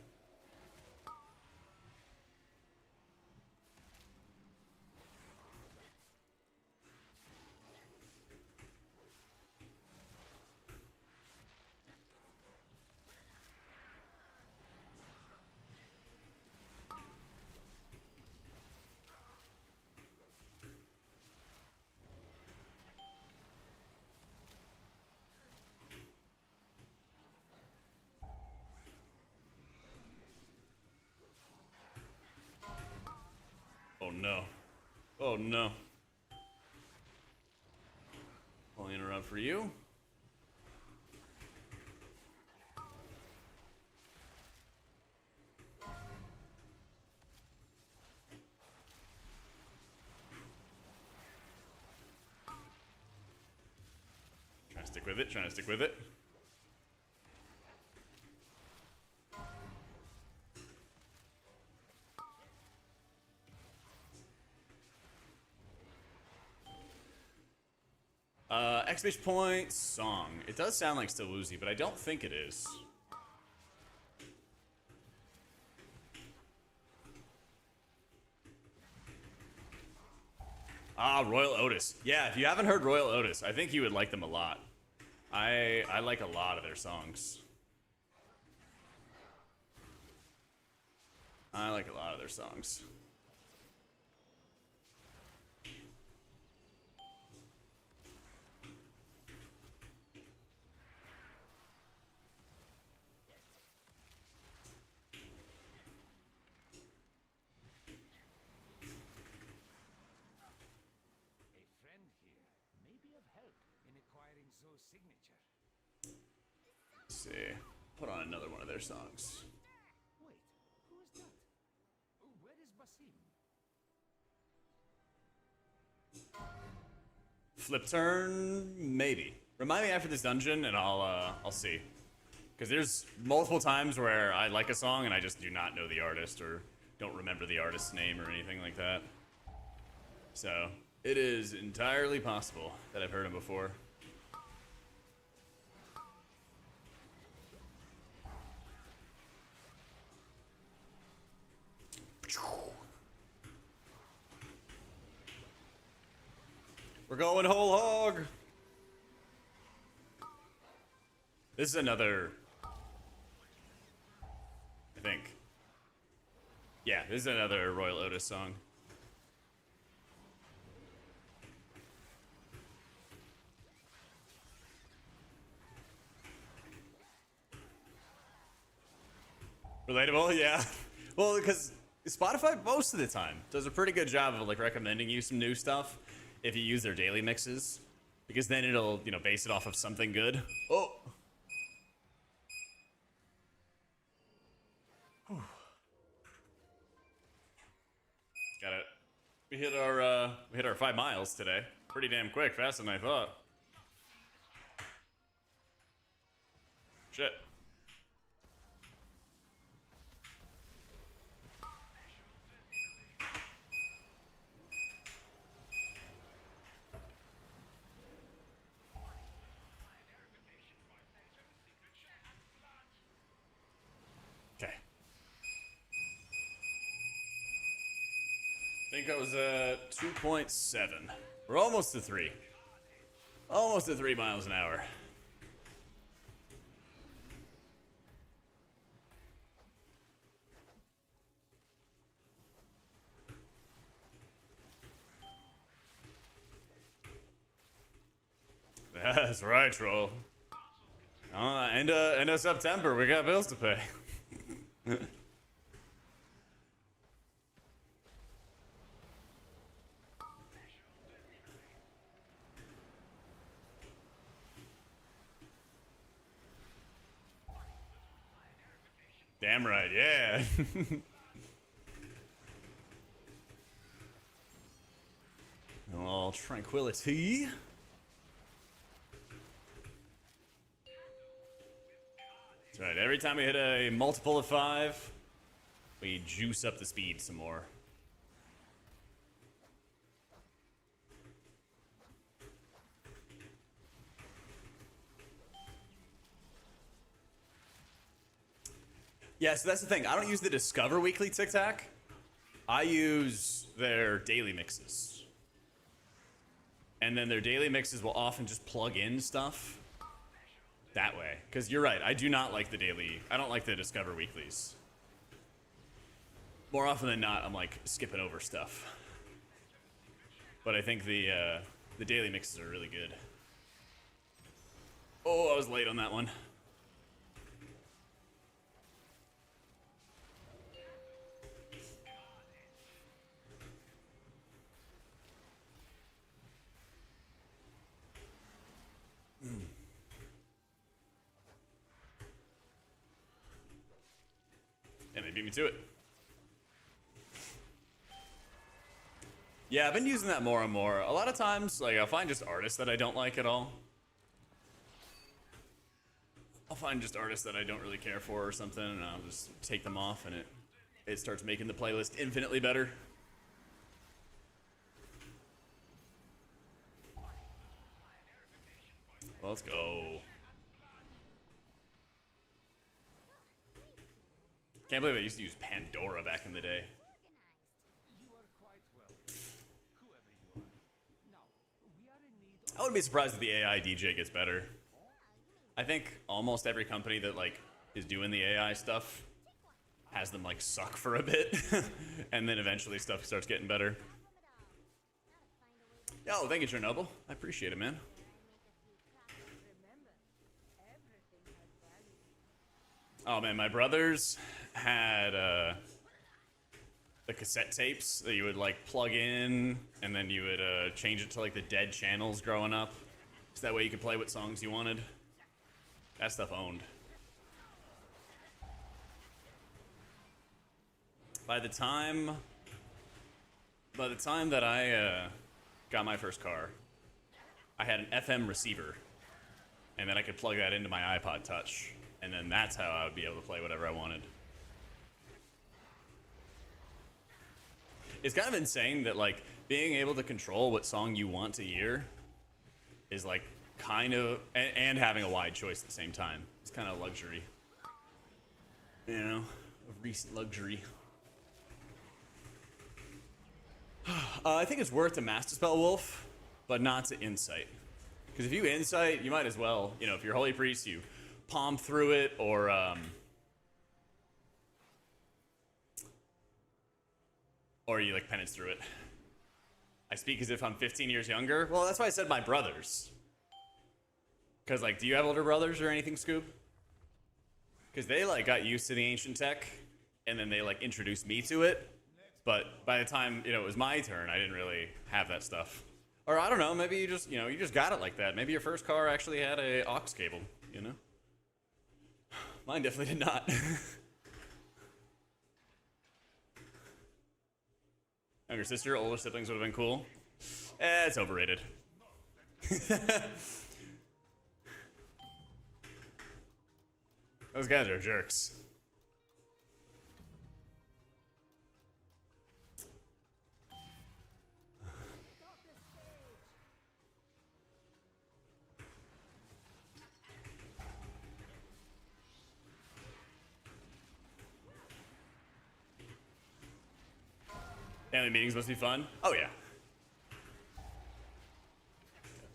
Oh no. Oh no. Only interrupt for you. Trying to stick with it, trying to stick with it. Exclamation point song. It does sound like still woozy, but I don't think it is. Ah, Royal Otis. Yeah, if you haven't heard Royal Otis, I think you would like them a lot. I like a lot of their songs. I like a lot of their songs. Let's see. Put on another one of their songs. Wait, who is that? Where is Basim? Flip turn, maybe. Remind me after this dungeon, and I'll see. Because there's multiple times where I like a song and I just do not know the artist or don't remember the artist's name or anything like that. So it is entirely possible that I've heard him before. We're going whole hog. This is another, I think. Yeah, this is another Royal Otis song. Relatable, yeah. Well, because Spotify most of the time does a pretty good job of like recommending you some new stuff if you use their daily mixes, because then it'll, you know, base it off of something good. Oh. Got it. We hit our 5 miles today. Pretty damn quick, faster than I thought. Shit. Okay. I think I was at 2.7. We're almost to 3. Almost to 3 miles an hour. That's right, troll. End of September, we got bills to pay. Damn right, yeah. All tranquility. That's right, every time we hit a multiple of 5, we juice up the speed some more. Yeah, so that's the thing. I don't use the Discover Weekly Tic Tac. I use their daily mixes. And then their daily mixes will often just plug in stuff that way. Because you're right, I do not like the daily. I don't like the Discover Weeklies. More often than not, I'm like skipping over stuff. But I think the daily mixes are really good. Oh, I was late on that one. And they beat me to it. Yeah, I've been using that more and more. A lot of times, like, I'll find just artists that I don't like at all. I'll find just artists that I don't really care for or something, and I'll just take them off, and it starts making the playlist infinitely better. Well, let's go. Can't believe I used to use Pandora back in the day. You are quite welcome, whoever you are. Now, we are in need of... I wouldn't be surprised if the AI DJ gets better. I think almost every company that like is doing the AI stuff has them like suck for a bit, and then eventually stuff starts getting better. Oh, thank you, Chernobyl. I appreciate it, man. Oh man, my brothers had the cassette tapes that you would like plug in, and then you would change it to like the dead channels growing up, so that way you could play what songs you wanted. That stuff owned. By the time that I got my first car, I had an FM receiver, and then I could plug that into my iPod Touch, and then that's how I would be able to play whatever I wanted. It's kind of insane that like being able to control what song you want to hear is like kind of, and having a wide choice at the same time. It's kind of a luxury, you know, a recent luxury. I think it's worth to Master Spell Wolf, but not to Insight. Because if you Insight, you might as well, you know, if you're Holy Priest, you palm through it, or you like penance through it. I speak as if I'm 15 years younger. Well, that's why I said my brothers. Because like, do you have older brothers or anything, Scoob? Because they like got used to the ancient tech, and then they like introduced me to it. But by the time, you know, it was my turn, I didn't really have that stuff. Or I don't know, maybe you just, you know, you just got it like that. Maybe your first car actually had a aux cable, you know? Mine definitely did not. Younger sister, older siblings would have been cool. It's overrated. Those guys are jerks. Family meetings must be fun. Oh yeah.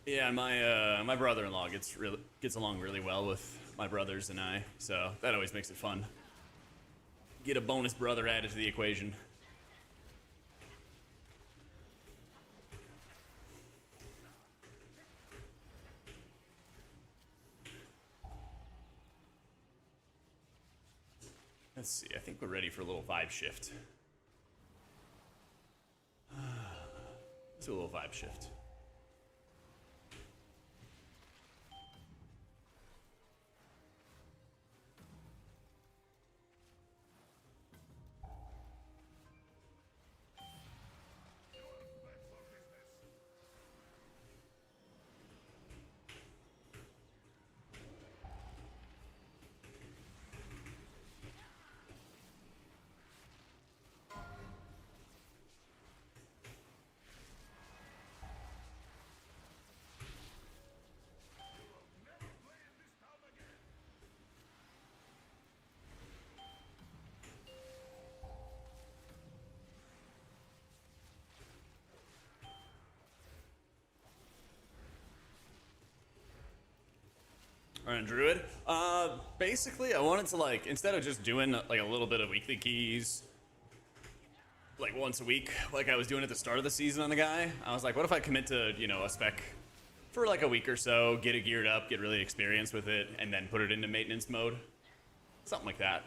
Yeah, my brother-in-law gets along really well with my brothers and I, so that always makes it fun. Get a bonus brother added to the equation. let's see. I think we're ready for a little vibe shift. Let's do a little vibe shift. Alright, druid. Basically, I wanted to, like, instead of just doing like a little bit of weekly keys, like once a week, like I was doing at the start of the season on the guy, I was like, what if I commit to, you know, a spec for like a week or so, get it geared up, get really experienced with it, and then put it into maintenance mode, something like that.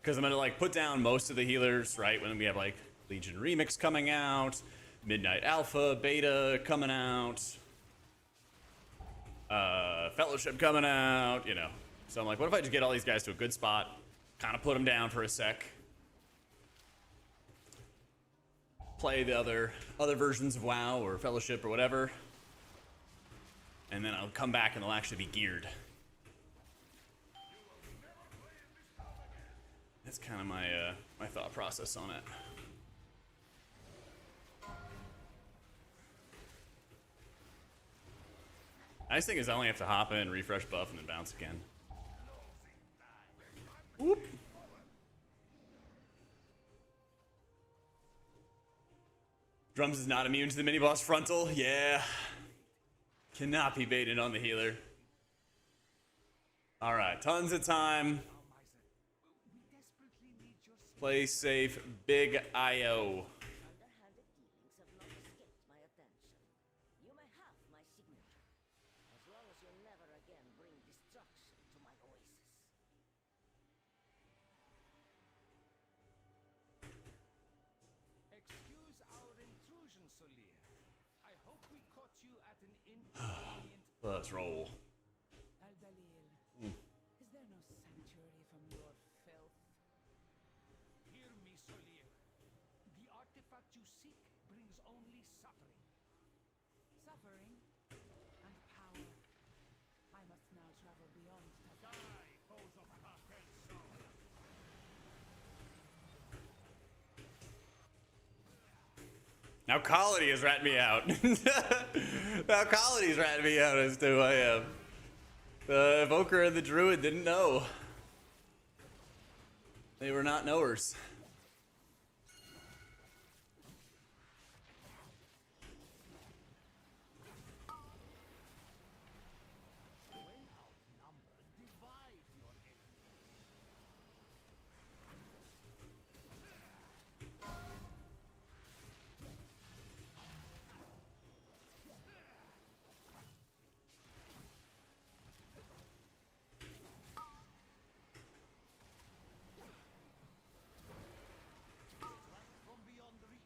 Because I'm gonna like put down most of the healers, right, when we have like Legion Remix coming out, Midnight Alpha, Beta coming out, Fellowship coming out, you know. So I'm like, what if I just get all these guys to a good spot, kind of put them down for a sec, play the other versions of WoW or Fellowship or whatever, and then I'll come back and they'll actually be geared. That's kind of my thought process on it. Nice thing is I only have to hop in, refresh buff, and then bounce again. Whoop. Drums is not immune to the mini boss frontal. Yeah. Cannot be baited on the healer. Alright, tons of time. Play safe, big IO. Underhanded dealings have not escaped my attention. You may have my signature, as long as you never again bring destruction to my oasis. Excuse our intrusion, Solir. I hope we caught you at an inconvenient. Let's roll. Al-Dalil, is there no sanctuary from your filth? Hear me, Solir. The artifact you seek brings only suffering. Suffering and power. I must now travel beyond Tafel. Die, foes of Cartel's soul. Now Colony has ratted me out. Now Colony's ratted me out as to who I am. The Evoker and the Druid didn't know. They were not knowers. From beyond reach.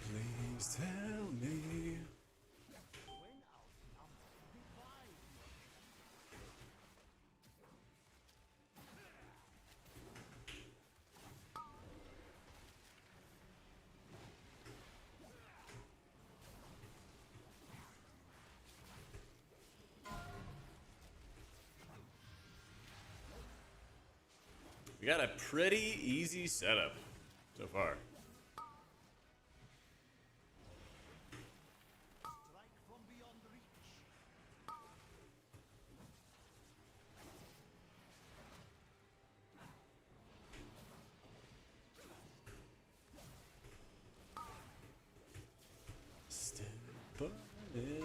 Please tell me. When outnumbered, divide. We got a pretty easy setup so far. Strike from beyond reach. Step in.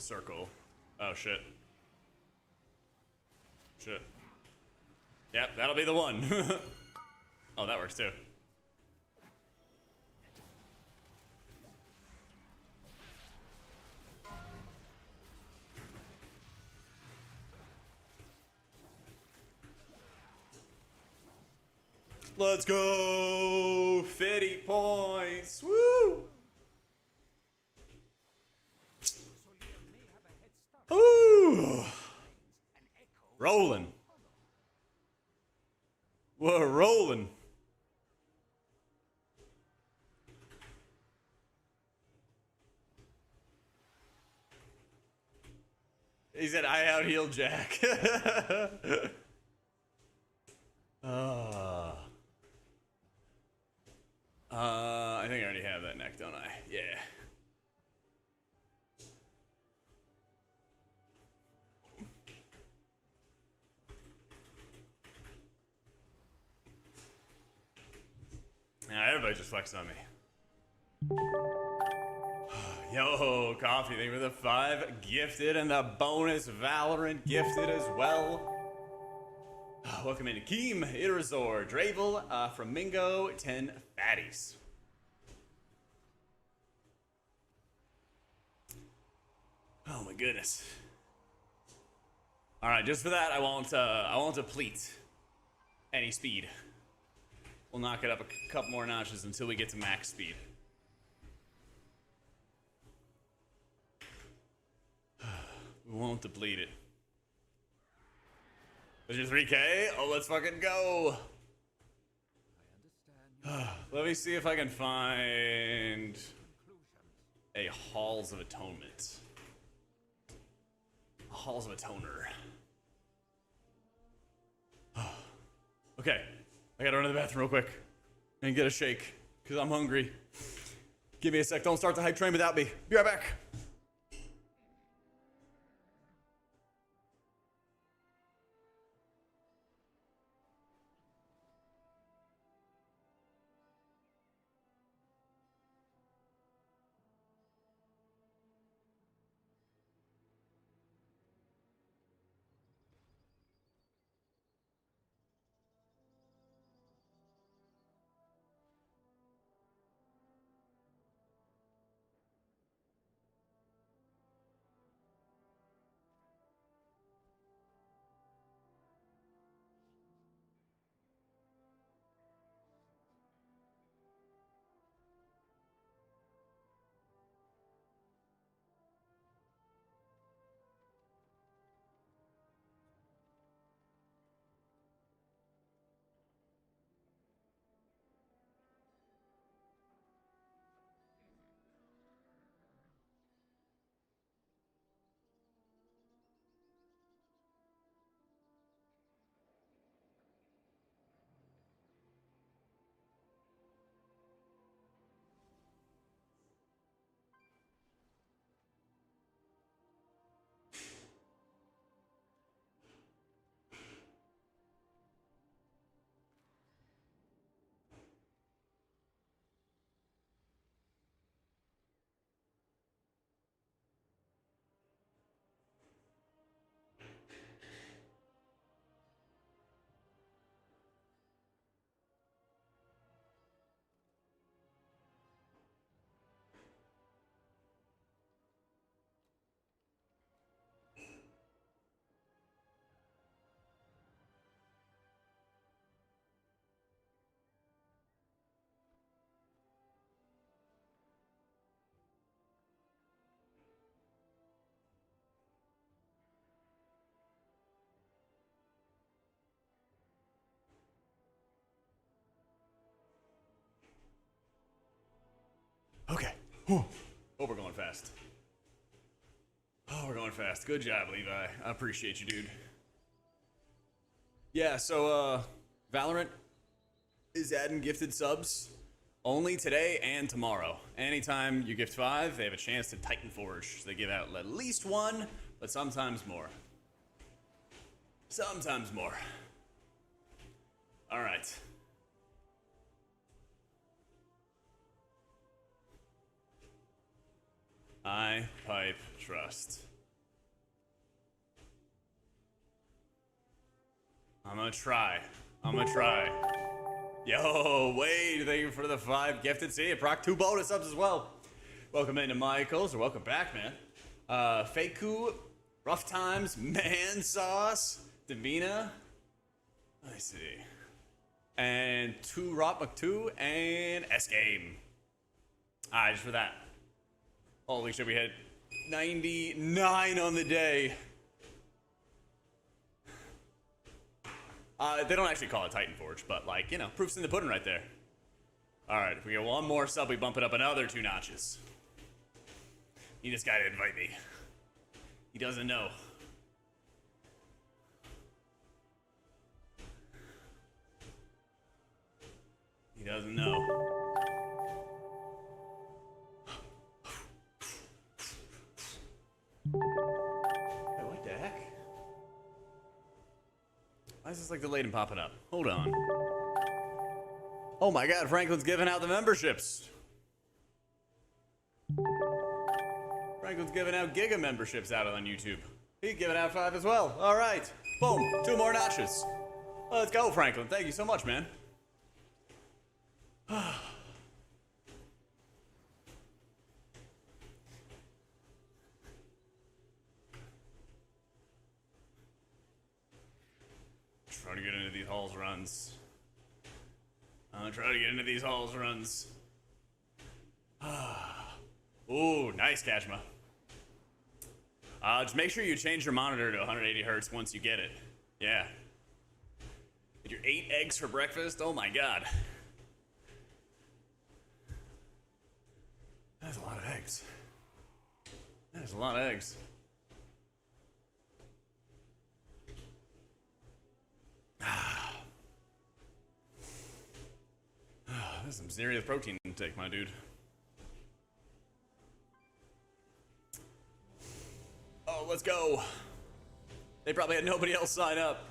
circle. Oh, shit. Shit. Yep, that'll be the one. Oh, that works too. Let's go! 50 points! Woo! Ooh! Rolling. We're rolling. He said, I out-healed Jack. I think I already have that neck, don't I? Yeah. Now everybody just flexed on me. Yo, Coffee, thank you for the 5 gifted and the bonus Valorant gifted as well. Welcome in Keem, Irazor, Dravel, Flamingo, 10 fatties. Oh my goodness. All right, just for that, I won't deplete any speed. We'll knock it up a couple more notches until we get to max speed. We won't deplete it. There's your 3K. Oh, let's fucking go. Let me see if I can find a Halls of Atonement. Halls of Atoner. Okay, I gotta run to the bathroom real quick and get a shake because I'm hungry. Give me a sec. Don't start the hype train without me. Be right back. Okay. Oh, we're going fast. Oh, we're going fast. Good job, Levi. I appreciate you, dude. Yeah, so, Valorant is adding gifted subs only today and tomorrow. Anytime you gift 5, they have a chance to Titan Forge. So they give out at least 1, but sometimes more. Sometimes more. All right. I pipe trust. I'm gonna try. Yo, Wade, thank you for the 5 gifted. See you, Proc 2 bonus subs as well. Welcome into Michaels, or welcome back, man. Faku, Rough Times, Man Sauce, Davina. Let me see. And 2 Rotmuk 2 and S Game. Alright, just for that. Holy shit, we hit 99 on the day. They don't actually call it Titan Forge, but like, you know, proof's in the pudding right there. Alright, if we get one more sub, we bump it up another 2 notches. Need this guy to invite me. He doesn't know. He doesn't know. Wait, what the heck? Why is this like delayed and popping up? Hold on. Oh my god, Franklin's giving out the memberships. Franklin's giving out Giga memberships out on YouTube. He's giving out 5 as well. Alright. Boom. 2 more notches. Let's go, Franklin. Thank you so much, man. Trying to get into these halls runs. Ooh, nice, Kashma. Just make sure you change your monitor to 180 hertz once you get it. Yeah. Get your 8 eggs for breakfast? Oh my god. That's a lot of eggs. That is a lot of eggs. That's some serious protein intake, my dude. Oh, let's go. They probably had nobody else sign up.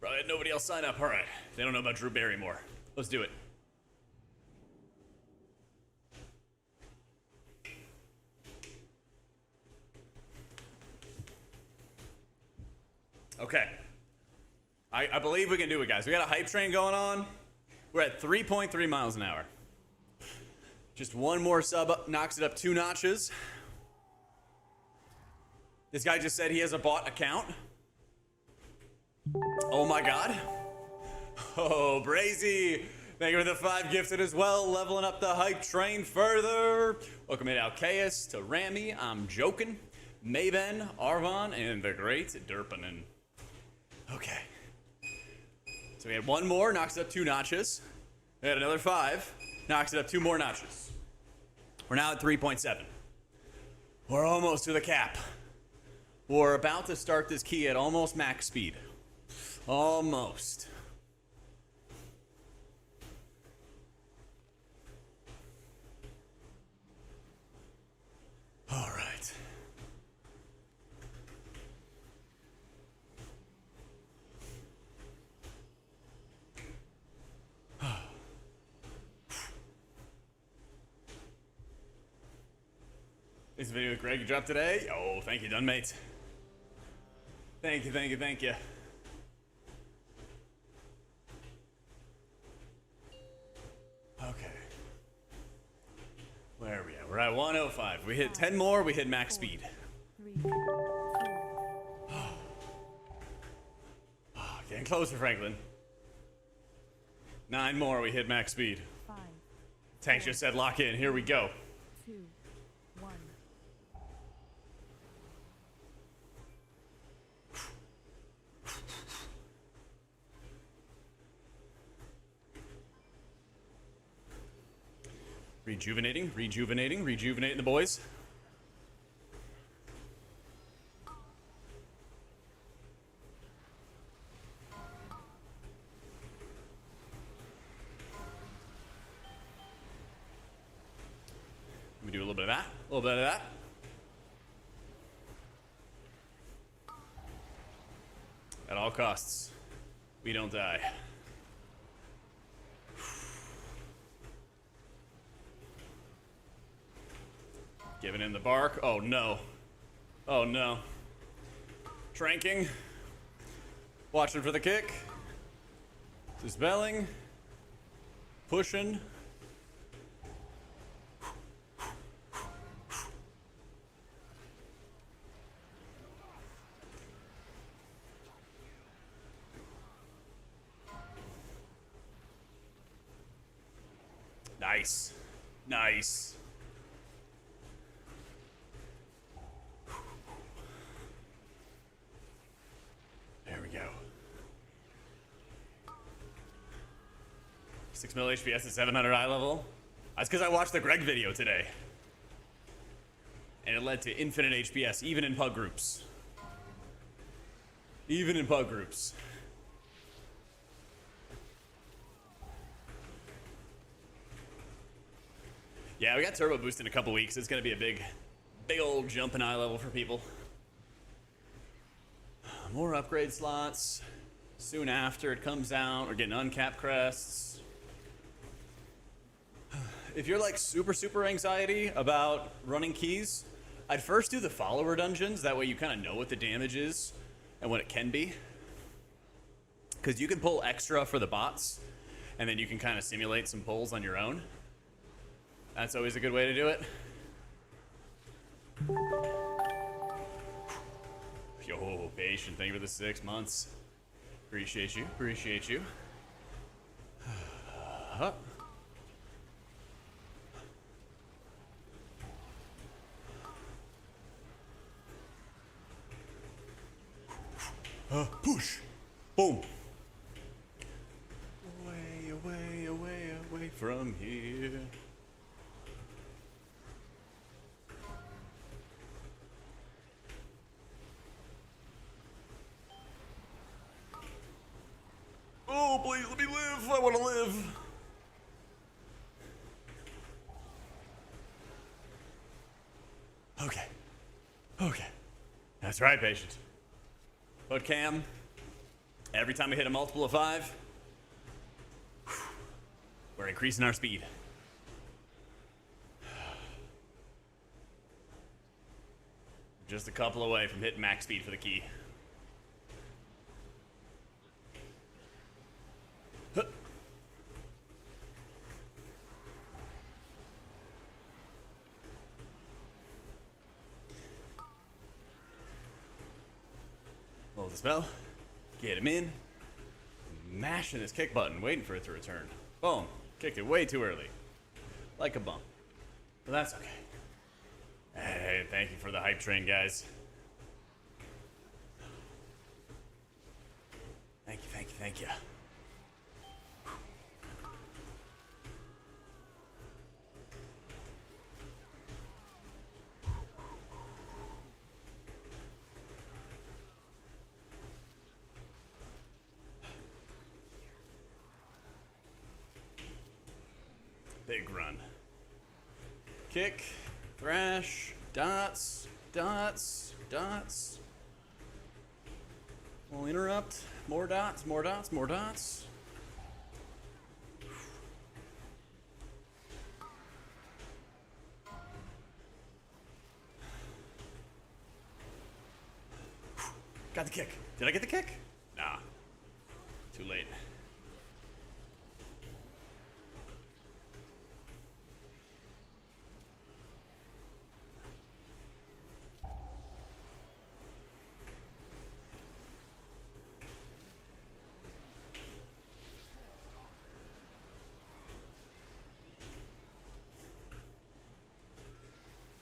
All right. They don't know about Drew Barrymore. Let's do it. Okay. I believe we can do it, guys. We got a hype train going on. We're at 3.3 miles an hour. Just one more sub up, knocks it up 2 notches. This guy just said he has a bot account. Oh my god. Oh, Brazy. Thank you for the 5 gifted as well. Leveling up the hype train further. Welcome in Alcaeus, to Rami, I'm joking, Maven, Arvon, and the great Derpanen. Okay. So we had 1 more, knocks it up 2 notches. We had another 5, knocks it up 2 more notches. We're now at 3.7. We're almost to the cap. We're about to start this key at almost max speed. Almost. All right. This video with Greg you dropped today. Oh, thank you, done, mate. Thank you. Okay. Where are we at? We're at 105. We hit 10 more, we hit max speed. 3, 2, Getting closer, Franklin. 9 more, we hit max speed. 5, Tank just said lock in. Here we go. 2, 1. Rejuvenating the boys. Let me do a little bit of that. At all costs, we don't die. Giving him the bark. Oh no. Tranking. Watching for the kick. Dispelling. Pushing. Nice. Nice. There we go. 6 mil HPS at 700 eye level. That's because I watched the Greg video today. And it led to infinite HPS, even in pug groups. Even in pug groups. Yeah, we got turbo boost in a couple weeks. It's gonna be a big old jump in eye level for people. More upgrade slots. Soon after it comes out, we're getting uncapped crests. If you're like super anxiety about running keys, I'd first do the follower dungeons. That way you kind of know what the damage is and what it can be. Because you can pull extra for the bots, and then you can kind of simulate some pulls on your own. That's always a good way to do it. Yo, patient, thank you for the 6 months. Appreciate you, appreciate you. Push. Boom. Away, away, away, away from here. Oh, please let me live. I want to live. Okay. Okay. That's right, patient. Put cam. Every time we hit a multiple of 5, we're increasing our speed. Just a couple away from hitting max speed for the key. Hold the spell. Get him in. Mashing this kick button, waiting for it to return. Boom. Kicked it way too early. Like a bump. But that's okay. Hey, thank you for the hype train, guys. Thank you, thank you, thank you. Big run. Kick, thrash, dots, dots, dots. We'll interrupt. More dots, more dots, more dots. Got the kick. Did I get the kick? Nah. Too late.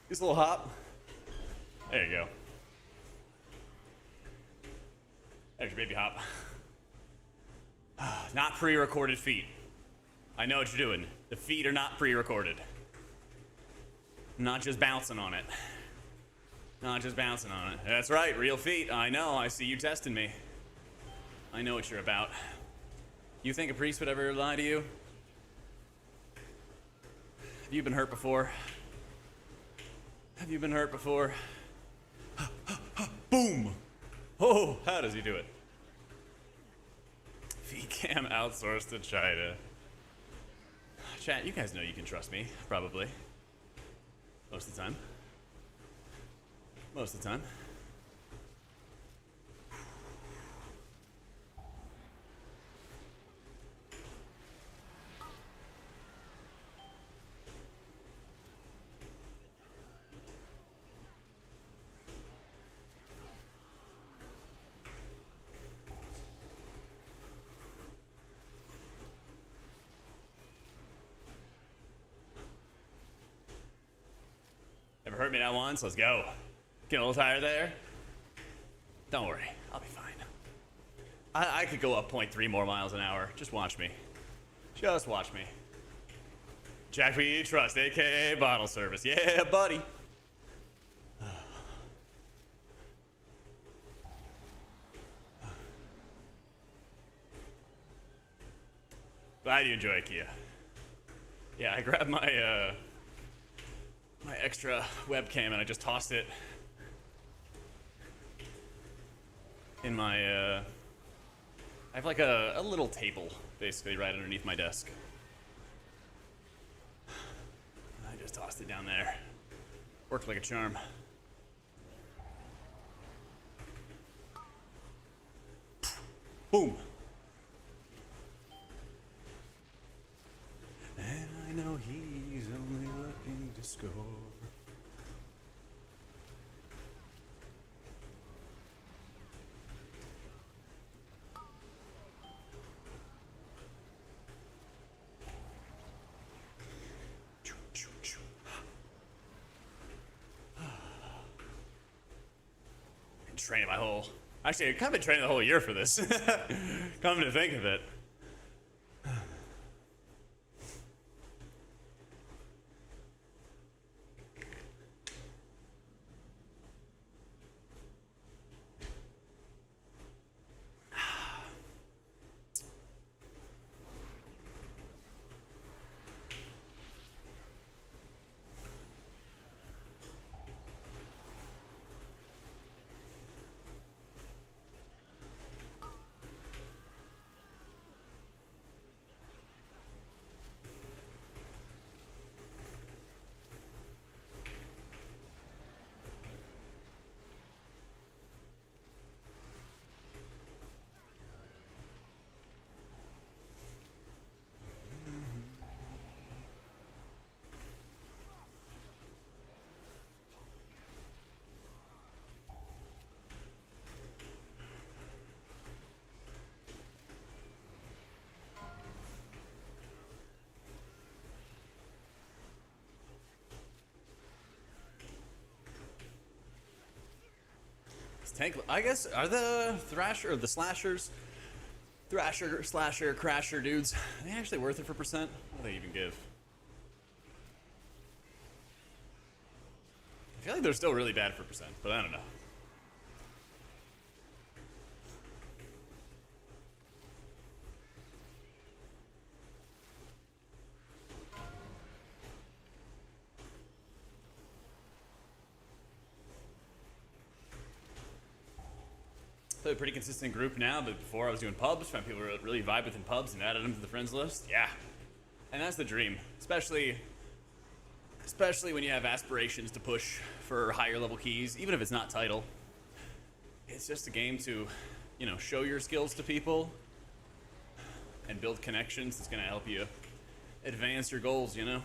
Just a little hop. There you go. There's your baby hop. Not pre-recorded feet. I know what you're doing. The feet are not pre-recorded. Not just bouncing on it. Not just bouncing on it. That's right, real feet. I know, I see you testing me. I know what you're about. You think a priest would ever lie to you? Have you been hurt before? Have you been hurt before? Boom! Oh, how does he do it? VCam outsourced to China. Chat, you guys know you can trust me, probably. Most of the time. Most of the time. hurt me that once. Let's go. Get a little tired there. Don't worry, I'll be fine. I could go up 0.3 more miles an hour. Just watch me. Just watch me. Jack we trust, aka bottle service. Yeah, buddy. Glad you enjoy IKEA. Yeah, I grabbed my my extra webcam and I just tossed it in my I have like a little table basically right underneath my desk. I just tossed it down there. Worked like a charm. Boom. And I know he's only looking to score. Been training my whole. Actually, I've kind of been training the whole year for this. Come to think of it. Tank, I guess, are the Thrasher, or the Slashers, Thrasher, Slasher, Crasher dudes, are they actually worth it for percent? What do they even give? I feel like they're still really bad for percent, but I don't know. A pretty consistent group now, but before I was doing pubs, found people really vibe within pubs and added them to the friends list. Yeah, and that's the dream, especially when you have aspirations to push for higher level keys, even if it's not title. It's just a game to, you know, show your skills to people and build connections. That's gonna help you advance your goals, you know.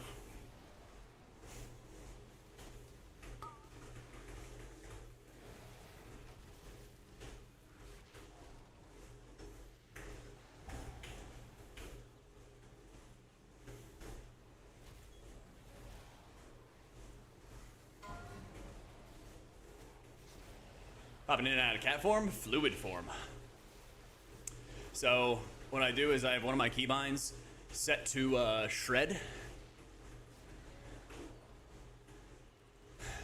Popping in and out of cat form, fluid form. So what I do is I have one of my keybinds set to shred.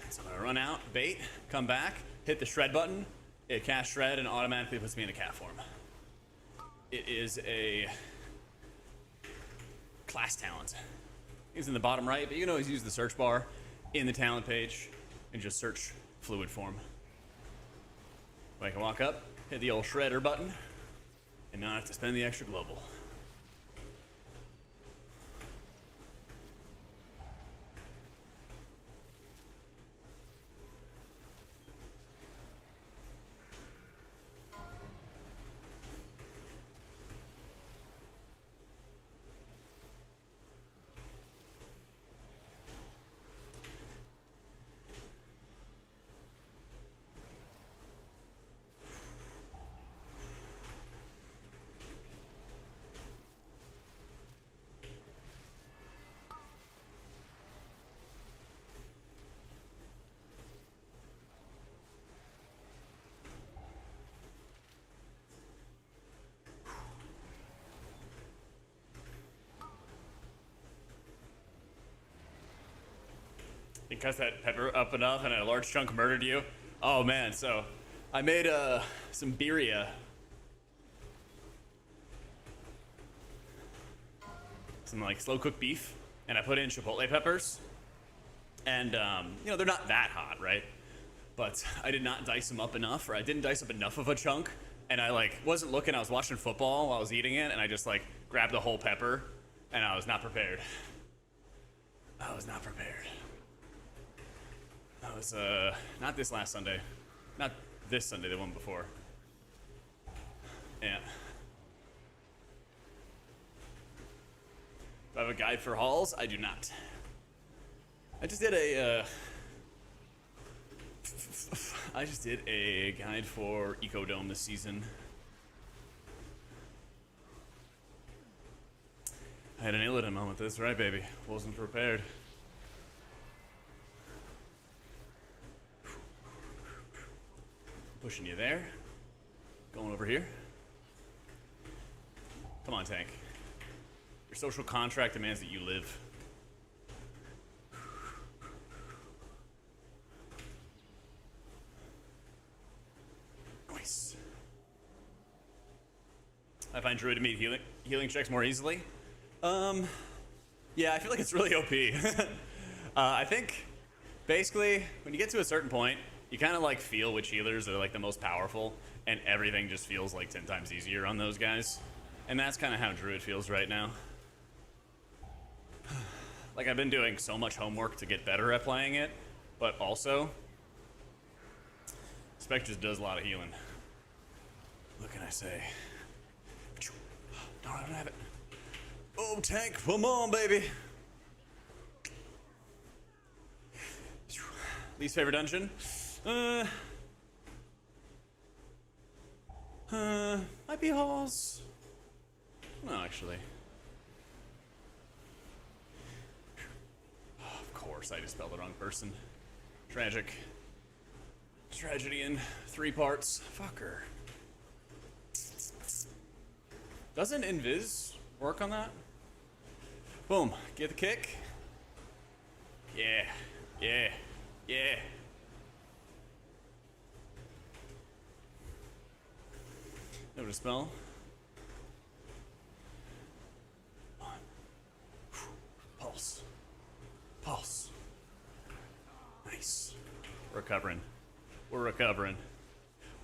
So I'm gonna run out, bait, come back, hit the shred button, it casts shred and automatically puts me in a cat form. It is a class talent. It's in the bottom right, but you can always use the search bar in the talent page and just search fluid form. I can walk up, hit the old shredder button, and not have to spend the extra global. You cut that pepper up enough and a large chunk murdered you. Oh man, so I made some birria. Some like slow cooked beef, and I put in chipotle peppers. And you know, they're not that hot, right? But I did not dice them up enough, or I didn't dice up enough of a chunk, and I like wasn't looking. I was watching football while I was eating it, and I just like grabbed the whole pepper, and I was not prepared. I was not prepared. That was not this last Sunday, not this Sunday, the one before. Yeah. Do I have a guide for hauls? I do not. I just did a guide for Ecodome this season. I had an Illidan moment. That's right, baby. Wasn't prepared. Pushing you there. Going over here. Come on, tank. Your social contract demands that you live. Nice. I find druid to meet healing checks more easily. Yeah, I feel like it's really OP. I think basically when you get to a certain point, you kind of like feel which healers are like the most powerful, and everything just feels like 10 times easier on those guys. And that's kind of how druid feels right now. Like I've been doing so much homework to get better at playing it, but also spec just does a lot of healing. What can I say? No, I don't have it. Oh, tank, come on, baby. Least favorite dungeon? Might be halls. No, actually. Of course, I just spelled the wrong person. Tragic. Tragedy in 3 parts. Fucker. Doesn't Invis work on that? Boom. Get the kick. Yeah. Yeah. Yeah. No dispel. Pulse. Pulse. Nice. We're recovering. We're recovering.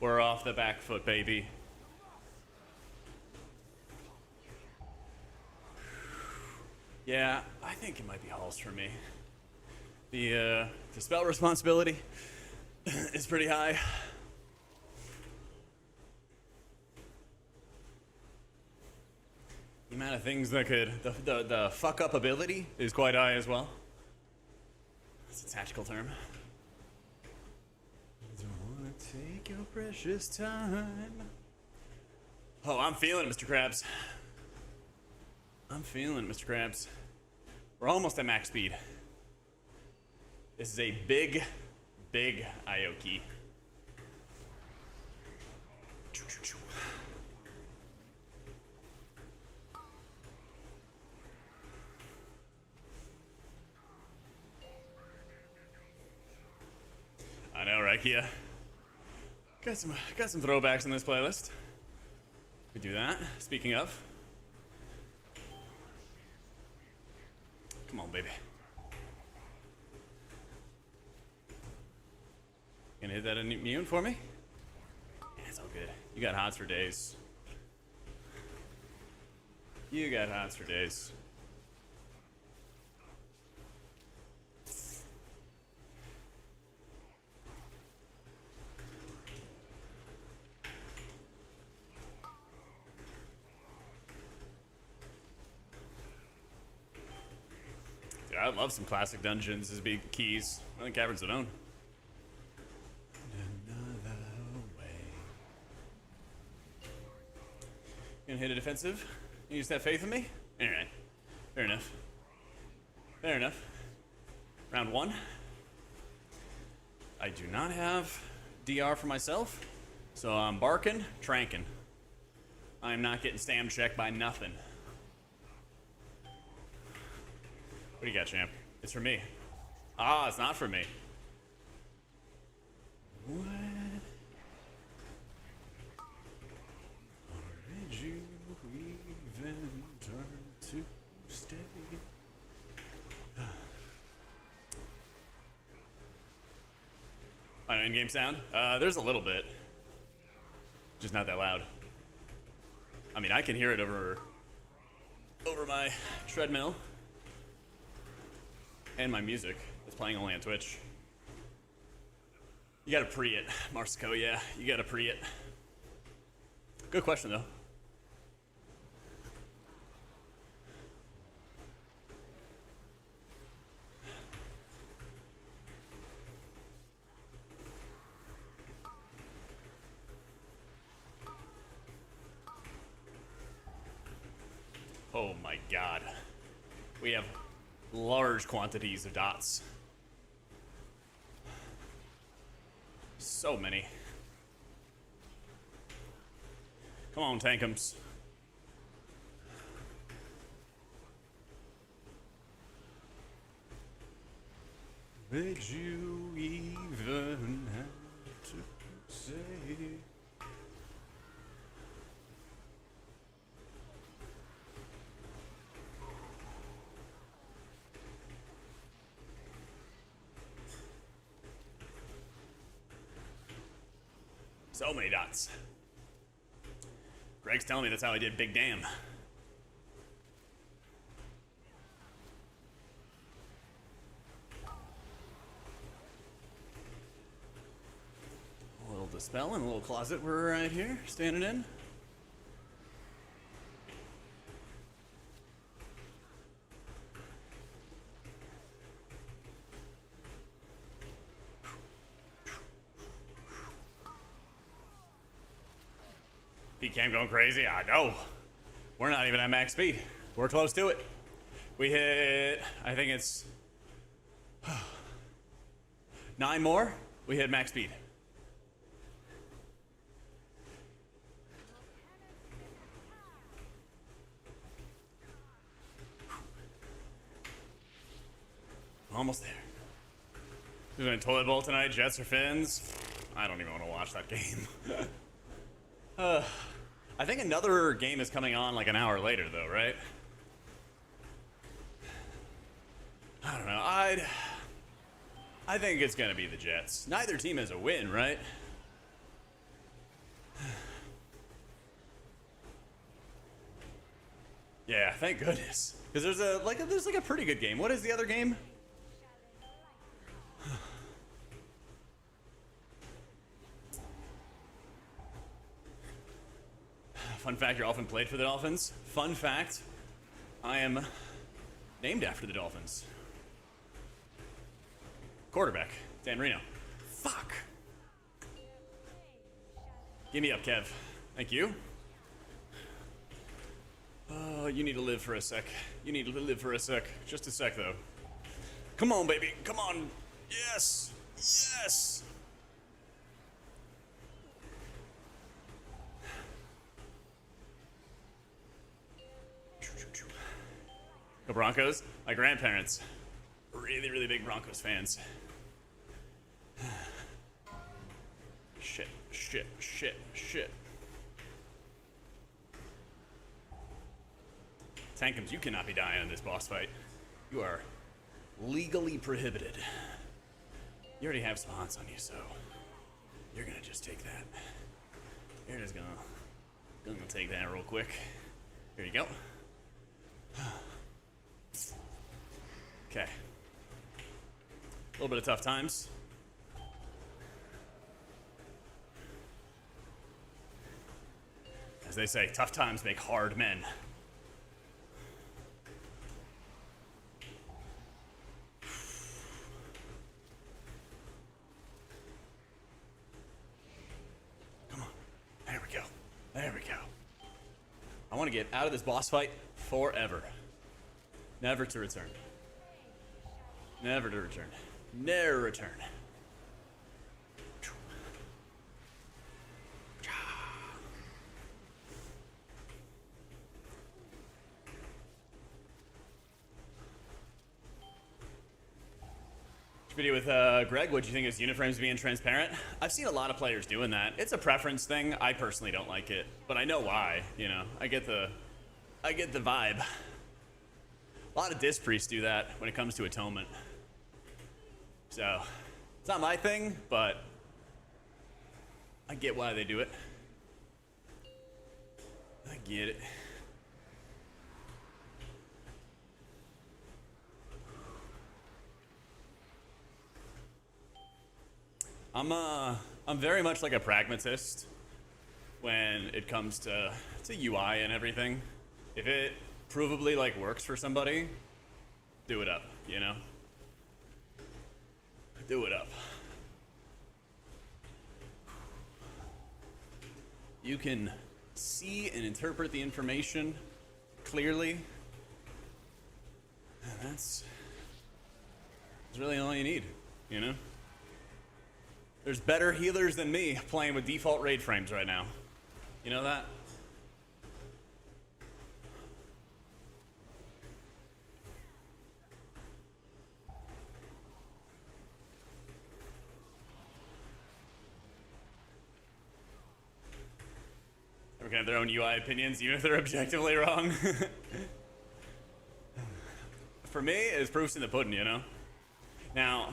We're off the back foot, baby. Yeah, I think it might be halls for me. The spell responsibility is pretty high. The amount of things that could, the fuck up ability is quite high as well. That's a tactical term. Don't wanna take your precious time. Oh, I'm feeling it, Mr. Krabs. I'm feeling it, Mr. Krabs. We're almost at max speed. This is a big, big IO key. I know, right, Kia? Got some throwbacks in this playlist. We do that. Speaking of, come on, baby. Gonna hit that immune for me? Yeah, it's all good. You got hots for days. You got hots for days. Dude, I love some classic dungeons as big keys. I think Caverns of Own. Gonna hit a defensive. You just have faith in me? Alright. Fair enough. Fair enough. Round 1. I do not have DR for myself, so I'm barking, tranking. I'm not getting stam checked by nothing. What do you got, champ? It's for me. Ah, it's not for me. What? Or did you even turn to stay? On in-game sound? There's a little bit. Just not that loud. I mean, I can hear it over my treadmill and my music that's playing only on Twitch. You gotta pre it, Marsico, yeah, you gotta pre it. Good question, though. Oh my god. We have large quantities of dots. So many. Come on, Tankums. Did you even have to say? So many dots. Greg's telling me that's how I did Big Damn. A little dispel in a little closet we're right here, standing in. Cam going crazy? I know. We're not even at max speed. We're close to it. We hit, I think it's 9 more. We hit max speed. Almost there. Who's in toilet bowl tonight? Jets or Fins? I don't even want to watch that game. I think another game is coming on like an hour later, though, right? I don't know. I think it's gonna be the Jets. Neither team has a win, right? Yeah, thank goodness. Because there's a pretty good game. What is the other game? Fun fact, you're often played for the Dolphins. Fun fact, I am named after the Dolphins. Quarterback, Dan Marino. Fuck. Give me up, Kev. Thank you. Oh, you need to live for a sec. You need to live for a sec. Just a sec, though. Come on, baby. Come on. Yes. Yes. The Broncos, my grandparents, really, really big Broncos fans. Shit, shit, shit, shit. Tankums, you cannot be dying in this boss fight. You are legally prohibited. You already have some haunts on you, so you're gonna just take that. You're just gonna take that real quick. Here you go. Okay. A little bit of tough times. As they say, tough times make hard men. Come on. There we go. There we go. I want to get out of this boss fight forever. Never to return. Never to return. Never return. Video with Greg, what do you think is uniframes being transparent? I've seen a lot of players doing that. It's a preference thing. I personally don't like it, but I know why. You know, I get the vibe. A lot of disc priests do that when it comes to Atonement. So it's not my thing, but I get why they do it. I get it. I'm very much like a pragmatist when it comes to UI and everything. If it provably like works for somebody, do it up, you know? Do it up. You can see and interpret the information clearly. And that's really all you need, you know? There's better healers than me playing with default raid frames right now. You know that? Everyone can have their own UI opinions, even if they're objectively wrong. For me, it's proofs in the pudding, you know? Now,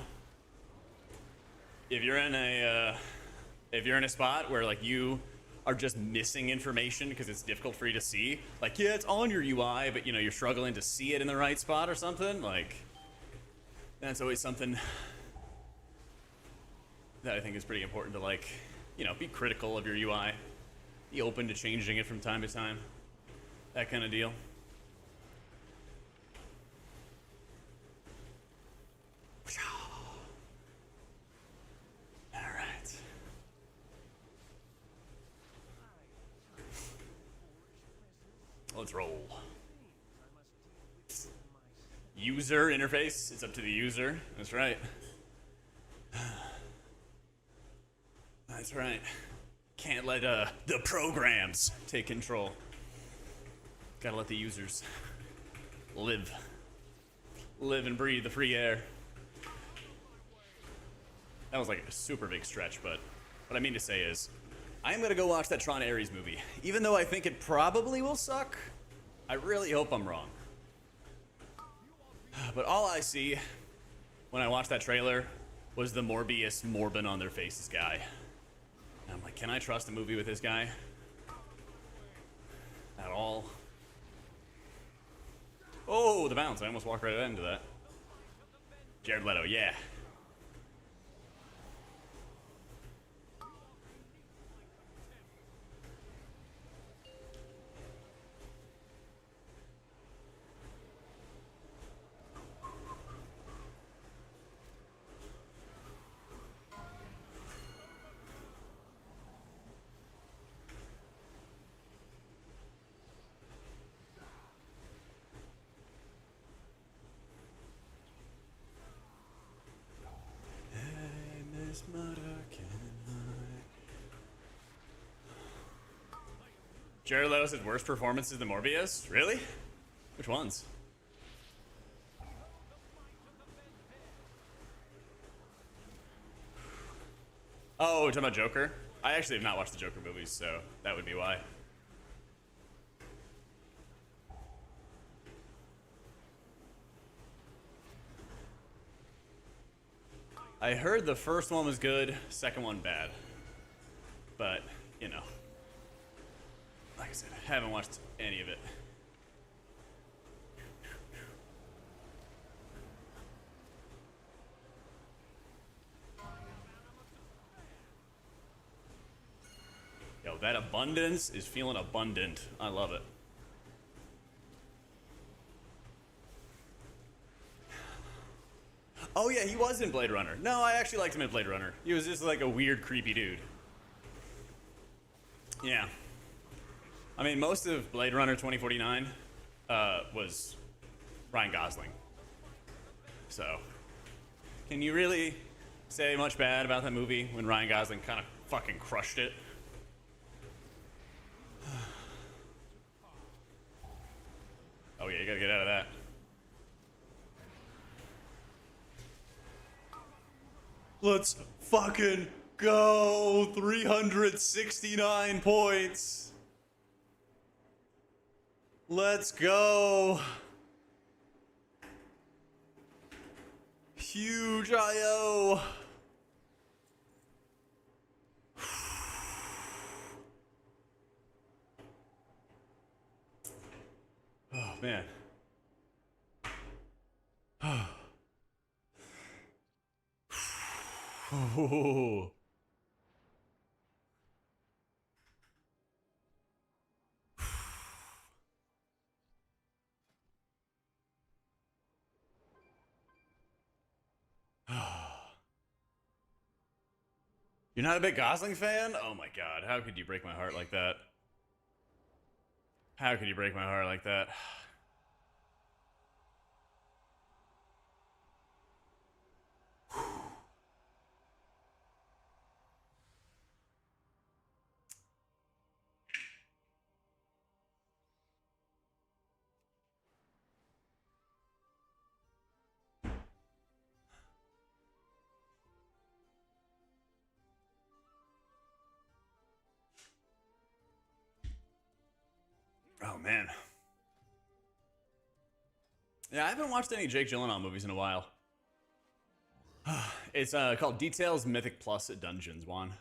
if you're in a spot where like you are just missing information because it's difficult for you to see, like yeah, it's on your UI, but you know you're struggling to see it in the right spot or something, like that's always something that I think is pretty important to like, you know, be critical of your UI, be open to changing it from time to time, that kind of deal. Let's roll. User interface. It's up to the user. That's right. That's right. Can't let the programs take control. Gotta let the users live and breathe the free air. That was like a super big stretch, but what I mean to say is, I'm gonna go watch that Tron Ares movie. Even though I think it probably will suck, I really hope I'm wrong. But all I see when I watched that trailer was the Morbius Morbin on their faces guy. And I'm like, can I trust a movie with this guy? At all? Oh, the bounce. I almost walked right into that. Jared Leto, yeah. Jared Leto said worst performances than Morbius? Really? Which ones? Oh, we're talking about Joker? I actually have not watched the Joker movies, so that would be why. I heard the first one was good, second one bad. But, you know. Like I said, I haven't watched any of it. Yo, that abundance is feeling abundant. I love it. Oh yeah, he was in Blade Runner. No, I actually liked him in Blade Runner. He was just like a weird, creepy dude. Yeah. I mean, most of Blade Runner 2049 was Ryan Gosling. So, can you really say much bad about that movie when Ryan Gosling kind of fucking crushed it? Oh yeah, you gotta get out of that. Let's fucking go. 369 points. Let's go. Huge IO. Oh, man. Oh. You're not a big Gosling fan? Oh my god, how could you break my heart like that? How could you break my heart like that? Oh man. Yeah, I haven't watched any Jake Gyllenhaal movies in a while. It's called Details Mythic Plus at Dungeons, Juan.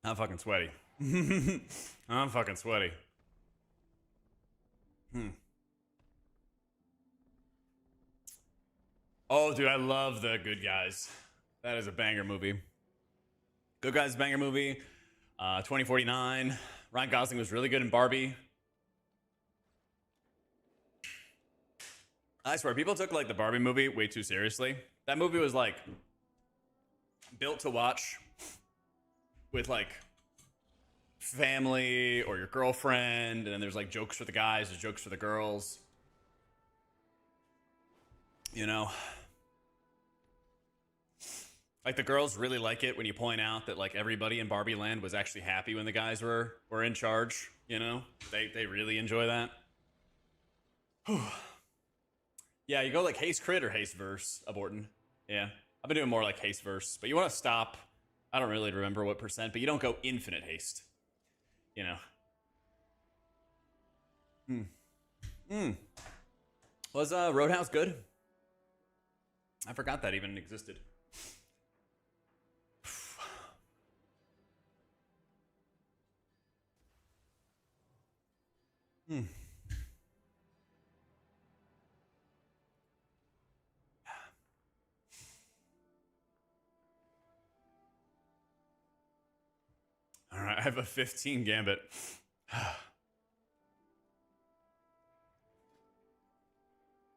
I'm fucking sweaty. I'm fucking sweaty. Oh, dude, I love The Good Guys. That is a banger movie. Good Guys, banger movie. 2049. Ryan Gosling was really good in Barbie. I swear, people took like the Barbie movie way too seriously. That movie was like built to watch with like family or your girlfriend, and then there's like jokes for the guys, there's jokes for the girls. You know? Like the girls really like it when you point out that like everybody in Barbie Land was actually happy when the guys were in charge, you know? They really enjoy that. Yeah, you go like haste crit or haste verse, Aborton. Yeah. I've been doing more like haste verse, but you want to stop. I don't really remember what percent, but you don't go infinite haste. You know. Was Roadhouse good? I forgot that even existed. All right, I have a 15 gambit.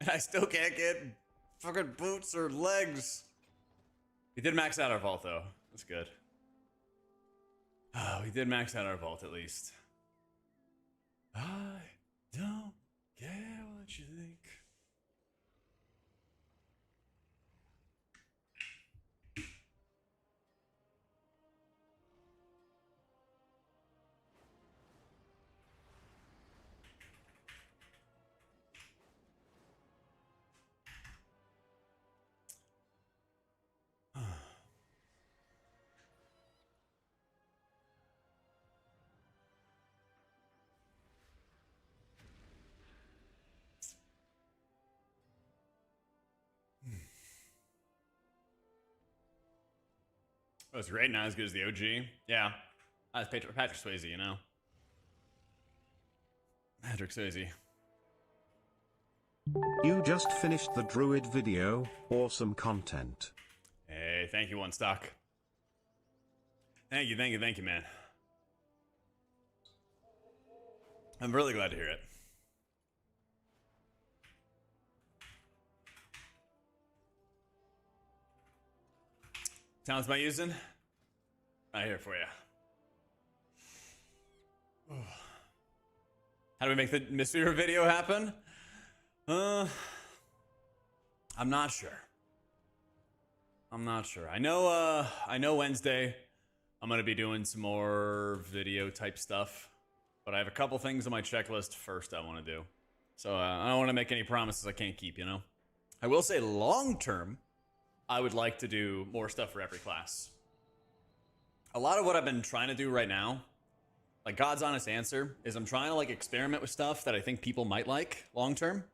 And I still can't get fucking boots or legs. We did max out our vault though. That's good. Oh, we did max out our vault at least. I don't care what you think. Oh, it's great, not as good as the OG. Yeah. That's Patrick Swayze, you know? Patrick Swayze. You just finished the druid video, awesome content. Hey, thank you, One Stock. Thank you, man. I'm really glad to hear it. Talents am I using? Right here for you. How do we make the mystery video happen? I'm not sure. I know Wednesday I'm going to be doing some more video type stuff. But I have a couple things on my checklist first I want to do. So I don't want to make any promises I can't keep, you know? I will say long term, I would like to do more stuff for every class. A lot of what I've been trying to do right now, like God's honest answer, is I'm trying to like experiment with stuff that I think people might like long term,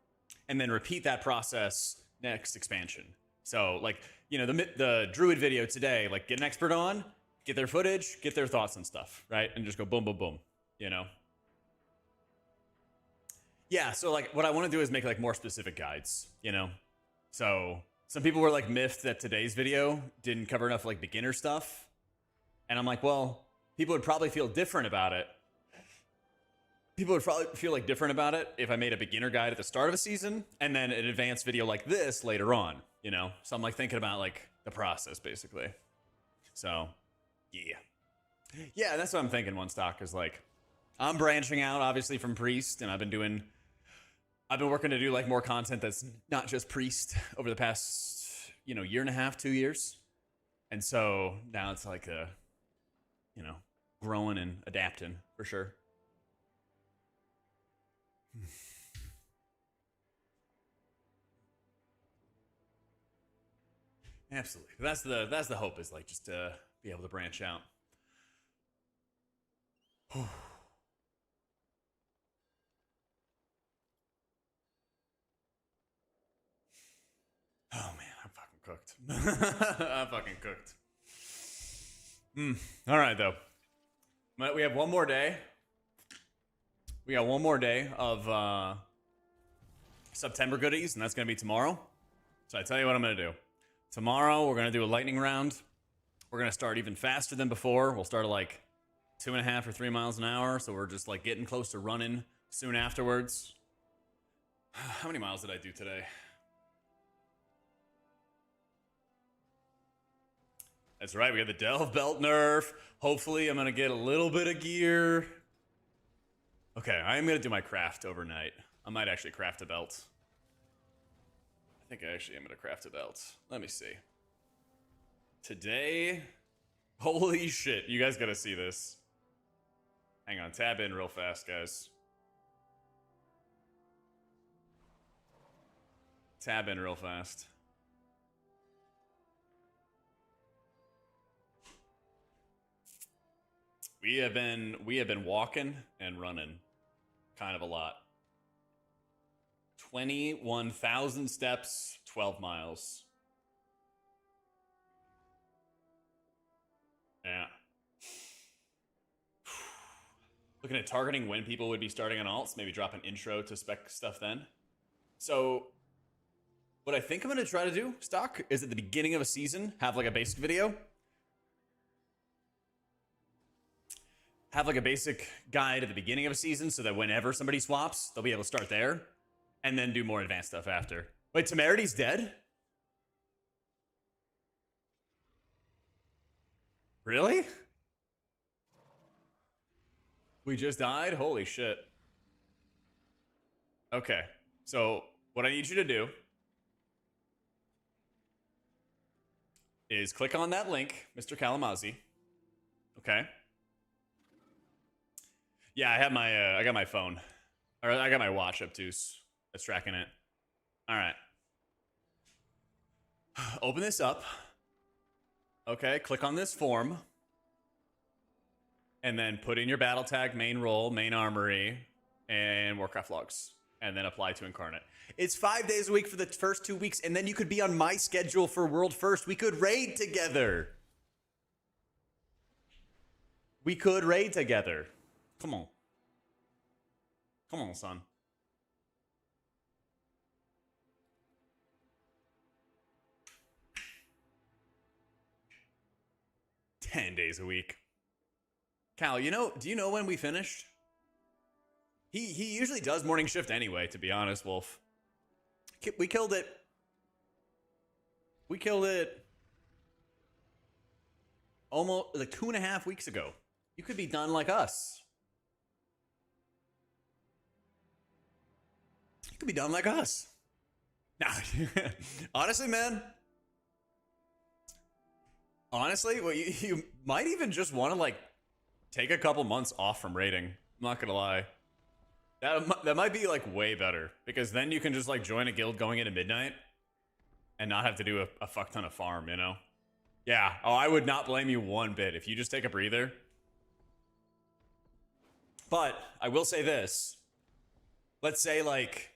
and then repeat that process next expansion. So like, you know, the druid video today, like get an expert on, get their footage, get their thoughts and stuff, right? And just go boom, boom, boom, you know? Yeah, so like what I want to do is make like more specific guides, you know? So some people were like miffed that today's video didn't cover enough like beginner stuff. And I'm like, well, people would probably feel different about it. People would probably feel like different about it if I made a beginner guide at the start of a season and then an advanced video like this later on, you know? So I'm like thinking about like the process basically. So yeah. Yeah, that's what I'm thinking, One Stock, is like, I'm branching out obviously from Priest, and I've been working to do like more content that's not just Priest over the past, you know, year and a half, 2 years. And so now it's like you know, growing and adapting for sure. Absolutely. That's the hope, is like just to be able to branch out. Oh man, I'm fucking cooked. I'm fucking cooked. All right, though. We have one more day. We got one more day of September goodies, and that's going to be tomorrow. So I tell you what I'm going to do. Tomorrow, we're going to do a lightning round. We're going to start even faster than before. We'll start at like 2.5 or 3 miles an hour. So we're just like getting close to running soon afterwards. How many miles did I do today? That's right, we got the Delve Belt nerf. Hopefully I'm gonna get a little bit of gear. Okay, I am gonna do my craft overnight. I might actually craft a belt. I think I actually am gonna craft a belt. Let me see. Today, holy shit, you guys gotta see this. Hang on, tab in real fast, guys. Tab in real fast. We have been walking and running kind of a lot. 21,000 steps, 12 miles. Yeah. Looking at targeting when people would be starting on alts, maybe drop an intro to spec stuff then. So what I think I'm going to try to do, Stock, is at the beginning of a season, have like a basic video. Have like a basic guide at the beginning of a season so that whenever somebody swaps, they'll be able to start there and then do more advanced stuff after. Wait, Temerity's dead? Really? We just died? Holy shit. Okay, so what I need you to do is click on that link, Mr. Calamazi. Okay. Yeah, I have my I got my phone, or I got my watch up too. That's tracking it. All right. Open this up. Okay, click on this form, and then put in your battle tag, main role, main armory, and Warcraft logs, and then apply to Incarnate. It's 5 days a week for the first 2 weeks, and then you could be on my schedule for World First. We could raid together. We could raid together. Come on. Come on, son. $10 days a week. Cal, do you know when we finished? He usually does morning shift anyway, to be honest, Wolf. We killed it. We killed it almost like 2.5 weeks ago. You could be done like us. You could be done like us. Nah, honestly, man, Honestly, well, you might even just want to like take a couple months off from raiding. I'm not gonna lie. That might be like way better because then you can just like join a guild going into midnight and not have to do a fuck ton of farm, you know? Yeah. Oh, I would not blame you one bit if you just take a breather. But I will say this. Let's say like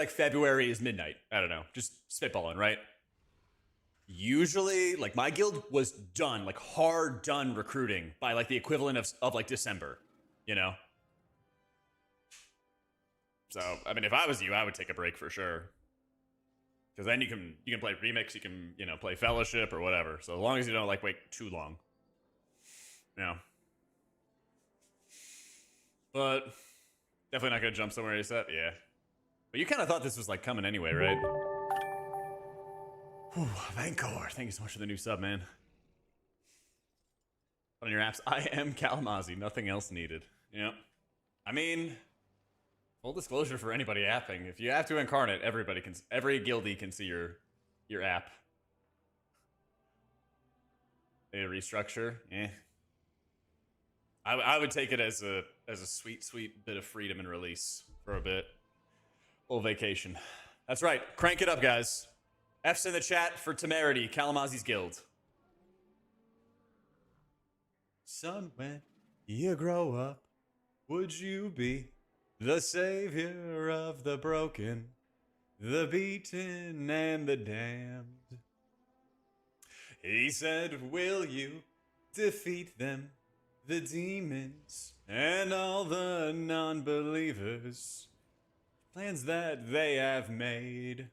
February is midnight. I don't know. Just spitballing, right? Usually, like, my guild was done, like, hard done recruiting by, like, the equivalent of like, December, you know? So, I mean, if I was you, I would take a break for sure. Because then you can play Remix, you can, you know, play Fellowship or whatever. So, as long as you don't, like, wait too long. Yeah. But, definitely not gonna jump somewhere ASAP, yeah. But you kind of thought this was, like, coming anyway, right? Whew, Vancor, thank you so much for the new sub, man. On your apps, I am Calamazi, nothing else needed. Yep. I mean, full disclosure for anybody apping, if you have to incarnate, every guildie can see your app. A restructure, eh. I would take it as a sweet, sweet bit of freedom and release for a bit. Little vacation. That's right, crank it up, guys. F's in the chat for Temerity, Calamazi's guild. Son, when you grow up, would you be the savior of the broken, the beaten, and the damned? He said, will you defeat them, the demons, and all the non-believers, plans that they have made?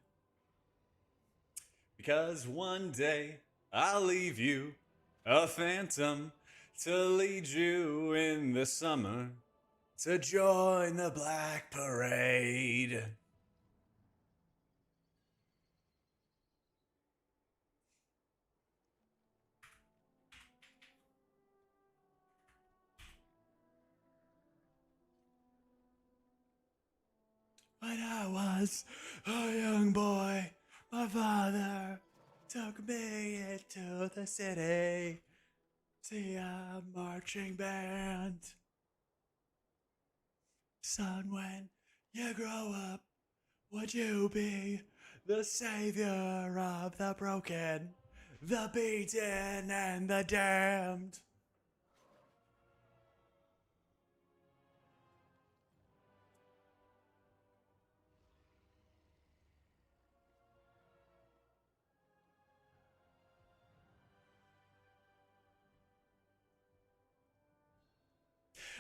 Because one day I'll leave you a phantom to lead you in the summer to join the Black Parade. When I was a young boy, my father took me into the city, see a marching band. Son, when you grow up, would you be the savior of the broken, the beaten, and the damned?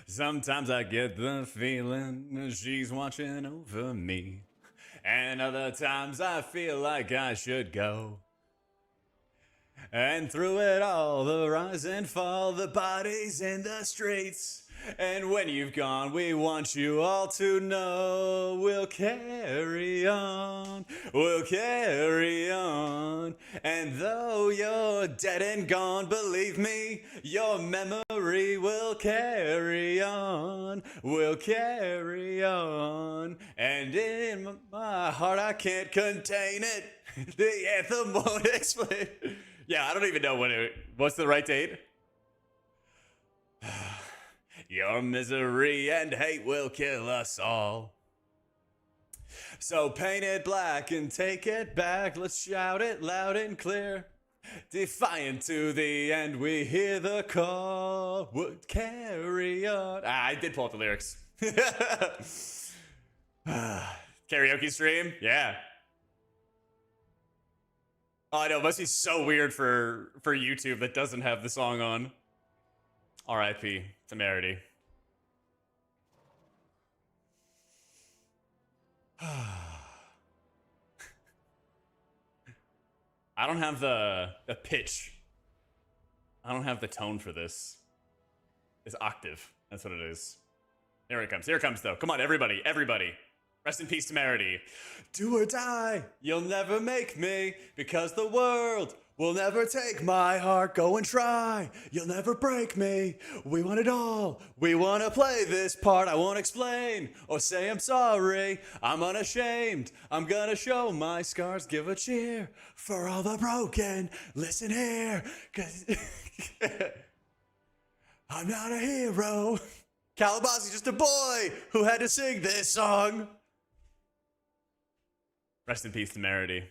Sometimes I get the feeling she's watching over me, and other times I feel like I should go. And through it all, the rise and fall, the bodies in the streets. And when you've gone, we want you all to know we'll carry on, we'll carry on. And though you're dead and gone, believe me, your memory will carry on, will carry on. And in my heart, I can't contain it. The anthem won't explain. Yeah, I don't even know what's the right date? Your misery and hate will kill us all. So paint it black and take it back. Let's shout it loud and clear. Defiant to the end, we hear the call. Would carry on. I did pull up the lyrics. Karaoke stream? Yeah. Oh, I know, it must be so weird for YouTube that doesn't have the song on. R.I.P. Temerity. I don't have the pitch. I don't have the tone for this. It's octave. That's what it is. Here it comes. Here it comes, though. Come on, everybody. Everybody. Rest in peace, Temerity. Do or die. You'll never make me because the world Will never take my heart, go and try. You'll never break me. We want it all. We want to play this part. I won't explain or say I'm sorry. I'm unashamed. I'm gonna show my scars. Give a cheer for all the broken. Listen here, 'cause I'm not a hero. Calamazi's just a boy who had to sing this song. Rest in peace, Temerity.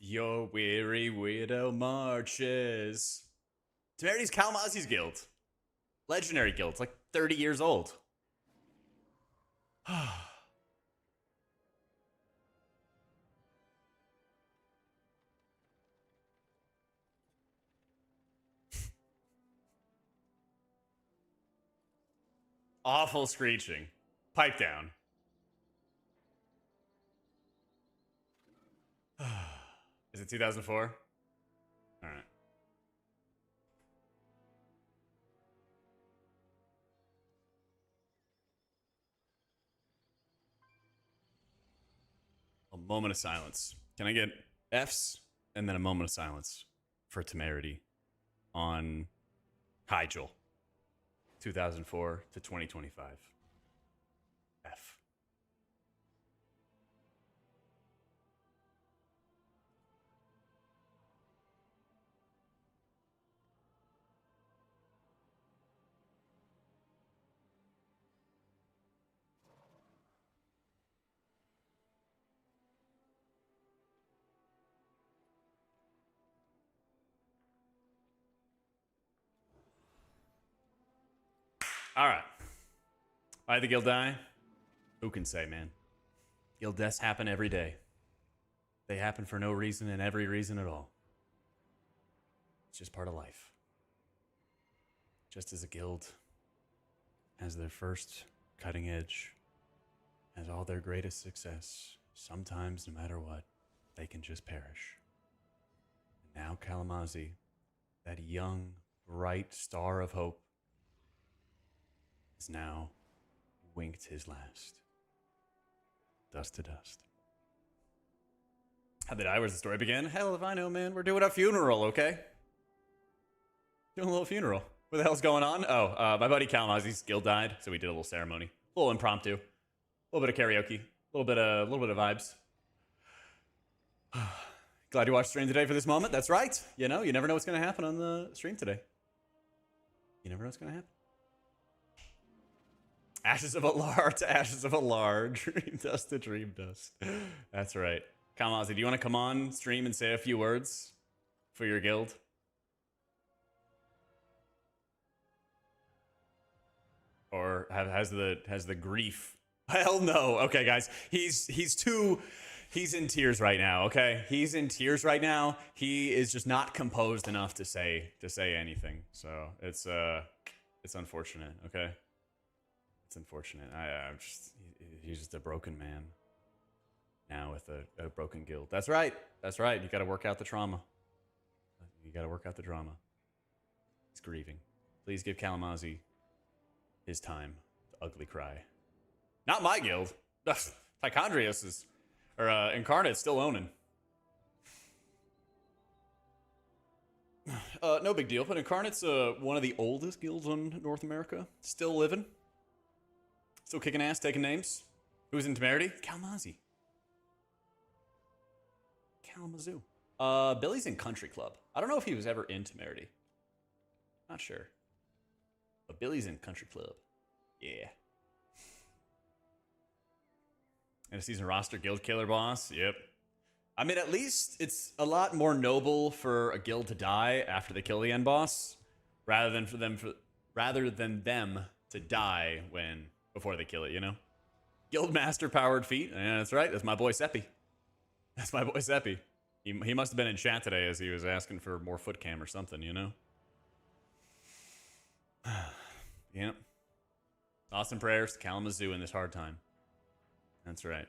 Your weary widow marches. Temerity's Calamazi's guild. Legendary guild. It's like 30 years old. Awful screeching. Pipe down. Is it 2004? All right. A moment of silence. Can I get F's and then a moment of silence for Temerity on Hyjal 2004 to 2025? F. All right. Why did the guild die? Who can say, man? Guild deaths happen every day. They happen for no reason and every reason at all. It's just part of life. Just as a guild has their first cutting edge, has all their greatest success, sometimes, no matter what, they can just perish. And now Calamazi, that young, bright star of hope, has now winked his last. Dust to dust. How did I? Where's the story begin? Hell if I know, man. We're doing a funeral, okay? Doing a little funeral. What the hell's going on? Oh, my buddy Calamazi's guild died, so we did a little ceremony. A little impromptu. A little bit of karaoke. A little bit of vibes. Glad you watched stream today for this moment. That's right. You know, you never know what's going to happen on the stream today. You never know what's going to happen. Ashes of a large to ashes of a large. Dream dust to dream dust. That's right. Calamazi, do you want to come on stream and say a few words for your guild? Or has the grief? Hell no. Okay, guys. He's in tears right now, okay? He's in tears right now. He is just not composed enough to say anything. So it's unfortunate, okay? It's unfortunate. He's just a broken man now with a broken guild. That's right. That's right. You got to work out the trauma. You got to work out the drama. He's grieving. Please give Calamazi his time to ugly cry. Not my guild. Tychondrius is, or Incarnate's still owning. No big deal, but Incarnate's one of the oldest guilds in North America. Still living. Still kicking ass, taking names. Who's in Temerity? Calamazi. Kalamazoo. Billy's in Country Club. I don't know if he was ever in Temerity. Not sure. But Billy's in Country Club. Yeah. And a season roster guild killer boss. Yep. I mean, at least it's a lot more noble for a guild to die after they kill the end boss, rather than them to die before they kill it, you know? Guildmaster powered feat. Yeah, that's right. That's my boy Seppi. That's my boy Seppi. He must have been in chat today as he was asking for more foot cam or something, you know? Yep. Thoughts and prayers to Kalamazoo in this hard time. That's right.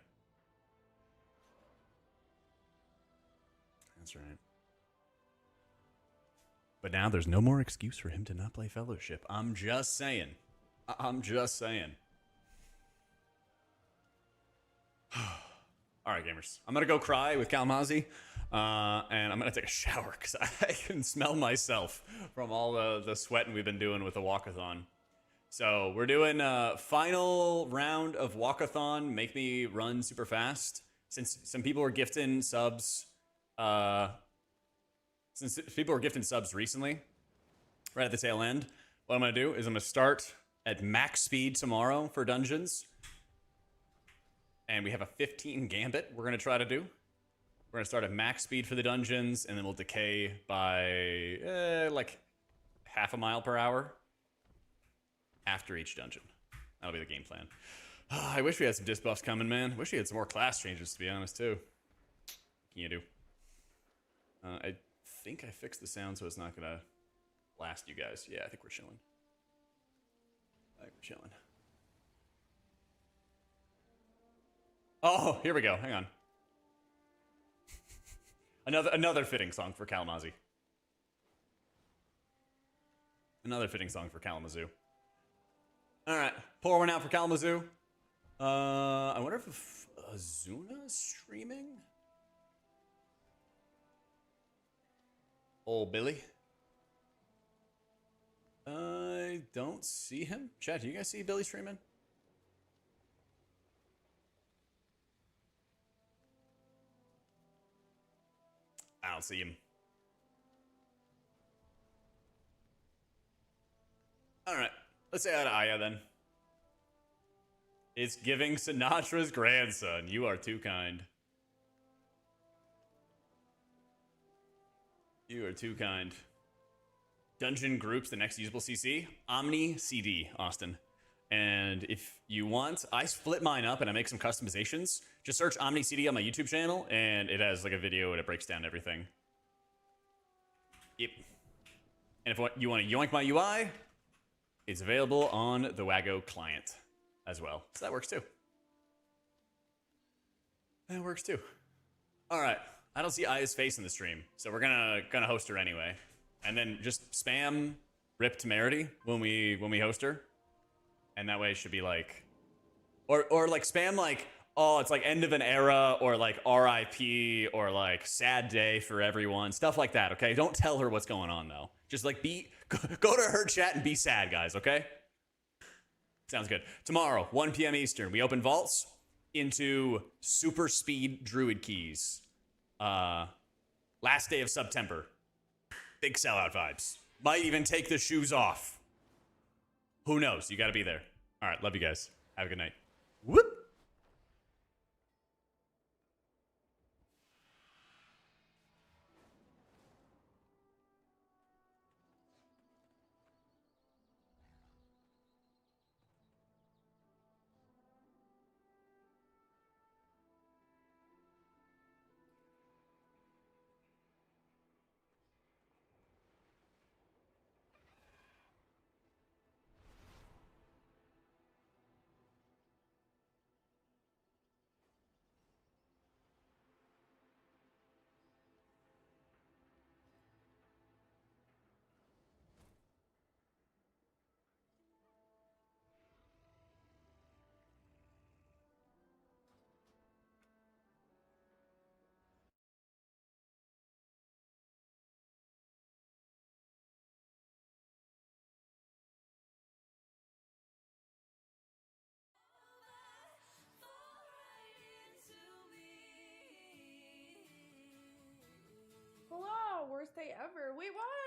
That's right. But now there's no more excuse for him to not play Fellowship. I'm just saying. I'm just saying. All right, gamers. I'm going to go cry with Calamazi, and I'm going to take a shower because I can smell myself from all the sweating we've been doing with the walkathon. So we're doing a final round of walkathon. Make me run super fast. Since some people were gifting subs, recently, right at the tail end, what I'm going to do is I'm going to start at max speed tomorrow for dungeons. And we have a 15 gambit we're going to try to do. We're going to start at max speed for the dungeons, and then we'll decay by like half a mile per hour after each dungeon. That'll be the game plan. I wish we had some disc buffs coming, man. Wish we had some more class changes, to be honest, too. What can you do? I think I fixed the sound so it's not going to blast you guys. Yeah, I think we're chilling. Oh, here we go. Hang on. Another fitting song for Calamazi. Another fitting song for Kalamazoo. All right, pour one out for Kalamazoo. I wonder if Azuna's streaming. Old Billy. I don't see him. Chat, do you guys see Billy streaming? I don't see him. All right, let's say hi to Aya then. It's giving Sinatra's grandson. You are too kind. You are too kind. Dungeon groups, the next usable CC. Omni CD, Austin. And if you want, I split mine up and I make some customizations. Just search Omni CD on my YouTube channel, and it has like a video and it breaks down everything. Yep. And if you want to yoink my UI, it's available on the Wago client as well. So that works too. That works too. All right. I don't see Aya's face in the stream, so we're gonna host her anyway. And then just spam Rip Temerity when we host her. And that way it should be like, or like spam like, oh, it's like end of an era, or like RIP, or like sad day for everyone, stuff like that, okay? Don't tell her what's going on though. Just like go to her chat and be sad, guys, okay? Sounds good. Tomorrow, 1 p.m. Eastern, we open vaults into super speed druid keys. Last day of September. Big sellout vibes. Might even take the shoes off. Who knows? You gotta be there. All right, love you guys. Have a good night. Whoop! Hello, worst day ever. Wait, why?